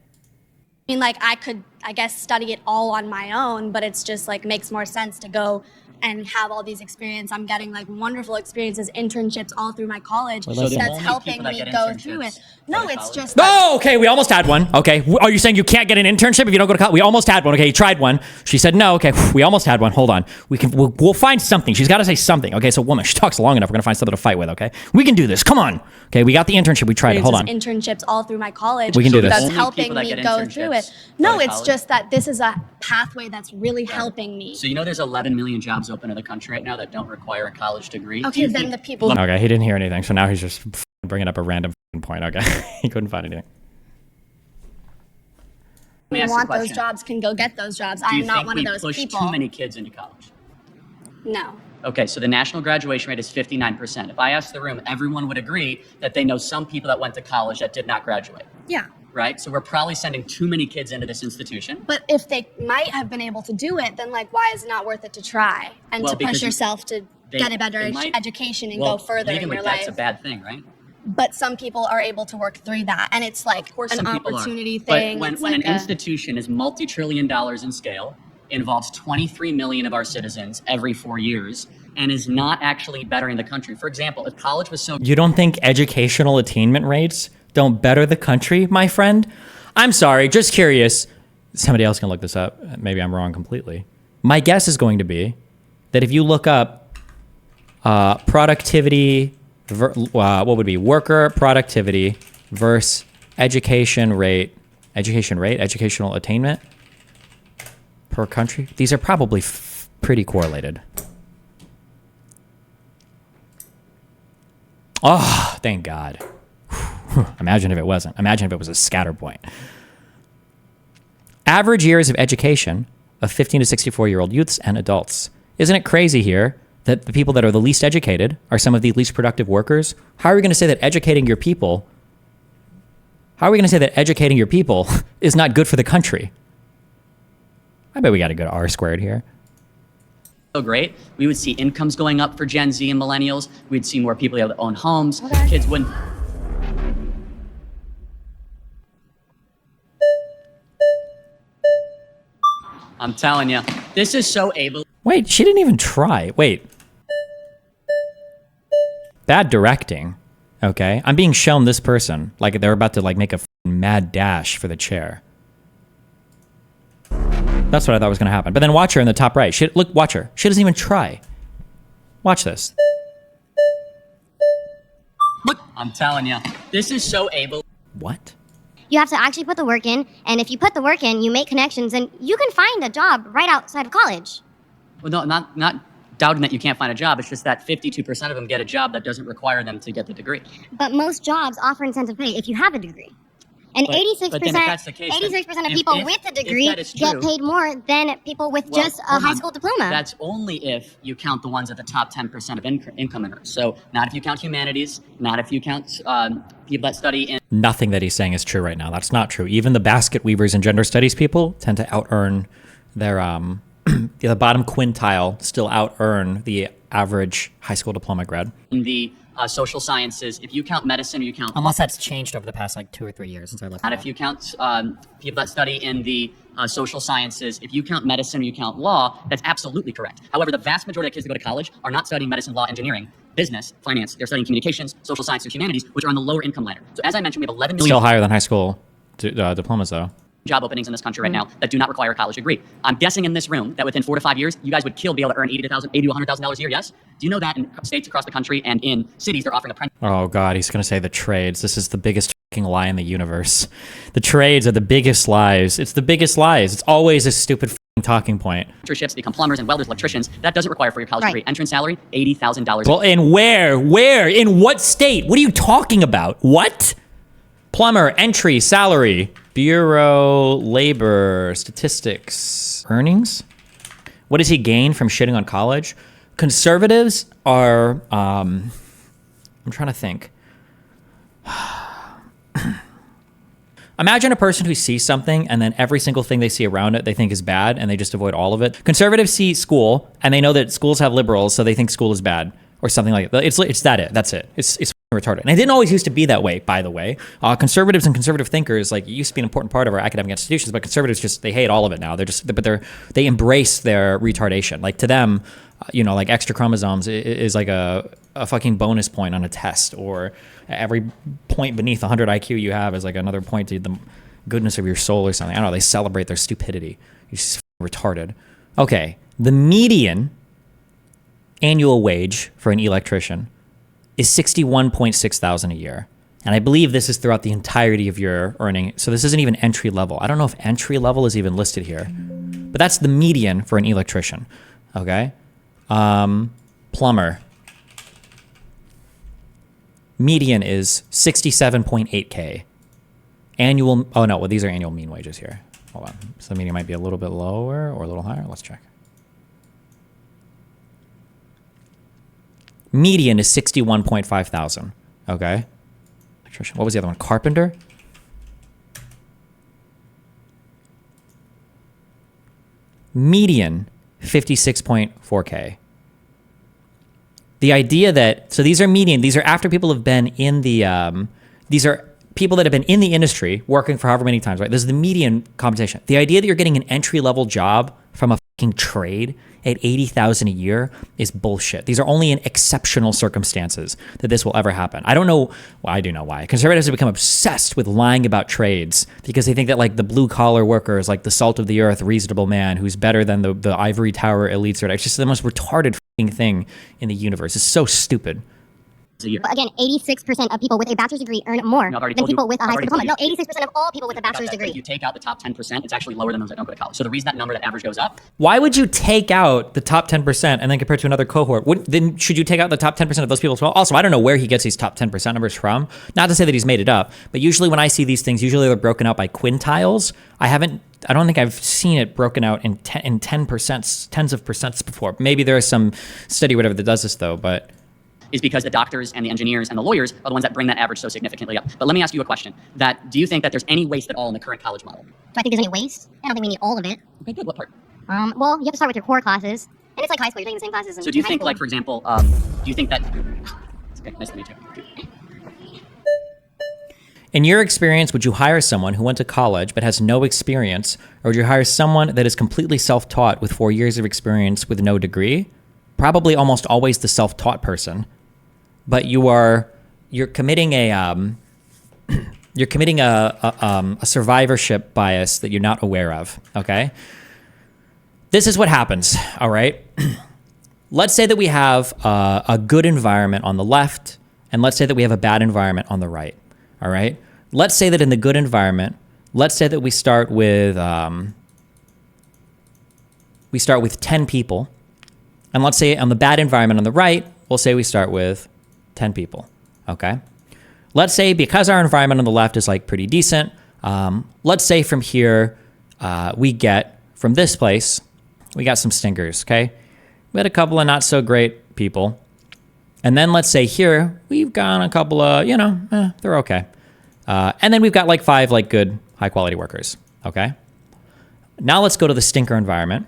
Speaker 5: I mean, like I could, I guess, study it all on my own, but it's just like makes more sense to go and have all these experience. I'm getting like wonderful experiences, internships all through my college that's helping me go through it. No, it's just.
Speaker 1: Oh, okay, we almost had one. Okay, are you saying you can't get an internship if you don't go to college? We almost had one. Okay, you tried one. She said no. Okay, we almost had one. Hold on. We'll find something. She's got to say something. Okay, so woman, she talks long enough. We're gonna find something to fight with. Okay, we can do this. Come on. Okay, we got the internship. We tried it. Hold on.
Speaker 5: Internships all through my college.
Speaker 1: We can do this.
Speaker 5: That's helping me go through it. No, it's just that this is a pathway that's really helping me.
Speaker 7: So you know there's 11 million jobs open in the country right now that don't require a college degree.
Speaker 5: Okay, then the people.
Speaker 1: Okay, he didn't hear anything, so now he's just bringing up a random point. Okay, he couldn't find anything.
Speaker 5: Who want those jobs can go get those jobs. I am not one of those
Speaker 7: push
Speaker 5: people.
Speaker 7: Too many kids into college?
Speaker 5: No.
Speaker 7: Okay, so the national graduation rate is 59%. If I asked the room, everyone would agree that they know some people that went to college that did not graduate.
Speaker 5: Yeah.
Speaker 7: Right? So we're probably sending too many kids into this institution.
Speaker 5: But if they might have been able to do it, then like, why is it not worth it to try and to push yourself to get a better education and go further in your life?
Speaker 7: That's a bad thing, right?
Speaker 5: But some people are able to work through that, and it's like an opportunity thing.
Speaker 7: But when an institution is multi-trillion dollars in scale, involves 23 million of our citizens every 4 years, and is not actually bettering the country. For example, if college was so...
Speaker 1: You don't think educational attainment rates don't better the country, my friend? I'm sorry, just curious. Somebody else can look this up. Maybe I'm wrong completely. My guess is going to be that if you look up productivity, what would be worker productivity versus educational attainment per country, these are probably pretty correlated. Oh, thank God. Imagine if it wasn't. Imagine if it was a scatter point. Average years of education of 15 to 64-year-old youths and adults. Isn't it crazy here that the people that are the least educated are some of the least productive workers? How are we going to say that educating your people is not good for the country? I bet we got to go to R squared here.
Speaker 7: So great. We would see incomes going up for Gen Z and millennials. We'd see more people able to own homes. Kids wouldn't... I'm telling you, this is so able...
Speaker 1: Wait, she didn't even try. Wait. Bad directing. Okay. I'm being shown this person. Like they're about to like make a mad dash for the chair. That's what I thought was going to happen. But then watch her in the top right. Look, watch her. She doesn't even try. Watch this.
Speaker 7: Look, I'm telling you, this is so able...
Speaker 1: What?
Speaker 9: You have to actually put the work in, and if you put the work in, you make connections, and you can find a job right outside of college.
Speaker 7: Well, no, not doubting that you can't find a job. It's just that 52% of them get a job that doesn't require them to get the degree.
Speaker 9: But most jobs offer incentive pay if you have a degree. And 86% of people with a degree get paid more than people with just a high school diploma.
Speaker 7: That's only if you count the ones at the top 10% of income earners. So not if you count humanities, not if you count people that study in...
Speaker 1: Nothing that he's saying is true right now. That's not true. Even the basket weavers and gender studies people tend to out-earn their... the bottom quintile still out-earn the average high school diploma grad.
Speaker 7: In the social sciences, if you count medicine, you count...
Speaker 10: Unless that's changed over the past like 2 or 3 years since I looked.
Speaker 7: And if you count people that study in the social sciences, if you count medicine, you count law, that's absolutely correct. However, the vast majority of kids that go to college are not studying medicine, law, engineering, business, finance. They're studying communications, social science, and humanities, which are on the lower income ladder. So as I mentioned, we have 11 million...
Speaker 1: Still higher than high school diplomas, though.
Speaker 7: Job openings in this country right now that do not require a college degree. I'm guessing in this room that within 4 to 5 years, you guys would kill to be able to earn $80,000 to $100,000 a year, yes? Do you know that in states across the country and in cities, they're offering apprenticeships?
Speaker 1: Oh, God, he's going to say the trades. This is the biggest fucking lie in the universe. The trades are the biggest lies. It's the biggest lies. It's always a stupid fucking talking point.
Speaker 7: To become plumbers and welders, electricians, that doesn't require for your college degree. Entrance salary, $80,000.
Speaker 1: Well, and where? Where? In what state? What are you talking about? What? Plumber, entry, salary, Bureau, labor, statistics, earnings. What does he gain from shitting on college? Conservatives are, I'm trying to think. Imagine a person who sees something and then every single thing they see around it they think is bad and they just avoid all of it. Conservatives see school and they know that schools have liberals, so they think school is bad or something like that. It's that. That's it. It's retarded. And it didn't always used to be that way, by the way. Conservatives and conservative thinkers, like, it used to be an important part of our academic institutions, but conservatives they hate all of it now. They embrace their retardation. Like, to them, like extra chromosomes is like a fucking bonus point on a test, or every point beneath 100 IQ you have is like another point to the goodness of your soul or something. I don't know. They celebrate their stupidity. You're just retarded. Okay. The median annual wage for an electrician is $61.6 thousand a year. And I believe this is throughout the entirety of your earning. So this isn't even entry level. I don't know if entry level is even listed here, but that's the median for an electrician. Okay. Plumber. Median is 67.8K. Annual, oh no, well, these are annual mean wages here. Hold on. So the median might be a little bit lower or a little higher. Let's check. Median is 61.5 thousand. Okay. Electrician. What was the other one? Carpenter. Median 56.4K. The idea that, so these are median, these are after people have been in the, these are people that have been in the industry working for however many times, right? This is the median compensation. The idea that you're getting an entry-level job from a fucking trade at $80,000 a year is bullshit. These are only in exceptional circumstances that this will ever happen. I don't know. Well, I do know why. Conservatives have become obsessed with lying about trades because they think that like the blue collar worker is like the salt of the earth, reasonable man who's better than the ivory tower elites. It's just the most retarded fucking thing in the universe. It's so stupid.
Speaker 9: But again, 86% of people with a bachelor's degree earn more than people with a high school diploma. No, 86% of all people with a bachelor's degree.
Speaker 7: If you take out the top 10%, it's actually lower than those that don't go to college. So the reason that number, that average goes up.
Speaker 1: Why would you take out the top 10% and then compare it to another cohort? Then should you take out the top 10% of those people as well? Also, I don't know where he gets these top 10% numbers from. Not to say that he's made it up, but usually when I see these things, usually they're broken out by quintiles. I don't think I've seen it broken out in 10%, tens of percents before. Maybe there is some study or whatever that does this though, but...
Speaker 7: is because the doctors and the engineers and the lawyers are the ones that bring that average so significantly up. But let me ask you a question. Do you think that there's any waste at all in the current college model?
Speaker 9: Do I think there's any waste? I don't think we need all of it.
Speaker 7: Okay, good. What part?
Speaker 9: Well, you have to start with your core classes. And it's like high school. You're taking the same classes in
Speaker 7: So do you
Speaker 9: high
Speaker 7: think,
Speaker 9: school.
Speaker 7: like, for example, do you think that... Okay, nice to meet you.
Speaker 1: In your experience, would you hire someone who went to college but has no experience, or would you hire someone that is completely self-taught with 4 years of experience with no degree? Probably almost always the self-taught person. But you're committing a survivorship bias that you're not aware of. Okay, this is what happens. All right, let's say that we have a good environment on the left, and let's say that we have a bad environment on the right. All right, let's say that in the good environment, let's say that we start with 10 people. And let's say on the bad environment on the right, we'll say we start with 10 people, okay? Let's say because our environment on the left is like pretty decent, let's say from here, we get, from this place, we got some stinkers, okay? We had a couple of not so great people. And then let's say here, we've got a couple of, they're okay. And then we've got like 5 like good high quality workers, okay? Now let's go to the stinker environment.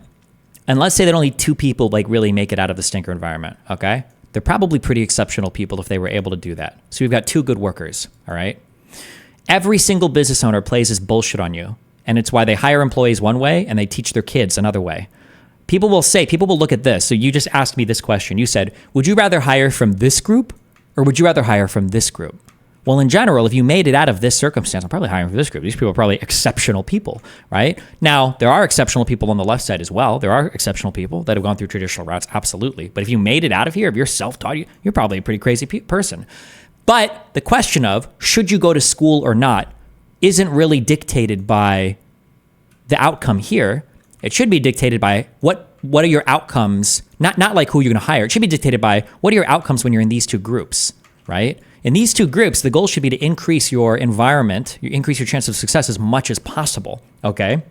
Speaker 1: And let's say that only 2 people like really make it out of the stinker environment, okay? They're probably pretty exceptional people if they were able to do that. So we've got 2 good workers, all right? Every single business owner plays this bullshit on you. And it's why they hire employees one way and they teach their kids another way. People will look at this. So you just asked me this question. You said, would you rather hire from this group or would you rather hire from this group? Well, in general, if you made it out of this circumstance, I'm probably hiring for this group. These people are probably exceptional people, right? Now, there are exceptional people on the left side as well. There are exceptional people that have gone through traditional routes, absolutely. But if you made it out of here, if you're self-taught, you're probably a pretty crazy person. But the question of should you go to school or not isn't really dictated by the outcome here. It should be dictated by what are your outcomes, not like who you're going to hire. It should be dictated by what are your outcomes when you're in these 2 groups, right? In these 2 groups, the goal should be to increase your environment, increase your chance of success as much as possible, okay?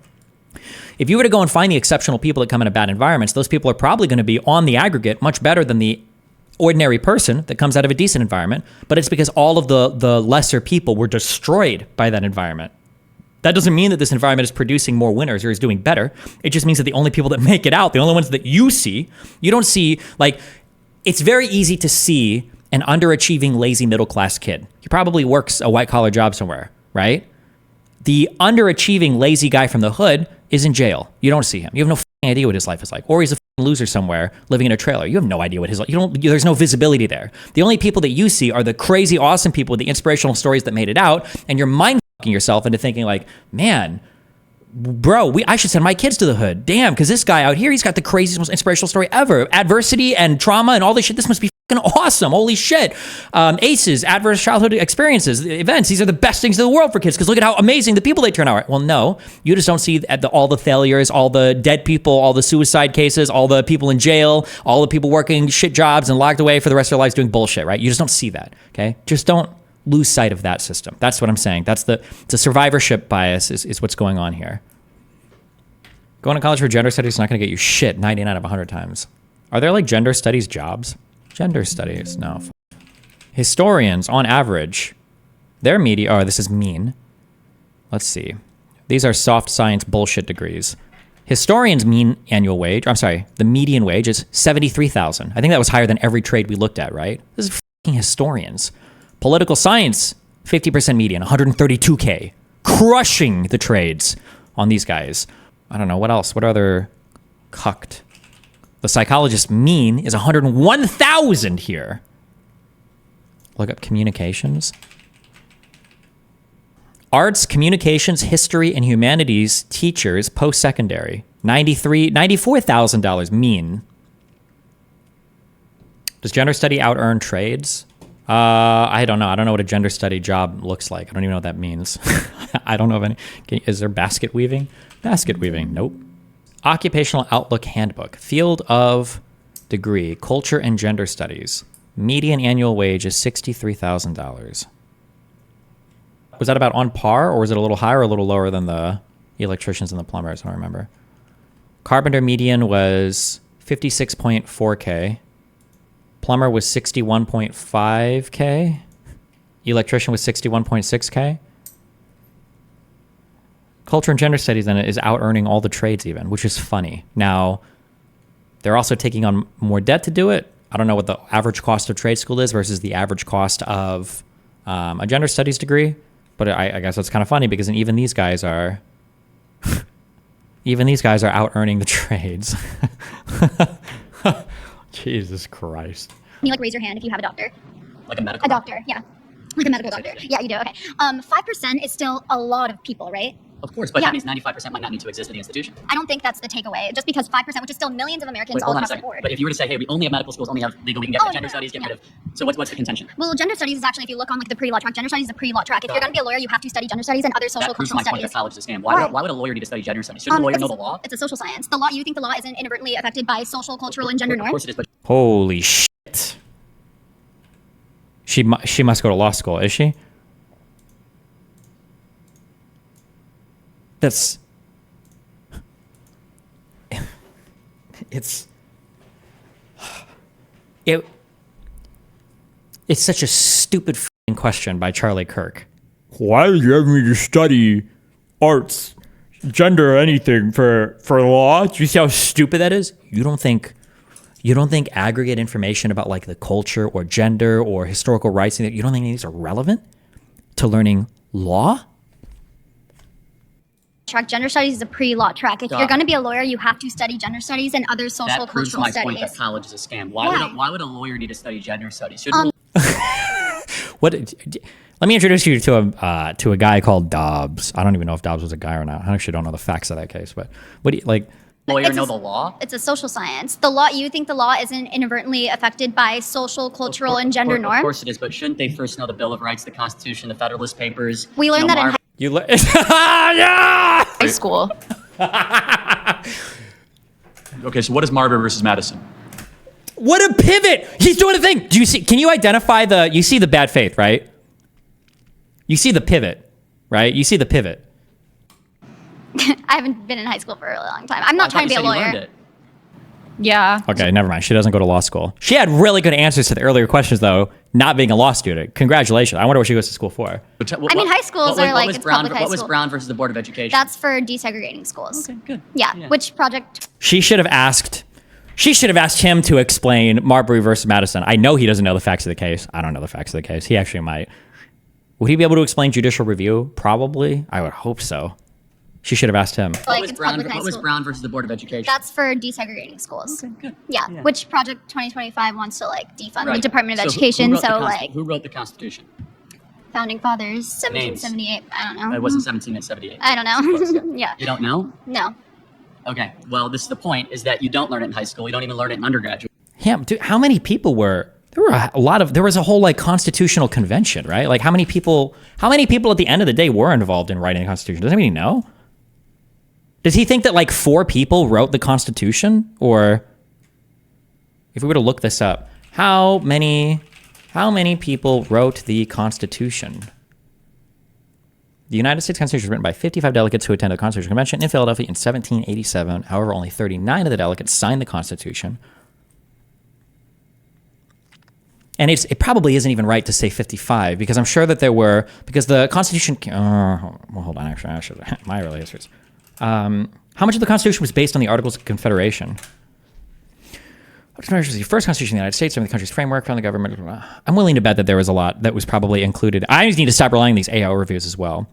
Speaker 1: If you were to go and find the exceptional people that come into bad environments, those people are probably going to be, on the aggregate, much better than the ordinary person that comes out of a decent environment, but it's because all of the lesser people were destroyed by that environment. That doesn't mean that this environment is producing more winners or is doing better. It just means that the only people that make it out, the only ones that you don't see, like, it's very easy to see an underachieving, lazy middle-class kid. He probably works a white-collar job somewhere, right? The underachieving, lazy guy from the hood is in jail. You don't see him. You have no idea what his life is like. Or he's a loser somewhere living in a trailer. You have no idea what his life. There's no visibility there. The only people that you see are the crazy, awesome people with the inspirational stories that made it out, and you're mind-fucking yourself into thinking like, man, bro, I should send my kids to the hood. Damn, because this guy out here, he's got the craziest, most inspirational story ever. Adversity and trauma and all this shit. This must be fucking awesome. Holy shit. ACEs, adverse childhood experiences, events. These are the best things in the world for kids because look at how amazing the people they turn out. Well, no, you just don't see all the failures, all the dead people, all the suicide cases, all the people in jail, all the people working shit jobs and locked away for the rest of their lives doing bullshit, right? You just don't see that, okay? Just don't lose sight of that system. That's what I'm saying. That's the survivorship bias is what's going on here. Going to college for gender studies is not going to get you shit 99 out of 100 times. Are there like gender studies jobs? Gender studies, no. Historians, on average, their this is mean. Let's see. These are soft science bullshit degrees. Historians' mean annual wage, the median wage is $73,000. I think that was higher than every trade we looked at, right? This is fucking historians. Political science, 50% median, $132K. Crushing the trades on these guys. I don't know, what else? What other cucked? The psychologist mean is 101,000 here. Look up communications. Arts, communications, history, and humanities teachers post-secondary. $94,000 mean. Does gender study out-earn trades? I don't know. I don't know what a gender study job looks like. I don't even know what that means. I don't know of any. Is there basket weaving? Basket weaving, nope. Occupational Outlook Handbook. Field of degree, culture and gender studies. Median annual wage is $63,000. Was that about on par, or was it a little higher or a little lower than the electricians and the plumbers? I don't remember. Carpenter median was 56.4K. Plumber was 61.5K. Electrician was 61.6K. Culture and gender studies then is out-earning all the trades even, which is funny. Now, they're also taking on more debt to do it. I don't know what the average cost of trade school is versus the average cost of a gender studies degree. But I guess that's kind of funny because even these guys are out-earning the trades. Jesus Christ.
Speaker 9: Can you raise your hand if you have a doctor?
Speaker 7: Like a medical?
Speaker 9: A doctor, yeah. Like a medical doctor. Yeah, you do. Okay. 5% is still a lot of people, right?
Speaker 7: Of course, but
Speaker 9: Yeah.
Speaker 7: that means 95% might not need to exist in the institution.
Speaker 9: I don't think that's the takeaway. Just because 5%, which is still millions of Americans all
Speaker 7: Hold on a
Speaker 9: across the
Speaker 7: second.
Speaker 9: board.
Speaker 7: But if you were to say, hey, we only have medical schools, only have legal, we can get rid of gender studies, get rid of. So what's the contention?
Speaker 9: Well, gender studies is actually, if you look on like the pre-law track, gender studies is a pre-law track. If you're going to be a lawyer, you have to study gender studies and other social
Speaker 7: That proves
Speaker 9: cultural
Speaker 7: my point
Speaker 9: studies.
Speaker 7: that college is a scam. Why would a lawyer need to study gender studies? Shouldn't a lawyer know the law?
Speaker 9: It's a social science. The law. You think the law isn't inadvertently affected by social, cultural, and gender
Speaker 7: Of
Speaker 9: norms?
Speaker 7: course it is, but
Speaker 1: Holy shit. She must go to law school, is she? That's... It's such a stupid f***ing question by Charlie Kirk. Why do you have me to study arts, gender, or anything for law? Do you see how stupid that is? You don't think aggregate information about like the culture or gender or historical rights, you don't think these are relevant to learning law?
Speaker 9: Track. Gender studies is a pre-law track. If you're going to be a lawyer, you have to study gender studies and other social,
Speaker 7: that proves
Speaker 9: cultural
Speaker 7: my
Speaker 9: studies.
Speaker 7: point that college is a scam.
Speaker 9: Why?
Speaker 7: Why would a lawyer need to study gender studies? Shouldn't
Speaker 1: Let me introduce you to a guy called Dobbs. I don't even know if Dobbs was a guy or not. I actually don't know the facts of that case. But what do you like?
Speaker 7: Lawyer know the law?
Speaker 9: It's a social science. The law. You think the law isn't inadvertently affected by social, cultural, and gender norms?
Speaker 7: Of course it is, but shouldn't they first know the Bill of Rights, the Constitution, the Federalist Papers?
Speaker 9: We learned that in
Speaker 1: yeah!
Speaker 3: High school.
Speaker 2: Okay, so what is Marbury versus Madison?
Speaker 1: What a pivot! He's doing a thing. Do you see? Can you identify you see the bad faith, right? You see the pivot, right? You see the pivot.
Speaker 9: I haven't been in high school for a really long time. I'm not trying to be a lawyer.
Speaker 3: Yeah.
Speaker 1: Okay, never mind. She doesn't go to law school. She had really good answers to the earlier questions, though, not being a law student. Congratulations. I wonder what she goes to school for.
Speaker 9: I mean, high schools are like, it's public high
Speaker 7: What was
Speaker 9: school.
Speaker 7: Brown versus the Board of Education?
Speaker 9: That's for desegregating schools.
Speaker 7: Okay, good.
Speaker 9: Yeah. Which project?
Speaker 1: She should have asked him to explain Marbury versus Madison. I know he doesn't know the facts of the case. I don't know the facts of the case. He actually might. Would he be able to explain judicial review? Probably. I would hope so. She should have asked him.
Speaker 7: What was Brown versus the Board of Education?
Speaker 9: That's for desegregating schools.
Speaker 7: Okay, good.
Speaker 9: Yeah. Which Project 2025 wants to like defund the
Speaker 7: Right.
Speaker 9: Department of
Speaker 7: So
Speaker 9: Education.
Speaker 7: who wrote the Constitution?
Speaker 9: Founding Fathers, 1778. I don't know.
Speaker 7: It wasn't 1778.
Speaker 9: I don't know.
Speaker 7: Close, yeah.
Speaker 9: Yeah.
Speaker 7: You don't know?
Speaker 9: No.
Speaker 7: Okay. Well, this is the point: is that you don't learn it in high school. You don't even learn it in undergraduate.
Speaker 1: Yeah, dude, how many people were... There was a whole like constitutional convention, right? Like how many people at the end of the day were involved in writing the Constitution? Does anybody know? Does he think that like 4 people wrote the Constitution? Or if we were to look this up, how many people wrote the Constitution? The United States Constitution was written by 55 delegates who attended the Constitutional Convention in Philadelphia in 1787. However, only 39 of the delegates signed the Constitution. And it probably isn't even right to say 55 because I'm sure that because the Constitution, well, hold on, actually, I should, my early histories. How much of the Constitution was based on the Articles of Confederation? The first Constitution of the United States, the country's framework, found the government. I'm willing to bet that there was a lot that was probably included. I just need to stop relying on these AO reviews as well.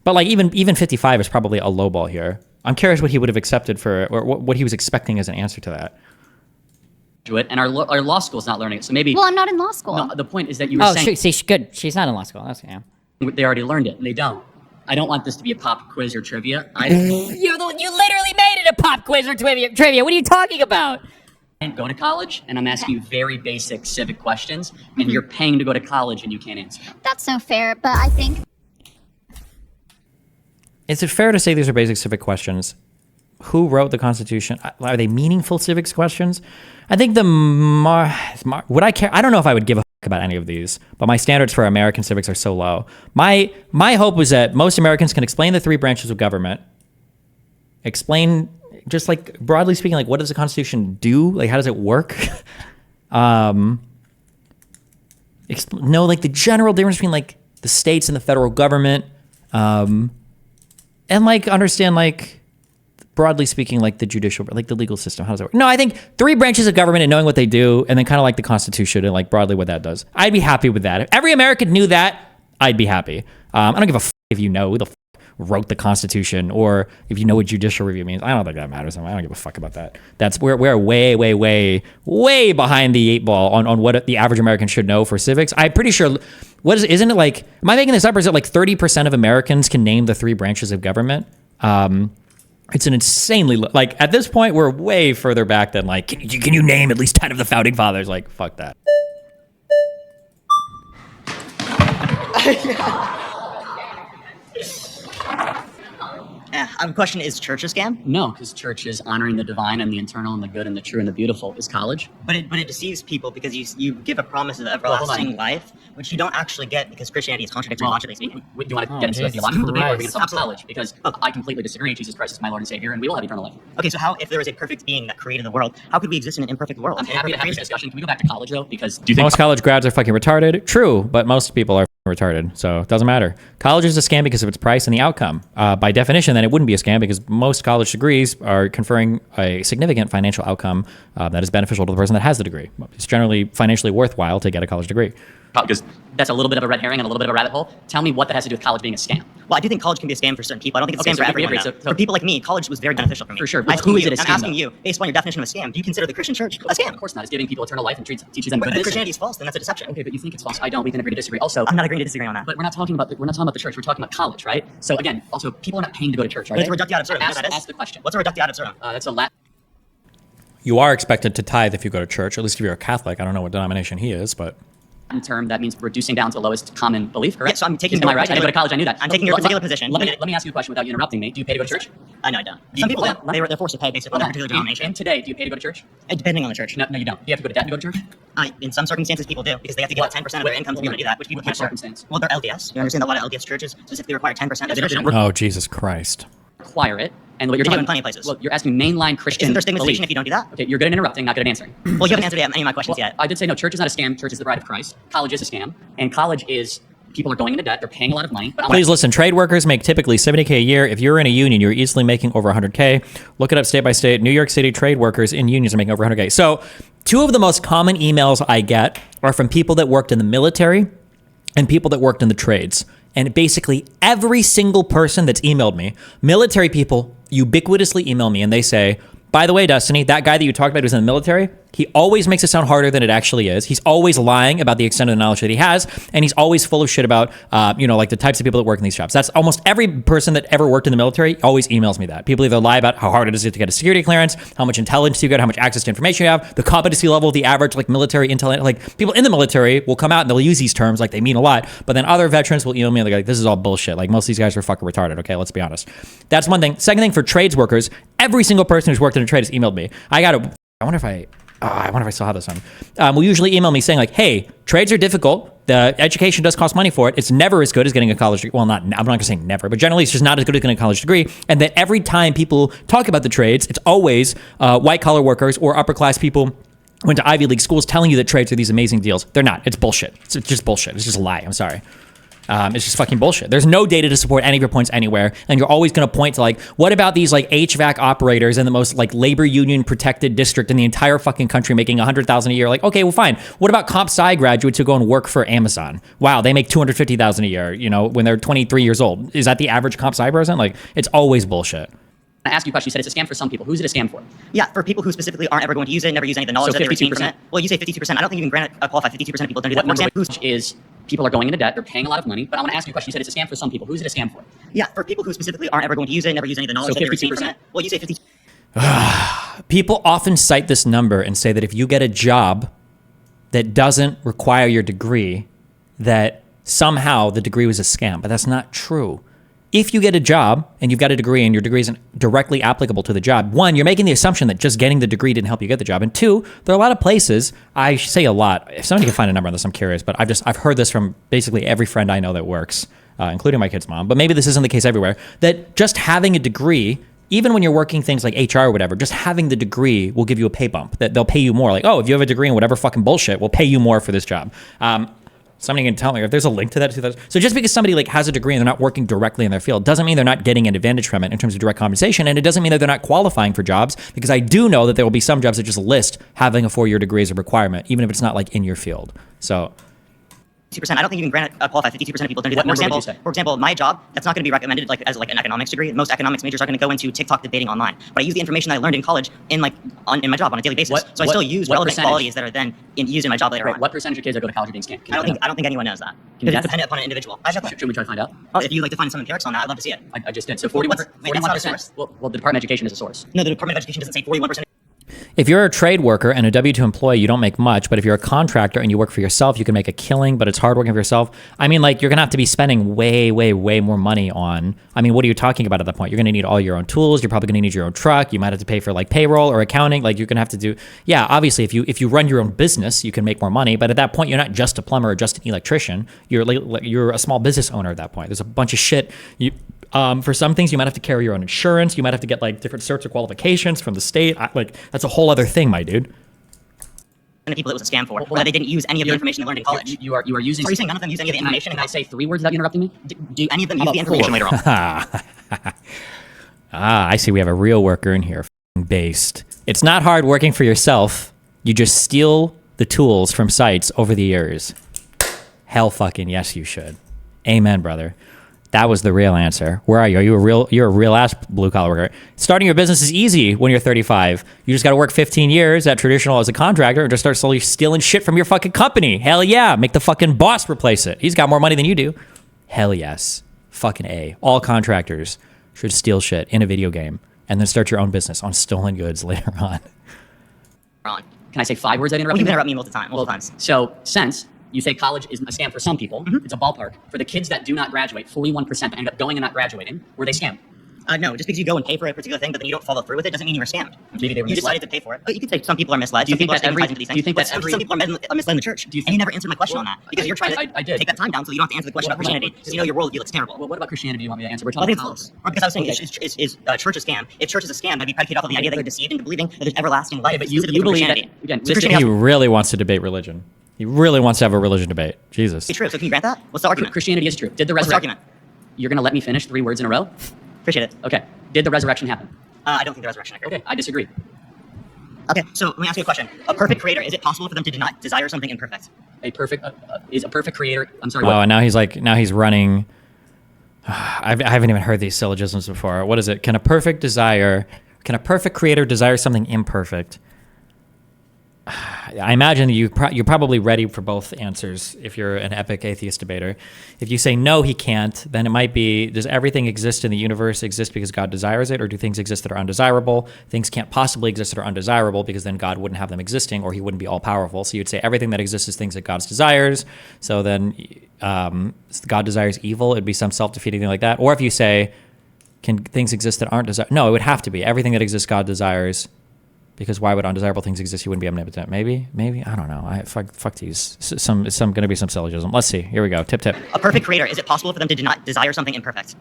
Speaker 1: But like even 55 is probably a low ball here. I'm curious what he would have accepted or what he was expecting as an answer to that.
Speaker 7: And our law school's not learning it, so maybe.
Speaker 9: Well, I'm not in law school.
Speaker 7: No, the point is that you were saying.
Speaker 10: Good. She's not in law school. That's yeah.
Speaker 7: They already learned it, and they don't. I don't want this to be a pop quiz or trivia.
Speaker 10: You literally made it a pop quiz or trivia. What are you talking about?
Speaker 7: And go to college, and I'm asking you very basic civic questions, and you're paying to go to college, and you can't answer them.
Speaker 9: That's so fair, but I think.
Speaker 1: Is it fair to say these are basic civic questions? Who wrote the Constitution? Are they meaningful civics questions? I think would I care? I don't know if I would give a fuck about any of these, but my standards for American civics are so low. My hope was that most Americans can explain the 3 branches of government, explain just like broadly speaking, like what does the Constitution do? Like how does it work? Know like the general difference between like the states and the federal government, and like understand like broadly speaking, like the judicial, like the legal system. How does that work? No, I think 3 branches of government and knowing what they do, and then kind of like the Constitution and like broadly what that does. I'd be happy with that. If every American knew that, I'd be happy. I don't give a f if you know who the f wrote the Constitution, or if you know what judicial review means. I don't think that matters. I don't give a fuck about that. We're way behind the 8 ball on what the average American should know for civics. I'm pretty sure, isn't it like, am I making this up, or is it like 30% of Americans can name the 3 branches of government? It's an insanely, like, at this point, we're way further back than, like, can you name at least 10 of the founding fathers? Like, fuck that.
Speaker 4: I have a question. Is church a scam?
Speaker 7: No, because church is honoring the divine and the eternal and the good and the true and the beautiful. Is college?
Speaker 4: But it deceives people because you give a promise of everlasting life, which you don't actually get because Christianity is contradictory logically speaking.
Speaker 7: Do you want to get into a theological debate, or are we going to talk college? Because I completely disagree. Jesus Christ is my Lord and Savior, and we will have eternal life.
Speaker 4: Okay, so how, if there was a perfect being that created the world, how could we exist in an imperfect world?
Speaker 7: I'm happy to have this discussion. Can we go back to college, though? Because
Speaker 1: Do you think most college grads are fucking retarded? True, but most people are retarded, so it doesn't matter. College is a scam because of its price and the outcome. By definition, then it wouldn't be a scam because most college degrees are conferring a significant financial outcome that is beneficial to the person that has the degree. It's generally financially worthwhile to get a college degree.
Speaker 7: Because that's a little bit of a red herring and a little bit of a rabbit hole. Tell me what that has to do with college being a scam.
Speaker 4: Well, I do think college can be a scam for certain people. I don't think it's a scam for everyone.
Speaker 7: So
Speaker 4: for people like me, college was very beneficial for me.
Speaker 7: For sure. But who is it a scam?
Speaker 4: I'm asking you, based on your definition of a scam, do you consider the Christian church a scam?
Speaker 7: Of course not. It's giving people eternal life and teaches them
Speaker 4: But
Speaker 7: goodness.
Speaker 4: if Christianity is false, then that's a deception.
Speaker 7: Okay, but you think it's false. I don't. We can agree to disagree. Also,
Speaker 4: I'm not agreeing to disagree on that.
Speaker 7: But we're not talking about the church. We're talking about college, right? So again, also people are not paying to go to church, right?
Speaker 4: But it's a reductio ad absurdum.
Speaker 7: Ask the question.
Speaker 4: What's a reductio ad absurdum?
Speaker 7: That's a Latin.
Speaker 1: You are expected to tithe if you go to church, at least if you're a Catholic. I don't know what denomination he is, but
Speaker 7: term that means reducing down to the lowest common belief, correct?
Speaker 4: Yeah, so I'm taking.
Speaker 7: Am I right? I didn't go to college. I knew that.
Speaker 4: I'm taking your particular position.
Speaker 7: Let me ask you a question without you interrupting me. Do you pay to go to church?
Speaker 4: No, I don't. Some people don't. They're forced to pay based upon their particular denomination.
Speaker 7: And today, do you pay to go to church?
Speaker 4: Depending on the church.
Speaker 7: No, you don't. Do you have to go to debt to go to church?
Speaker 4: In some circumstances, people do because they have to give up 10% of their income to be able to do that, which people can't.
Speaker 7: Circumstance.
Speaker 4: Well, they're LDS. You understand that a lot of LDS churches specifically require 10% of their church.
Speaker 1: Oh, Jesus Christ.
Speaker 7: Require it. And what you're
Speaker 4: They do
Speaker 7: talking
Speaker 4: in plenty of places.
Speaker 7: Well, you're asking mainline Christian.
Speaker 4: Isn't there stigmatization
Speaker 7: belief.
Speaker 4: if you don't do that?
Speaker 7: Okay, you're good at interrupting, not good at answering.
Speaker 4: Well, you haven't answered any of my questions yet.
Speaker 7: I did say no. Church is not a scam. Church is the bride of Christ. College is a scam, and college is people are going into debt. They're paying a lot of money. But
Speaker 1: please listen. Trade workers make typically $70K a year. If you're in a union, you're easily making over $100K. Look it up state by state. New York City trade workers in unions are making over $100K. So, 2 of the most common emails I get are from people that worked in the military and people that worked in the trades. And basically every single person that's emailed me, military people ubiquitously email me and they say, by the way, Destiny, that guy that you talked about who's in the military, he always makes it sound harder than it actually is. He's always lying about the extent of the knowledge that he has, and he's always full of shit about, like the types of people that work in these jobs. That's almost every person that ever worked in the military always emails me that. People either lie about how hard it is to get a security clearance, how much intelligence you get, how much access to information you have, the competency level of the average military intel. Like people in the military will come out and they'll use these terms like they mean a lot, but then other veterans will email me and they're like, this is all bullshit. Like most of these guys are fucking retarded. Okay, let's be honest. That's one thing. Second thing, for trades workers, every single person who's worked in a trade has emailed me. I wonder if I still have this on. Will usually email me saying like, hey, trades are difficult. The education does cost money for it. It's never as good as getting a college degree. Well, I'm not going to say never, but generally it's just not as good as getting a college degree. And that every time people talk about the trades, it's always white collar workers or upper class people went to Ivy League schools telling you that trades are these amazing deals. They're not. It's bullshit. It's just bullshit. It's just a lie. I'm sorry. It's just fucking bullshit. There's no data to support any of your points anywhere. And you're always going to point to like, what about these like HVAC operators in the most like labor union protected district in the entire fucking country making $100,000 a year? Like, okay, well, fine. What about comp sci graduates who go and work for Amazon? Wow, they make $250,000 a year, when they're 23 years old. Is that the average comp sci person? Like, it's always bullshit.
Speaker 7: I ask you a question. You said it's a scam for some people. Who's it a scam for?
Speaker 4: Yeah, for people who specifically aren't ever going to use it, never use any of the knowledge
Speaker 7: So
Speaker 4: that they
Speaker 7: 52%?
Speaker 4: Well, you say 52%. I don't think you can qualify 52% of people don't do that.
Speaker 7: What number is people are going into debt. They're paying a lot of money. But I want to ask you a question. You said it's a scam for some people. Who's it a scam for?
Speaker 4: Yeah, for people who specifically aren't ever going to use it, never use any of the knowledge
Speaker 7: So
Speaker 4: that they receive from
Speaker 7: 52%?
Speaker 4: it. Well, you say 50.
Speaker 1: People often cite this number and say that if you get a job that doesn't require your degree, that somehow the degree was a scam. But that's not true. If you get a job and you've got a degree and your degree isn't directly applicable to the job, one, you're making the assumption that just getting the degree didn't help you get the job. And two, there are a lot of places, I say a lot, if somebody can find a number on this, I'm curious, but I've heard this from basically every friend I know that works, including my kid's mom, but maybe this isn't the case everywhere, that just having a degree, even when you're working things like HR or whatever, just having the degree will give you a pay bump, that they'll pay you more. Like, oh, if you have a degree in whatever fucking bullshit, we'll pay you more for this job. Somebody can tell me if there's a link to that. So just because somebody like has a degree and they're not working directly in their field doesn't mean they're not getting an advantage from it in terms of direct compensation. And it doesn't mean that they're not qualifying for jobs, because I do know that there will be some jobs that just list having a 4-year degree as a requirement, even if it's not like in your field. So
Speaker 4: 52%. I don't think you can qualify 52% of people to do that. For example, my job, that's not going to be recommended like as like an economics degree. Most economics majors are going to go into TikTok debating online. But I use the information I learned in college in like in my job on a daily basis. So I still use relevant qualities that are then used in my job later on.
Speaker 7: What percentage of kids that go to college are being scammed?
Speaker 4: I don't think anyone knows that. Because it's dependent upon an individual.
Speaker 7: Should we try to find out?
Speaker 4: Oh, if you like to find some empirics on that, I'd love to see it.
Speaker 7: I just did. So 41%. Well, the Department of Education is a source.
Speaker 4: No, the Department of Education doesn't say 41%.
Speaker 1: If you're a trade worker and a W-2 employee, you don't make much. But if you're a contractor and you work for yourself, you can make a killing, but it's hard working for yourself. I mean, like, you're going to have to be spending way, way, way more money on, I mean, what are you talking about at that point? You're going to need all your own tools. You're probably going to need your own truck. You might have to pay for like payroll or accounting. Like, you're going to have to do, yeah, obviously if you run your own business, you can make more money. But at that point, you're not just a plumber or just an electrician. You're a small business owner at that point. There's a bunch of shit. For some things, you might have to carry your own insurance. You might have to get like different certs or qualifications from the state. Like, that's a whole other thing, my dude.
Speaker 4: And the people it was a scam for, or that they didn't use any of the information they learned in college.
Speaker 7: You are using.
Speaker 4: So are you saying none of them use any of the information?
Speaker 7: Can I say 3 words without interrupting me?
Speaker 4: Do any of them use the information later on?
Speaker 1: I see. We have a real worker in here. Based. It's not hard working for yourself. You just steal the tools from sites over the years. Hell fucking yes, you should. Amen, brother. That was the real answer. Where are you? You're a real ass blue collar worker. Starting your business is easy when you're 35. You just got to work 15 years at traditional as a contractor and just start slowly stealing shit from your fucking company. Hell yeah. Make the fucking boss replace it. He's got more money than you do. Hell yes. Fucking A. All contractors should steal shit in a video game and then start your own business on stolen goods later on.
Speaker 7: Can I say 5 words that interrupt
Speaker 4: you can interrupt me multiple times.
Speaker 7: So, since you say college is a scam for some people, it's a ballpark. For the kids that do not graduate, 41% that end up going and not graduating, were they scammed?
Speaker 4: No, just because you go and pay for a particular thing, but then you don't follow through with it, doesn't mean you were scammed.
Speaker 7: Maybe they were
Speaker 4: You
Speaker 7: misled.
Speaker 4: decided to pay for it. But you could say some people are misled.
Speaker 7: Do you think that every?
Speaker 4: Do you think that some people are misled the church? And you never answered my question on that because you're trying to take that time down so you don't have to answer the question about Christianity because you know your worldview looks terrible.
Speaker 7: Well, what about Christianity? Do you want me to answer? We're
Speaker 4: I
Speaker 7: talking
Speaker 4: think it's close. Because I was saying, is church a scam? If church is a scam, that'd be predicated off of the idea that you're deceived into believing that there's everlasting life.
Speaker 7: But you believe that again.
Speaker 1: He really wants to debate religion. He really wants to have a religion debate. Jesus.
Speaker 4: It's true. So can you grant that? What's the argument?
Speaker 7: Christianity is true. Did the
Speaker 4: What's the
Speaker 7: resurrection?
Speaker 4: argument?
Speaker 7: You're going to let me finish 3 words in a row?
Speaker 4: Appreciate it.
Speaker 7: Okay. Did the resurrection happen?
Speaker 4: I don't think the resurrection occurred.
Speaker 7: Okay, I disagree.
Speaker 4: Okay, so let me ask you a question. A perfect creator, is it possible for them to desire something imperfect?
Speaker 7: Is a perfect creator, I'm sorry.
Speaker 1: Oh, and now he's running. I haven't even heard these syllogisms before. What is it? Can a perfect creator desire something imperfect? I imagine you're probably ready for both answers if you're an epic atheist debater. If you say no, he can't, then it might be, does everything exist in the universe exist because God desires it, or do things exist that are undesirable? Things can't possibly exist that are undesirable because then God wouldn't have them existing, or he wouldn't be all-powerful. So you'd say everything that exists is things that God desires. So then God desires evil, it'd be some self-defeating thing like that. Or if you say, can things exist that aren't desired? No, it would have to be. Everything that exists, God desires. Because why would undesirable things exist? He wouldn't be omnipotent. Maybe. I don't know. Fuck these. Some going to be some syllogism. Let's see. Here we go. Tip.
Speaker 4: A perfect creator. Is it possible for them to desire something imperfect?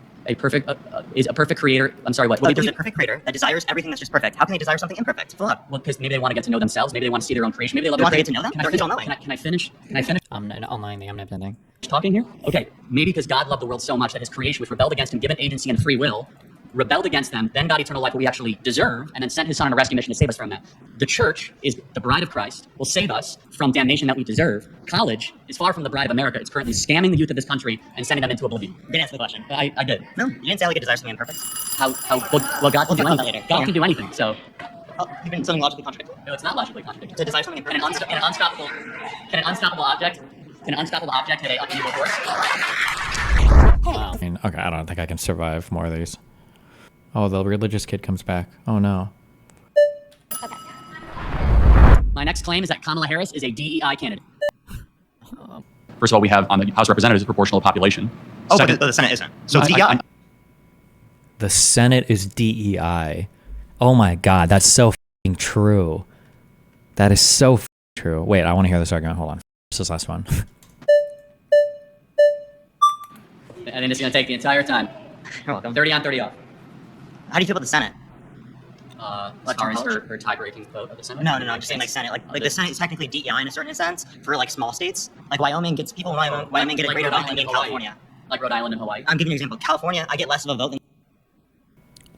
Speaker 7: Is a perfect creator? I'm sorry. What?
Speaker 4: There's a perfect creator that desires everything that's just perfect. How can they desire something imperfect?
Speaker 7: Well, because maybe they want to get to know themselves. Maybe they want to see their own creation. Maybe they love
Speaker 4: want to get to know them. They're all knowing.
Speaker 7: Can I finish?
Speaker 10: I'm online. The omnipotent thing.
Speaker 7: Talking here. Okay. Maybe because God loved the world so much that His creation, which rebelled against Him, given agency and free will, rebelled against them, then got eternal life, what we actually deserve, and then sent His Son on a rescue mission to save us from that. The church is the bride of Christ, will save us from damnation that we deserve. College is far from the bride of America. It's currently scamming the youth of this country and sending them into oblivion.
Speaker 4: You didn't answer the question.
Speaker 7: I did.
Speaker 4: No, you didn't say like it desires something imperfect.
Speaker 7: Well, God can do anything. God can do anything, so.
Speaker 4: You've been something logically contradictory.
Speaker 7: No, it's not logically contradictory.
Speaker 4: To desire something imperfect.
Speaker 7: Can an unstoppable object hit a upheaval force?
Speaker 1: Wow. I mean, okay, I don't think I can survive more of these. Oh, the religious kid comes back. Oh, no.
Speaker 7: My next claim is that Kamala Harris is a DEI candidate.
Speaker 2: First of all, we have on the House of Representatives a proportional population.
Speaker 4: Oh, but the Senate isn't. So it's DEI.
Speaker 1: The Senate is DEI. Oh, my God. That's so f***ing true. That is so f***ing true. Wait, I want to hear this argument. Hold on. This is the last one.
Speaker 7: And then it's going to take the entire time.
Speaker 4: You're welcome.
Speaker 7: 30 on, 30 off.
Speaker 4: How do you feel about the Senate?
Speaker 7: As far as her tie-breaking vote of the Senate?
Speaker 4: No, I'm just saying like Senate. Like the Senate is technically DEI in a certain sense for like small states. Like Wyoming gets people in Wyoming get a greater vote than in California.
Speaker 7: Like Rhode Island and Hawaii?
Speaker 4: I'm giving you an example. California, I get less of a vote than...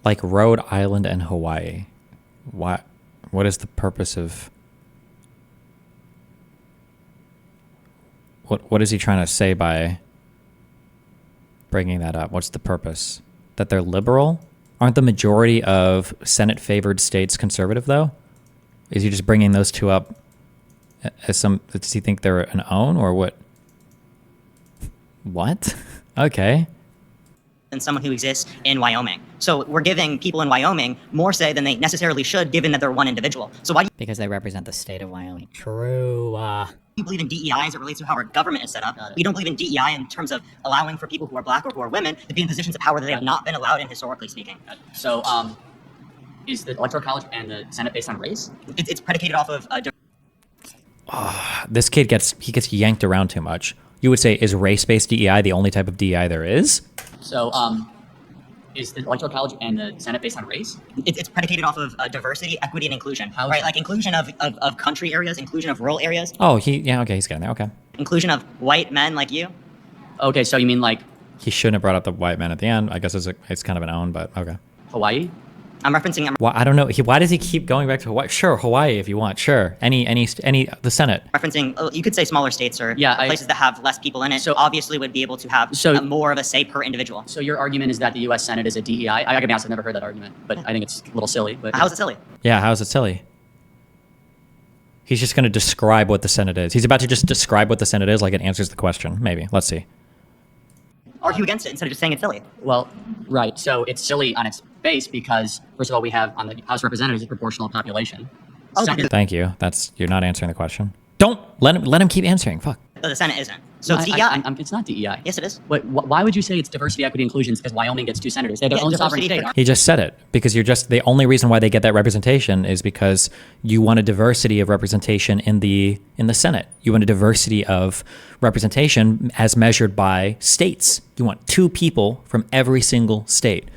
Speaker 1: Like Rhode Island and Hawaii. What is the purpose of... What is he trying to say by bringing that up? What's the purpose? That they're liberal? Aren't the majority of Senate-favored states conservative, though? Is he just bringing those two up as some... Does he think they're an own, or what? What? Okay.
Speaker 4: Than someone who exists in Wyoming. So we're giving people in Wyoming more say than they necessarily should, given that they're one individual. So why do
Speaker 10: Because they represent the state of Wyoming. True.
Speaker 4: you believe in DEI as it relates to how our government is set up? We don't believe in DEI in terms of allowing for people who are black or who are women to be in positions of power that they have not been allowed in, historically speaking.
Speaker 7: So, is the Electoral College and the Senate based on race?
Speaker 4: It's predicated off of...
Speaker 1: This kid gets yanked around too much. You would say, is race-based DEI the only type of DEI there is?
Speaker 7: So, is the Electoral College and the Senate based on race?
Speaker 4: It's predicated off of diversity, equity, and inclusion. Right, like inclusion of country areas, inclusion of rural areas.
Speaker 1: Oh, okay, he's getting there, okay.
Speaker 4: Inclusion of white men like you.
Speaker 7: Okay, so you mean like...
Speaker 1: He shouldn't have brought up the white man at the end. I guess it's kind of an own, but okay.
Speaker 7: Hawaii?
Speaker 4: I'm referencing...
Speaker 1: Well, I don't know. Why does he keep going back to Hawaii? Sure, Hawaii if you want. Sure. Any the Senate.
Speaker 4: Referencing, you could say smaller states or places that have less people in it. So obviously would be able to have more of a say per individual.
Speaker 7: So your argument is that the U.S. Senate is a DEI? I gotta be honest, I've never heard that argument, but I think it's a little silly. But
Speaker 4: how's it silly?
Speaker 1: Yeah, how's it silly? He's just going to describe what the Senate is. He's about to just describe what the Senate is like it answers the question. Maybe. Let's see.
Speaker 4: Argue against it instead of just saying it's silly.
Speaker 7: Well, right. So it's silly on its base because, first of all, we have on the House of Representatives a proportional population. Second,
Speaker 1: Thank you. You're not answering the question. Don't let him keep answering. Fuck.
Speaker 4: The Senate isn't. So it's DEI.
Speaker 7: It's not DEI.
Speaker 4: Yes, it is.
Speaker 7: Why would you say it's diversity, equity, inclusion? Because Wyoming gets 2 senators. They have their own sovereign state.
Speaker 1: He just said it because the only reason why they get that representation is because you want a diversity of representation in the Senate. You want a diversity of representation as measured by states. You want 2 people from every single state.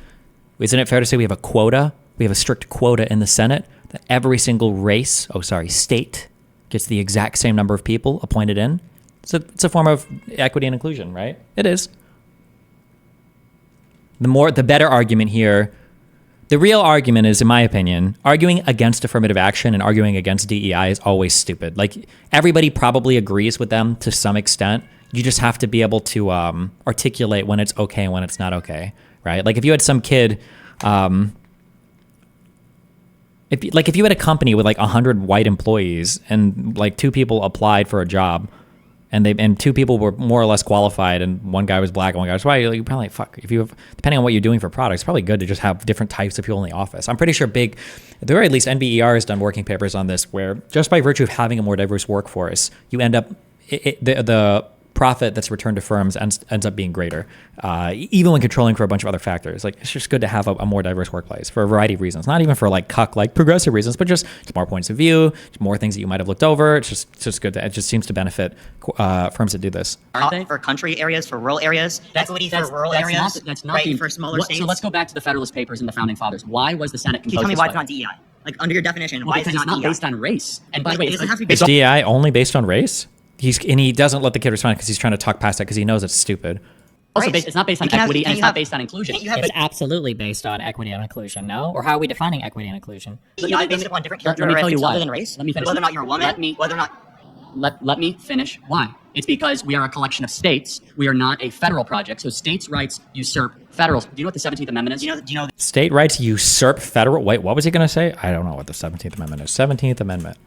Speaker 1: Isn't it fair to say we have a quota? We have a strict quota in the Senate that every single state gets the exact same number of people appointed in. It's a form of equity and inclusion, right? It is. The better argument here, the real argument is, in my opinion, arguing against affirmative action and arguing against DEI is always stupid. Like, everybody probably agrees with them to some extent. You just have to be able to articulate when it's okay and when it's not okay, right? Like, if you had some kid... If you had a company with like 100 white employees and like 2 people applied for a job and 2 people were more or less qualified and one guy was black and one guy was white, you're probably like, if you have, depending on what you're doing for products, it's probably good to just have different types of people in the office. I'm pretty sure at the very least NBER has done working papers on this where just by virtue of having a more diverse workforce, you end up, the profit that's returned to firms ends up being greater, even when controlling for a bunch of other factors. Like, it's just good to have a more diverse workplace for a variety of reasons, not even for like progressive reasons, but just more points of view, more things that you might have looked over. It's just good. It just seems to benefit firms that do this.
Speaker 4: For country areas, for rural areas, equity for rural areas,
Speaker 7: that's not
Speaker 4: right, for smaller states.
Speaker 7: So let's go back to the Federalist Papers and the Founding Fathers. Why was the Senate composed?
Speaker 4: Can you tell me why it's not DEI? Like, under your definition, why is it
Speaker 7: not
Speaker 4: DEI?
Speaker 7: based on race? And by the way,
Speaker 1: Is DEI only based on race? He doesn't let the kid respond because he's trying to talk past that because he knows it's stupid.
Speaker 7: Also, it's not based on equity and it's not based on inclusion.
Speaker 10: It's absolutely based on equity and inclusion, no? Or how are we defining equity and inclusion?
Speaker 4: DEI based upon different
Speaker 7: Let me tell you
Speaker 4: characteristics
Speaker 7: why.
Speaker 4: other than race.
Speaker 7: Let me finish.
Speaker 4: Whether or not you're a woman.
Speaker 7: Let me finish. Why? It's because we are a collection of states. We are not a federal project. So states' rights usurp federal. Do you know what the 17th Amendment is?
Speaker 4: Do you know
Speaker 1: State rights usurp federal. Wait, what was he going to say? I don't know what the 17th Amendment is. 17th Amendment.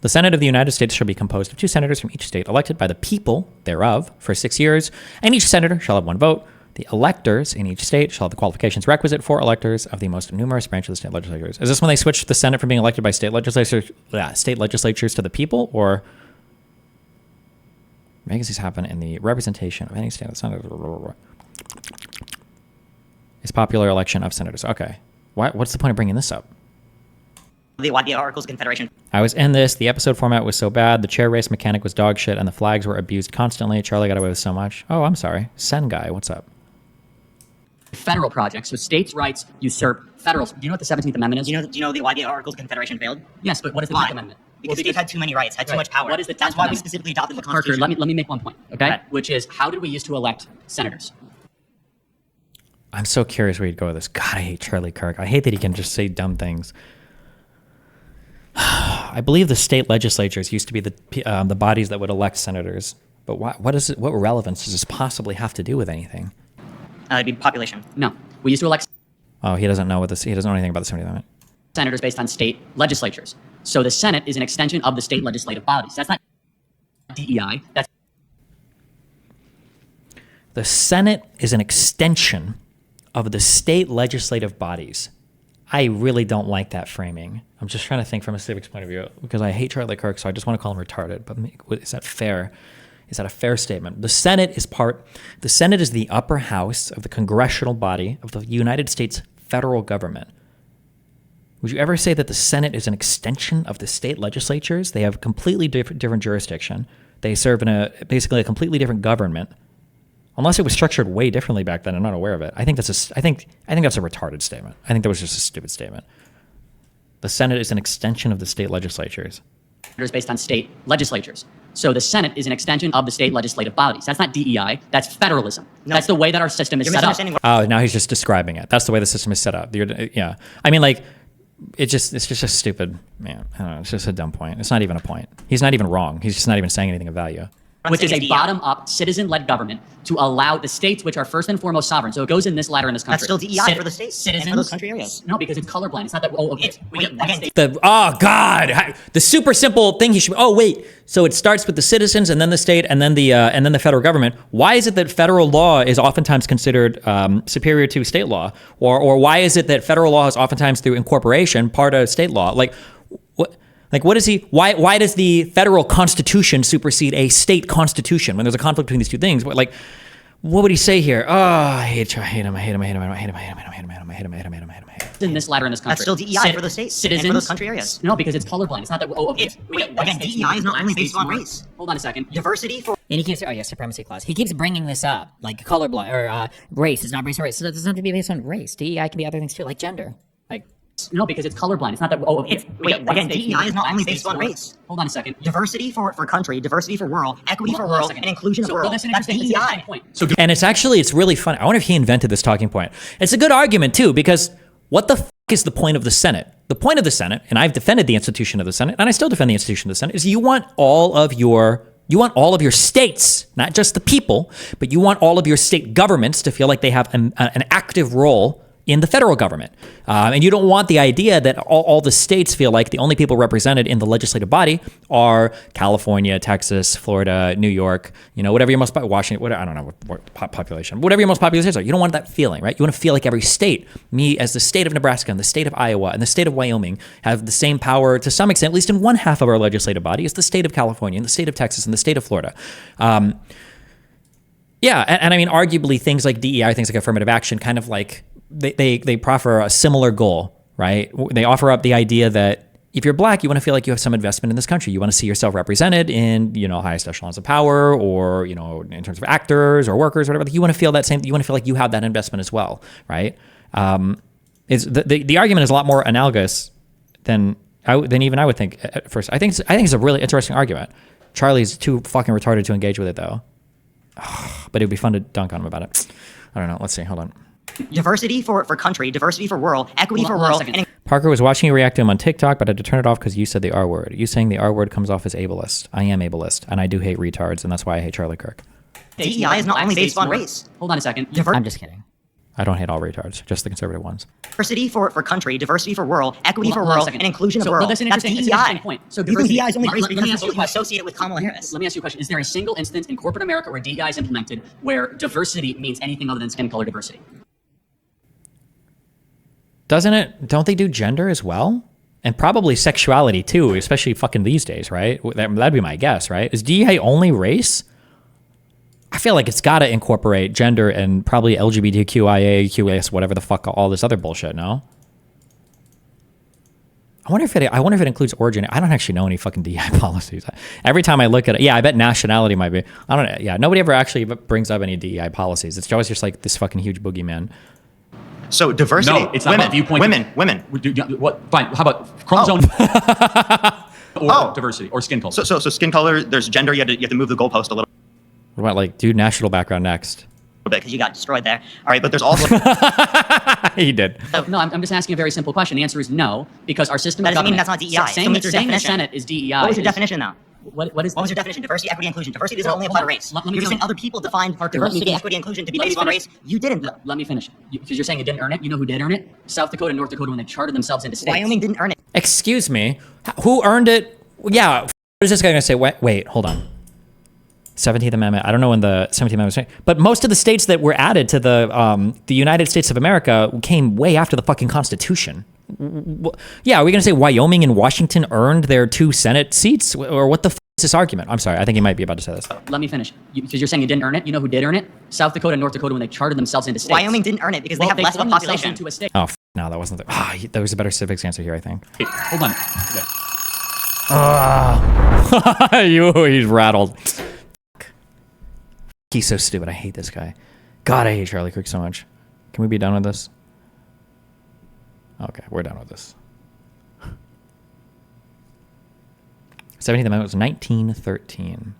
Speaker 1: The Senate of the United States shall be composed of 2 senators from each state, elected by the people thereof for 6 years, and each senator shall have 1 vote. The electors in each state shall have the qualifications requisite for electors of the most numerous branch of the state legislatures. Is this when they switched the Senate from being elected by state legislatures to the people, or vacancies happen in the representation of any state of the Senate? It's popular election of senators. Okay. What's the point of bringing this up?
Speaker 4: the Articles of Confederation.
Speaker 1: I was in this. The episode format was so bad. The chair race mechanic was dog shit, and the flags were abused constantly. Charlie got away with so much. Oh, I'm sorry. Sen guy, what's up?
Speaker 7: Federal projects. So states' rights usurp federal. Do you know what the 17th Amendment is?
Speaker 4: Do you know why the Articles of Confederation failed?
Speaker 7: Yes, but what is the 10th Amendment?
Speaker 4: Because states had too many rights, had too much power.
Speaker 7: What is the 10th
Speaker 4: That's why we
Speaker 7: Amendment?
Speaker 4: specifically adopted the
Speaker 7: Parker,
Speaker 4: Constitution.
Speaker 7: let me make one point, okay? Which is, how did we used to elect senators?
Speaker 1: I'm so curious where you'd go with this. God, I hate Charlie Kirk. I hate that he can just say dumb things. I believe the state legislatures used to be the bodies that would elect senators. But what relevance does this possibly have to do with anything?
Speaker 4: It'd be population.
Speaker 7: No. We used to elect
Speaker 1: He doesn't know he doesn't know anything about the 70th Amendment.
Speaker 7: senators based on state legislatures. So the Senate is an extension of the state legislative bodies. That's not DEI. That's
Speaker 1: the Senate is an extension of the state legislative bodies. I really don't like that framing. I'm just trying to think from a civics point of view because I hate Charlie Kirk, so I just want to call him retarded. But is that fair? Is that a fair statement? The Senate is the upper house of the congressional body of the United States federal government. Would you ever say that the Senate is an extension of the state legislatures? They have completely different jurisdiction. They serve in basically a completely different government. Unless it was structured way differently back then, I'm not aware of it. I think that's a retarded statement. I think that was just a stupid statement. The Senate is an extension of the state legislatures.
Speaker 7: Based on state legislatures. So the Senate is an extension of the state legislative bodies. That's not DEI. That's federalism. No. That's the way that our system is set up.
Speaker 1: Oh, now he's just describing it. That's the way the system is set up. Yeah. I mean, like, it's just a stupid, man. I don't know. It's just a dumb point. It's not even a point. He's not even wrong. He's just not even saying anything of value.
Speaker 7: Which is a bottom-up, citizen-led government to allow the states, which are first and foremost sovereign. So it goes in this ladder in this country.
Speaker 4: That's still DEI for the states.
Speaker 7: Citizens.
Speaker 4: And for those country areas.
Speaker 7: No, because it's colorblind. It's not that. Oh, okay.
Speaker 1: God, the super simple thing he should. Oh wait, so it starts with the citizens and then the state and then the federal government. Why is it that federal law is oftentimes considered superior to state law, or why is it that federal law is oftentimes through incorporation part of state law? What is he? Why does the federal constitution supersede a state constitution when there's a conflict between these two things? What would he say here? Oh, I hate him.
Speaker 7: In this ladder in this country.
Speaker 4: That's still DEI for the states.
Speaker 7: Citizens.
Speaker 4: And for those country areas.
Speaker 7: No, because it's colorblind. It's not that. Oh, okay.
Speaker 4: Again, DEI is not only based on race.
Speaker 7: Hold on a second.
Speaker 4: Diversity for.
Speaker 10: And he keeps, supremacy clause. He keeps bringing this up, like colorblind or race is not based on race. So it doesn't have to be based on race. DEI can be other things too, like gender.
Speaker 7: No, because it's colorblind. It's not that. Oh, okay.
Speaker 4: Again, DEI is not only based on race.
Speaker 7: Hold on a second.
Speaker 4: Diversity for country, diversity for rural, equity for rural, and inclusion of rural. That's DEI.
Speaker 1: And it's really funny. I wonder if he invented this talking point. It's a good argument too, because what the is the point of the Senate? The point of the Senate, and I've defended the institution of the Senate, and I still defend the institution of the Senate, is you want all of your states, not just the people, but you want all of your state governments to feel like they have an active role in the federal government. And you don't want the idea that all the states feel like the only people represented in the legislative body are California, Texas, Florida, New York, whatever your most, Washington, I don't know what population, whatever your most populous states are. You don't want that feeling, right? You want to feel like every state, me as the state of Nebraska and the state of Iowa and the state of Wyoming have the same power to some extent, at least in one half of our legislative body, as the state of California and the state of Texas and the state of Florida. Yeah, and I mean, arguably things like DEI, things like affirmative action, kind of like, they proffer a similar goal, right? They offer up the idea that if you're black, you want to feel like you have some investment in this country. You want to see yourself represented in, highest echelons of power, or, in terms of actors or workers or whatever. You want to feel that same, you want to feel like you have that investment as well, right? The argument is a lot more analogous than even I would think at first. I think it's a really interesting argument. Charlie's too fucking retarded to engage with it though. But it would be fun to dunk on him about it. I don't know. Let's see. Hold on.
Speaker 4: Diversity for country, diversity for rural, equity for rural.
Speaker 1: Parker was watching you react to him on TikTok, but I had to turn it off because you said the R word. You saying the R word comes off as ableist. I am ableist, and I do hate retards, and that's why I hate Charlie Kirk.
Speaker 4: DEI is not only based on race.
Speaker 7: Hold on a second.
Speaker 10: I'm just kidding.
Speaker 1: I don't hate all retards, just the conservative ones.
Speaker 4: Diversity for country, diversity for rural, equity for rural, and inclusion of rural.
Speaker 7: That's an interesting point. So
Speaker 4: DEI is only race because you associate it with Kamala Harris.
Speaker 7: Let me ask you a question. Is there a single instance in corporate America where DEI is implemented where diversity means anything other than skin color diversity?
Speaker 1: Doesn't it? Don't they do gender as well? And probably sexuality too, especially fucking these days, right? That'd be my guess, right? Is DEI only race? I feel like it's got to incorporate gender and probably LGBTQIA, QS, whatever the fuck, all this other bullshit, no? I wonder if it includes origin. I don't actually know any fucking DEI policies. Every time I look at it, yeah, I bet nationality might be. I don't know. Yeah, nobody ever actually brings up any DEI policies. It's always just like this fucking huge boogeyman.
Speaker 2: So diversity.
Speaker 7: No, it's not about viewpoint.
Speaker 2: Women.
Speaker 7: What? Fine. How about chromosome? Or diversity or skin color?
Speaker 2: So skin color. There's gender. You have to move the goalpost a little.
Speaker 1: What about like do national background next?
Speaker 4: bit because you got destroyed there. All right, but there's also
Speaker 1: he did.
Speaker 7: No, I'm just asking a very simple question. The answer is no, because our system of
Speaker 4: that doesn't mean
Speaker 7: government.
Speaker 4: that's not DEI.
Speaker 7: Saying,
Speaker 4: Still
Speaker 7: saying the
Speaker 4: definition.
Speaker 7: Senate is DEI.
Speaker 4: What was your definition though?
Speaker 7: What
Speaker 4: was your definition? Diversity, equity, inclusion. Diversity doesn't only apply to race.
Speaker 7: Let me
Speaker 4: You're just saying
Speaker 7: finish.
Speaker 4: other people defined
Speaker 7: Parker,
Speaker 4: diversity, equity, inclusion to be based on race. You didn't.
Speaker 7: Let me finish. Because you're saying you didn't earn it. You know who did earn it? South Dakota and North Dakota when they chartered themselves into states.
Speaker 4: Wyoming didn't earn it.
Speaker 1: Excuse me. Who earned it? Yeah. What is this guy going to say? Wait, hold on. 17th Amendment. I don't know when the 17th Amendment was, but most of the states that were added to the United States of America came way after the fucking Constitution. Yeah, are we going to say Wyoming and Washington earned their 2 Senate seats? Or what the f is this argument? I'm sorry. I think he might be about to say this.
Speaker 7: Let me finish. Because you're saying you didn't earn it. You know who did earn it? South Dakota and North Dakota when they chartered themselves into states.
Speaker 4: Wyoming didn't earn it because they have less of a population.
Speaker 7: Into a state.
Speaker 1: Oh, no, that wasn't the... there was a better civics answer here, I think.
Speaker 2: Hold on.
Speaker 1: He's rattled. He's so stupid. I hate this guy. God, I hate Charlie Kirk so much. Can we be done with this? Okay, we're done with this. 17th Amendment was 1913.